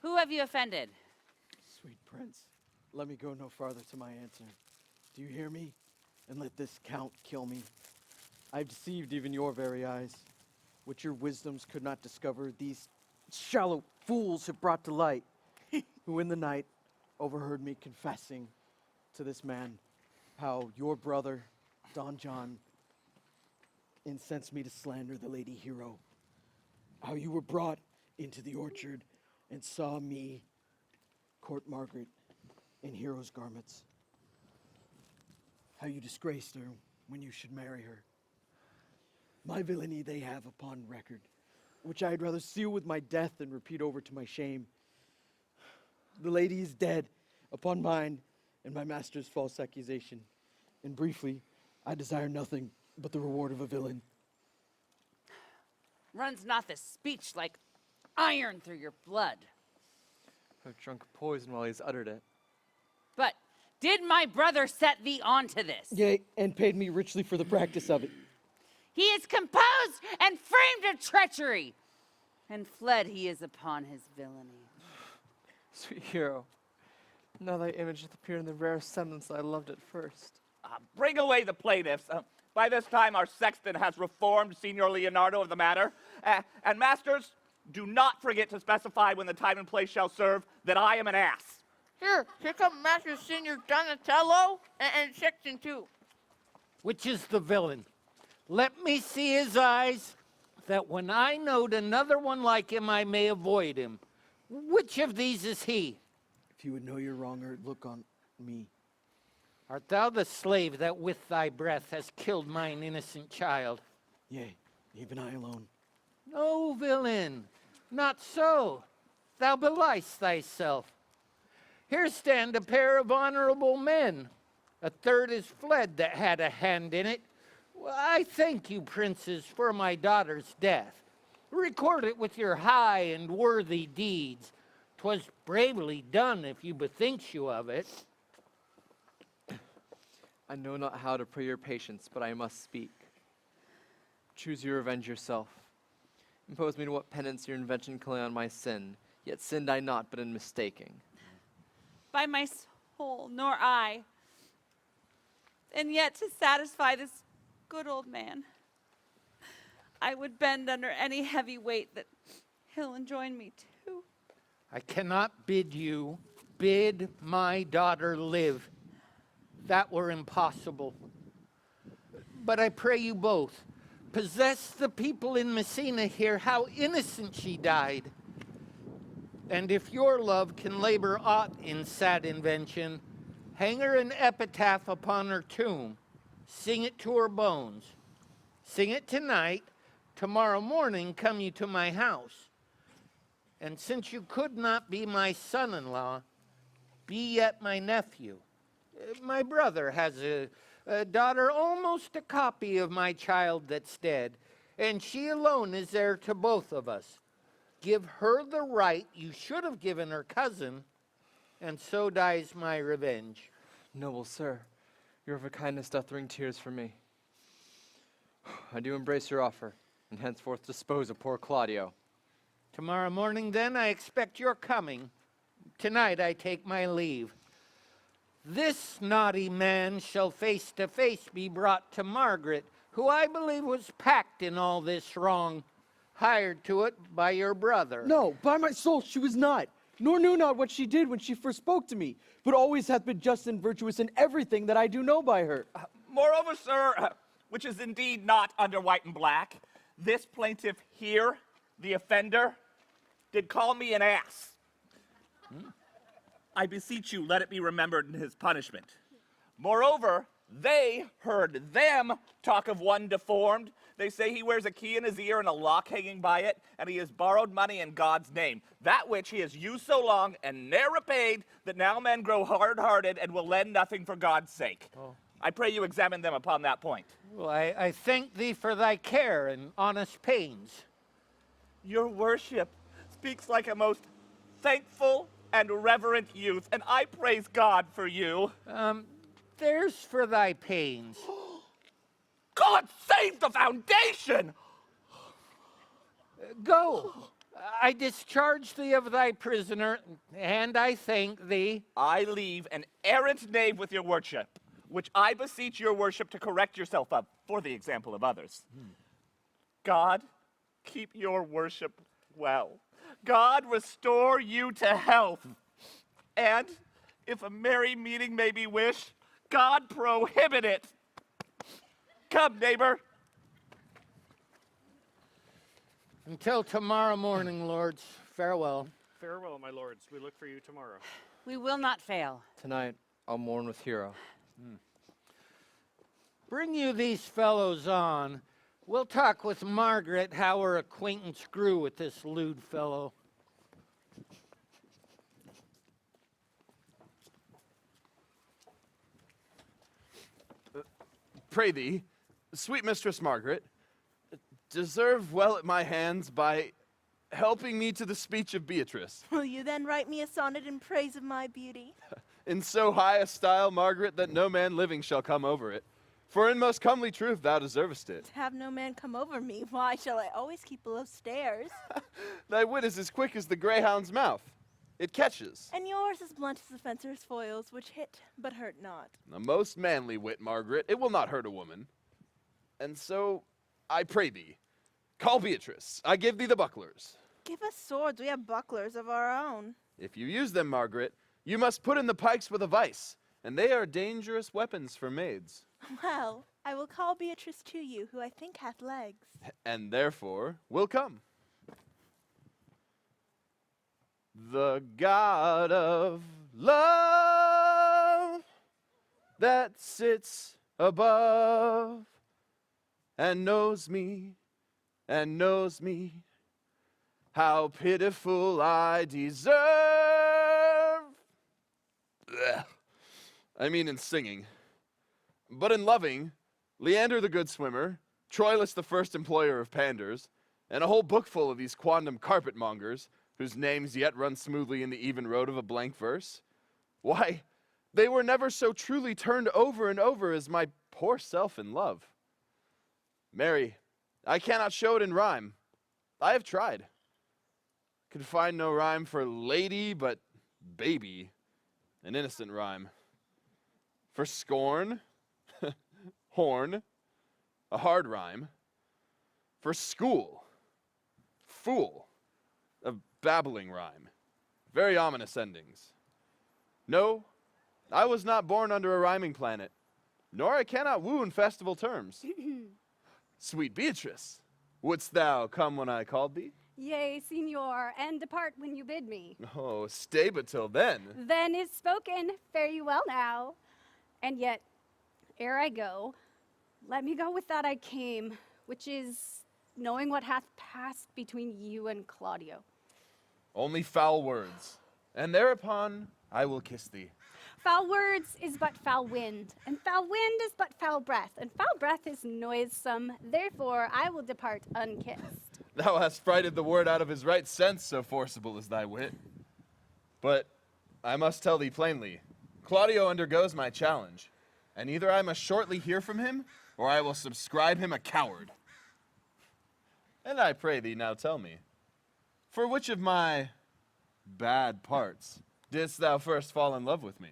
Who have you offended? Sweet prince, let me go no farther to my answer. Do you hear me? And let this count kill me. I've deceived even your very eyes. What your wisdoms could not discover, these shallow fools have brought to light, who in the night overheard me confessing to this man how your brother, Don John, incensed me to slander the lady hero. How you were brought into the orchard and saw me court Margaret in hero's garments. How you disgraced her when you should marry her. My villainy they have upon record, which I'd rather seal with my death than repeat over to my shame. The lady is dead upon mine and my master's false accusation. And briefly, I desire nothing but the reward of a villain. Runs not this speech like iron through your blood? I've drunk poison while he's uttered it. But did my brother set thee onto this? Yea, and paid me richly for the practice of it. He is composed and framed of treachery, and fled he is upon his villainy. Sweet hero, now thy image doth appear in the rare semblance I loved at first. Bring away the plaintiffs. By this time, our Sexton has reformed Signor Leonato of the matter. And masters, do not forget to specify when the time and place shall serve that I am an ass. Here come Master Senior Donatello and Sexton too. Which is the villain? Let me see his eyes, that when I note another one like him, I may avoid him. Which of these is he? If you would know your wronger, look on me. Art thou the slave that with thy breath has killed mine innocent child? Yea, even I alone. No, villain, not so. Thou beliest thyself. Here stand a pair of honorable men. A third is fled that had a hand in it. Well, I thank you, princes, for my daughter's death. Record it with your high and worthy deeds. 'Twas bravely done if you bethinks you of it. I know not how to pray your patience, but I must speak. Choose your revenge yourself. Impose me to what penance your invention can lay on my sin, yet sinned I not, but in mistaking. By my soul, nor I. And yet to satisfy this good old man, I would bend under any heavy weight that he'll enjoin me to. I cannot bid you bid my daughter live. That were impossible. But I pray you both, possess the people in Messina here how innocent she died. And if your love can labor aught in sad invention, hang her an epitaph upon her tomb. Sing it to her bones. Sing it tonight. Tomorrow morning come you to my house. And since you could not be my son-in-law, be yet my nephew. My brother has a daughter almost a copy of my child that's dead, and she alone is heir to both of us. Give her the right you should have given her cousin, and so dies my revenge. Noble sir, your of a kindness doth wring tears for me. I do embrace your offer, and henceforth dispose of poor Claudio. Tomorrow morning, then, I expect your coming. Tonight I take my leave. This naughty man shall face to face be brought to Margaret, who I believe was packed in all this wrong, hired to it by your brother. No, by my soul, she was not, nor knew not what she did when she first spoke to me, but always hath been just and virtuous in everything that I do know by her. Moreover, sir, which is indeed not under white and black, this plaintiff here, the offender, did call me an ass. I beseech you, let it be remembered in his punishment. Moreover, they heard them talk of one deformed. They say he wears a key in his ear and a lock hanging by it, and he has borrowed money in God's name, that which he has used so long and ne'er repaid, that now men grow hard-hearted and will lend nothing for God's sake. Oh. I pray you examine them upon that point. Well, I thank thee for thy care and honest pains. Your worship speaks like a most thankful and reverent youth, and I praise God for you. There's for thy pains. God save the foundation! Go. I discharge thee of thy prisoner, and I thank thee. I leave an errant knave with your worship, which I beseech your worship to correct yourself of, for the example of others. God, keep your worship well. God, restore you to health. And, if a merry meeting may be wished, God prohibit it. Come, neighbor. Until tomorrow morning, lords. Farewell. Farewell, my lords. We look for you tomorrow. We will not fail. Tonight, I'll mourn with Hero. Bring you these fellows on. We'll talk with Margaret how her acquaintance grew with this lewd fellow. Pray thee, sweet Mistress Margaret, deserve well at my hands by helping me to the speech of Beatrice. Will you then write me a sonnet in praise of my beauty? In so high a style, Margaret, that no man living shall come over it. For in most comely truth thou deservest it. To have no man come over me, why shall I always keep below stairs? Thy wit is as quick as the greyhound's mouth. It catches. And yours as blunt as the fencer's foils, which hit but hurt not. A most manly wit, Margaret. It will not hurt a woman. And so, I pray thee, call Beatrice. I give thee the bucklers. Give us swords, we have bucklers of our own. If you use them, Margaret, you must put in the pikes with a vice, and they are dangerous weapons for maids. Well, I will call Beatrice to you, who I think hath legs. And therefore will come. The God of love that sits above and knows me, how pitiful I deserve. Ugh. I mean in singing. But in loving, Leander the good swimmer, Troilus the first employer of panders, and a whole book full of these quondam carpetmongers, whose names yet run smoothly in the even road of a blank verse, why, they were never so truly turned over and over as my poor self in love. Mary, I cannot show it in rhyme. I have tried. Could find no rhyme for lady, but baby, an innocent rhyme. For scorn, horn, a hard rhyme. For school, fool, a babbling rhyme. Very ominous endings. No, I was not born under a rhyming planet, nor I cannot woo in festival terms. Sweet Beatrice, wouldst thou come when I called thee? Yea, Signor, and depart when you bid me. Oh, stay but till then. Then is spoken. Fare you well now. And yet, ere I go, let me go with that I came, which is knowing what hath passed between you and Claudio. Only foul words, and thereupon I will kiss thee. Foul words is but foul wind, and foul wind is but foul breath, and foul breath is noisome. Therefore, I will depart unkissed. Thou hast frighted the word out of his right sense, so forcible is thy wit. But I must tell thee plainly, Claudio undergoes my challenge, and either I must shortly hear from him, or I will subscribe him a coward. And I pray thee now tell me, for which of my bad parts didst thou first fall in love with me?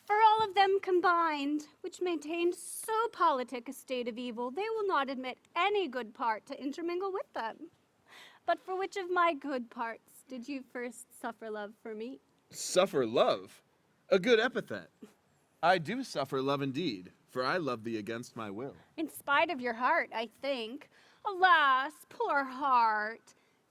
For all of them combined, which maintained so politic a state of evil, they will not admit any good part to intermingle with them. But for which of my good parts did you first suffer love for me? Suffer love? A good epithet. I do suffer love indeed, for I love thee against my will. In spite of your heart, I think. Alas, poor heart.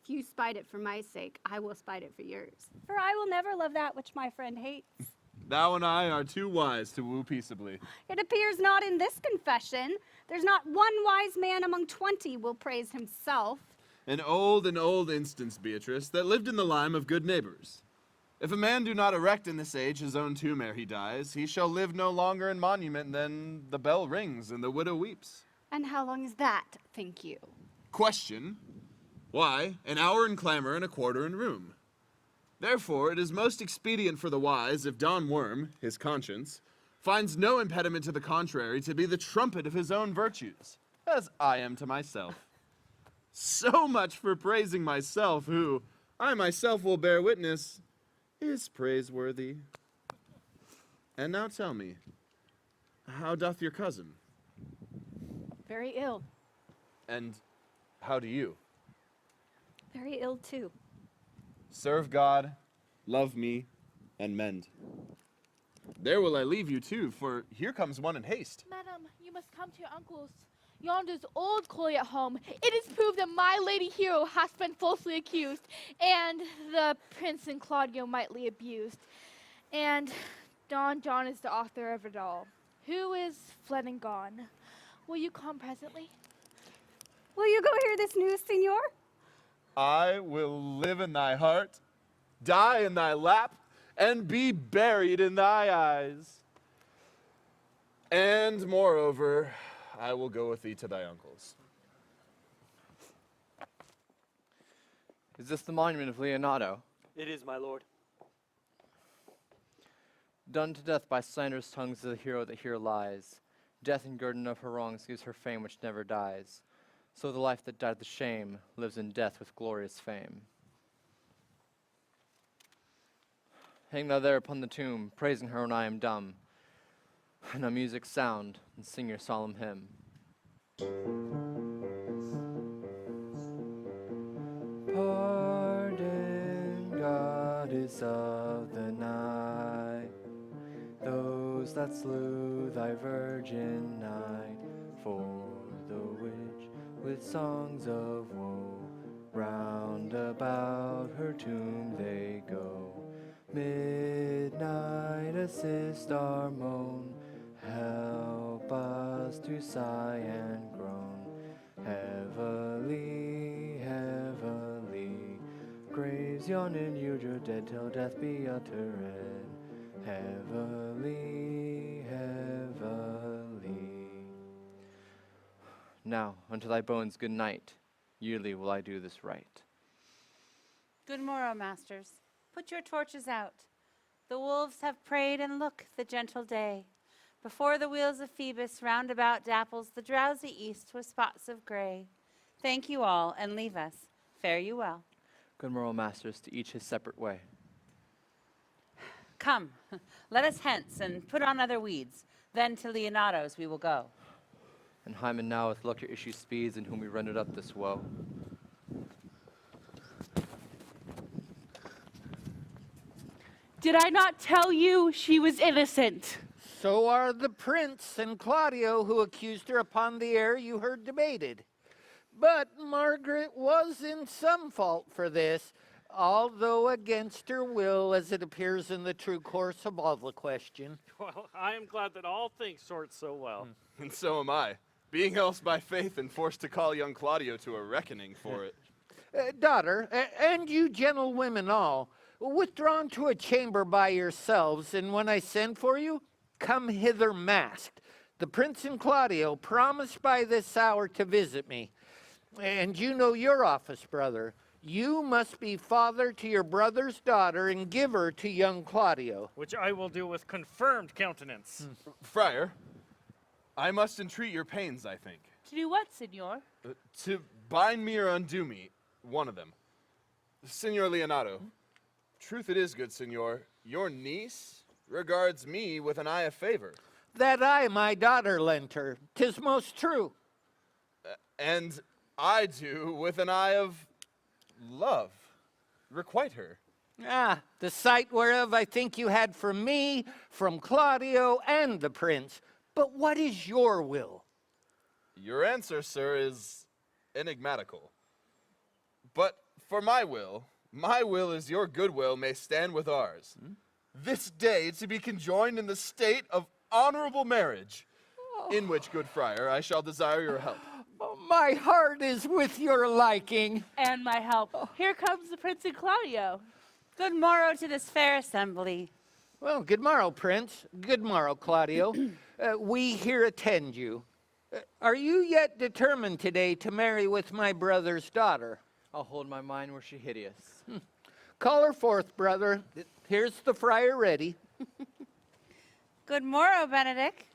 If you spite it for my sake, I will spite it for yours. For I will never love that which my friend hates. Thou and I are too wise to woo peaceably. It appears not in this confession. There's not one wise man among 20 will praise himself. An old instance, Beatrice, that lived in the lime of good neighbors. If a man do not erect in this age his own tomb ere he dies, he shall live no longer in monument than the bell rings and the widow weeps. And how long is that, think you? Question. Why, an hour in clamor and a quarter in room. Therefore, it is most expedient for the wise if Don Worm, his conscience, finds no impediment to the contrary to be the trumpet of his own virtues, as I am to myself. So much for praising myself, who, I myself will bear witness, is praiseworthy. And now tell me, how doth your cousin? Very ill. And how do you? Very ill too. Serve God, love me, and mend. There will I leave you too, for here comes one in haste. Madam, you must come to your uncle's. Yonder's old Chloe at home. It is proved that my lady hero has been falsely accused, and the prince and Claudio mightily abused. And Don John is the author of it all, who is fled and gone. Will you come presently? Will you go hear this news, Signor? I will live in thy heart, die in thy lap, and be buried in thy eyes. And moreover, I will go with thee to thy uncle's. Is this the monument of Leonato? It is, my lord. Done to death by slanderous tongues is the hero that here lies. Death and guerdon of her wrongs gives her fame which never dies. So the life that died with shame lives in death with glorious fame. Hang thou there upon the tomb, praising her when I am dumb. And a music sound, and sing your solemn hymn. Pardon, goddess of the night, those that slew thy virgin night, for the which with songs of woe round about her tomb they go. Midnight assist our moan, help us to sigh and groan. Heavily, heavily, graves yawn in you your dead till death be uttered. Heavily, heavily. Now, unto thy bones good night. Yearly will I do this right. Good morrow, masters. Put your torches out. The wolves have prayed, and look, the gentle day. Before the wheels of Phoebus roundabout dapples the drowsy east with spots of gray. Thank you all, and leave us. Fare you well. Good morrow, masters, to each his separate way. Come, let us hence, and put on other weeds. Then to Leonato's we will go. And Hymen now with luck your issue speeds, in whom we rendered up this woe. Did I not tell you she was innocent? So are the prince and Claudio, who accused her upon the air you heard debated. But Margaret was in some fault for this, although against her will, as it appears in the true course of all the question. Well, I am glad that all things sort so well. And so am I, being else by faith and forced to call young Claudio to a reckoning for it. Daughter, and you gentlewomen all, withdrawn to a chamber by yourselves, and when I send for you, come hither masked. The prince and Claudio promised by this hour to visit me. And you know your office, brother. You must be father to your brother's daughter and give her to young Claudio. Which I will do with confirmed countenance. Friar, I must entreat your pains, I think. To do what, Signor? To bind me or undo me, one of them. Signor Leonato, truth it is, good Signor, your niece regards me with an eye of favor. That I, my daughter, lent her. 'Tis most true. And I do with an eye of love. Requite her. Ah, the sight whereof I think you had from me, from Claudio, and the prince. But what is your will? Your answer, sir, is enigmatical. But for my will is your goodwill may stand with ours. This day to be conjoined in the state of honorable marriage, in which, good friar, I shall desire your help. My heart is with your liking. And my help. Here comes the Prince and Claudio. Good morrow to this fair assembly. Well, good morrow, Prince. Good morrow, Claudio. We here attend you. Are you yet determined today to marry with my brother's daughter? I'll hold my mind were she hideous. Call her forth, brother. Here's the friar ready. Good morrow, Benedick.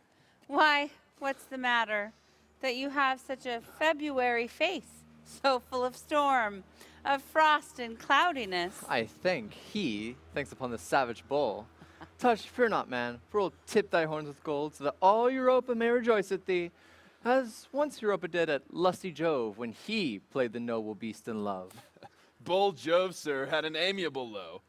Why, what's the matter? That you have such a February face. so full of storm, of frost and cloudiness. I think he thinks upon the savage bull. Tush, fear not, man, for we'll tip thy horns with gold, so that all Europa may rejoice at thee, as once Europa did at lusty Jove when he played the noble beast in love. Bold Jove, sir, had an amiable low,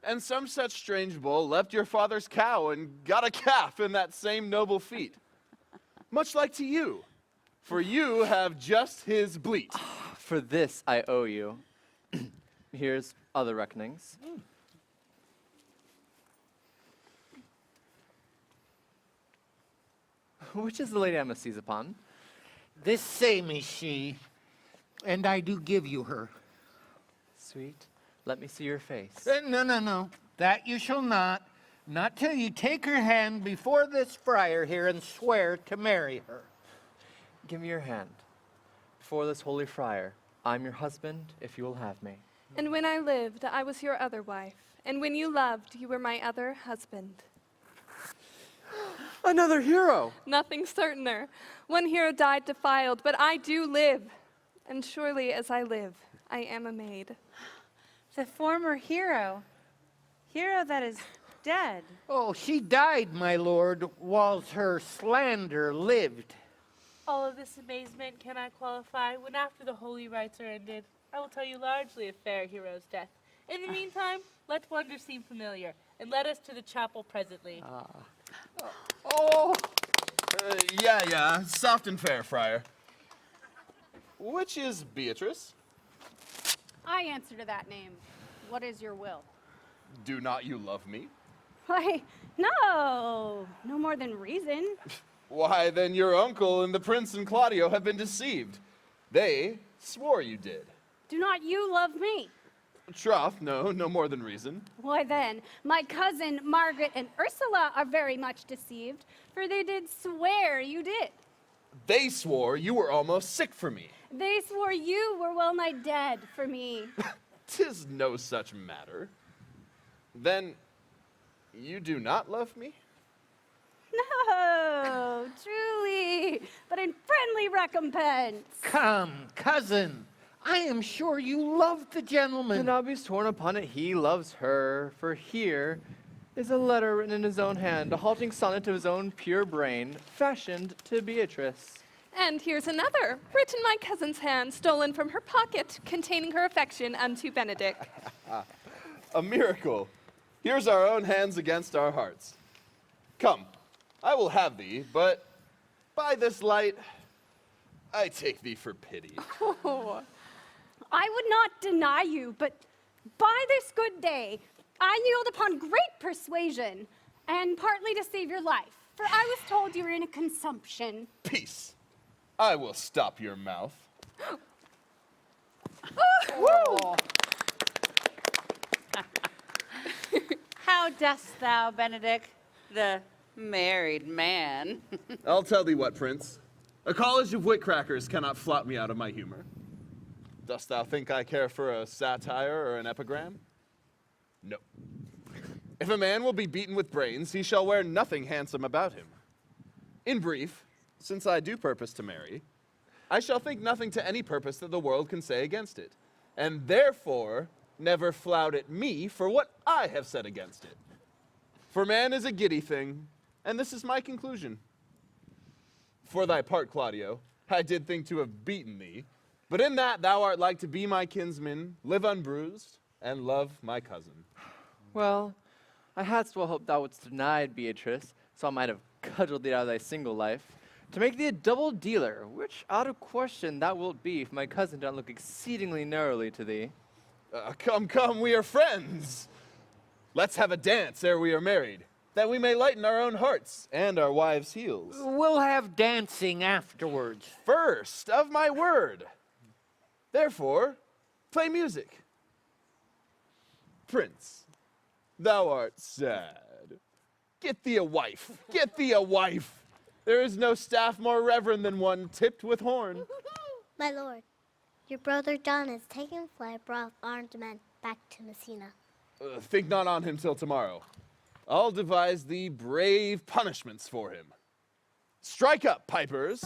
and some such strange bull left your father's cow and got a calf in that same noble feat. Much like to you, for you have just his bleat. For this I owe you. Here's other reckonings. Which is the lady I must seize upon? This same is she, and I do give you her. Sweet, let me see your face. No. That you shall not. Not till you take her hand before this friar here and swear to marry her. Give me your hand. Before this holy friar, I'm your husband if you will have me. And when I lived, I was your other wife. And when you loved, you were my other husband. Another hero! Nothing certainer. One hero died defiled, but I do live. And surely as I live, I am a maid. The former hero. Hero that is dead. Oh, she died, my lord, whilst her slander lived. All of this amazement cannot qualify when after the holy rites are ended, I will tell you largely of fair hero's death. In the meantime, let wonder seem familiar, and let us to the chapel presently. Yeah, soft and fair, friar. Which is Beatrice? I answer to that name. What is your will? Do not you love me? Why, no more than reason. Why, then your uncle and the prince and Claudio have been deceived. They swore you did. Do not you love me? Troth, no more than reason. Why then, my cousin Margaret and Ursula are very much deceived, for they did swear you did. They swore you were almost sick for me. They swore you were well nigh dead for me. 'Tis no such matter. Then, you do not love me? No, truly, but in friendly recompense. Come, cousin, I am sure you love the gentleman. Do not be sworn upon it, he loves her, for here is a letter written in his own hand, a halting sonnet of his own pure brain, fashioned to Beatrice. And here's another, written my cousin's hand, stolen from her pocket, containing her affection unto Benedick. A miracle. Here's our own hands against our hearts. Come, I will have thee, but by this light, I take thee for pity. Oh. I would not deny you, but by this good day, I yield upon great persuasion, and partly to save your life, for I was told you were in a consumption. Peace. I will stop your mouth. Woo! How dost thou, Benedick, the married man? I'll tell thee what, Prince. A college of witcrackers cannot flout me out of my humor. Dost thou think I care for a satire or an epigram? No. If a man will be beaten with brains, he shall wear nothing handsome about him. In brief, since I do purpose to marry, I shall think nothing to any purpose that the world can say against it, and therefore never flout at me for what I have said against it. For man is a giddy thing, and this is my conclusion. For thy part, Claudio, I did think to have beaten thee, but in that thou art like to be my kinsman, live unbruised, and love my cousin. Well, I hadst well hoped thou wouldst deny Beatrice, so I might have cudgeled thee out of thy single life, to make thee a double dealer, which out of question thou wilt be if my cousin don't look exceedingly narrowly to thee. Come, we are friends. Let's have a dance ere we are married, that we may lighten our own hearts and our wives' heels. We'll have dancing afterwards. First, of my word. Therefore, play music. Prince, thou art sad. Get thee a wife. Get thee a wife. There is no staff more reverend than one tipped with horn. My lord, your brother John has taken flight, brought armed men back to Messina. Think not on him till tomorrow. I'll devise thee brave punishments for him. Strike up, pipers.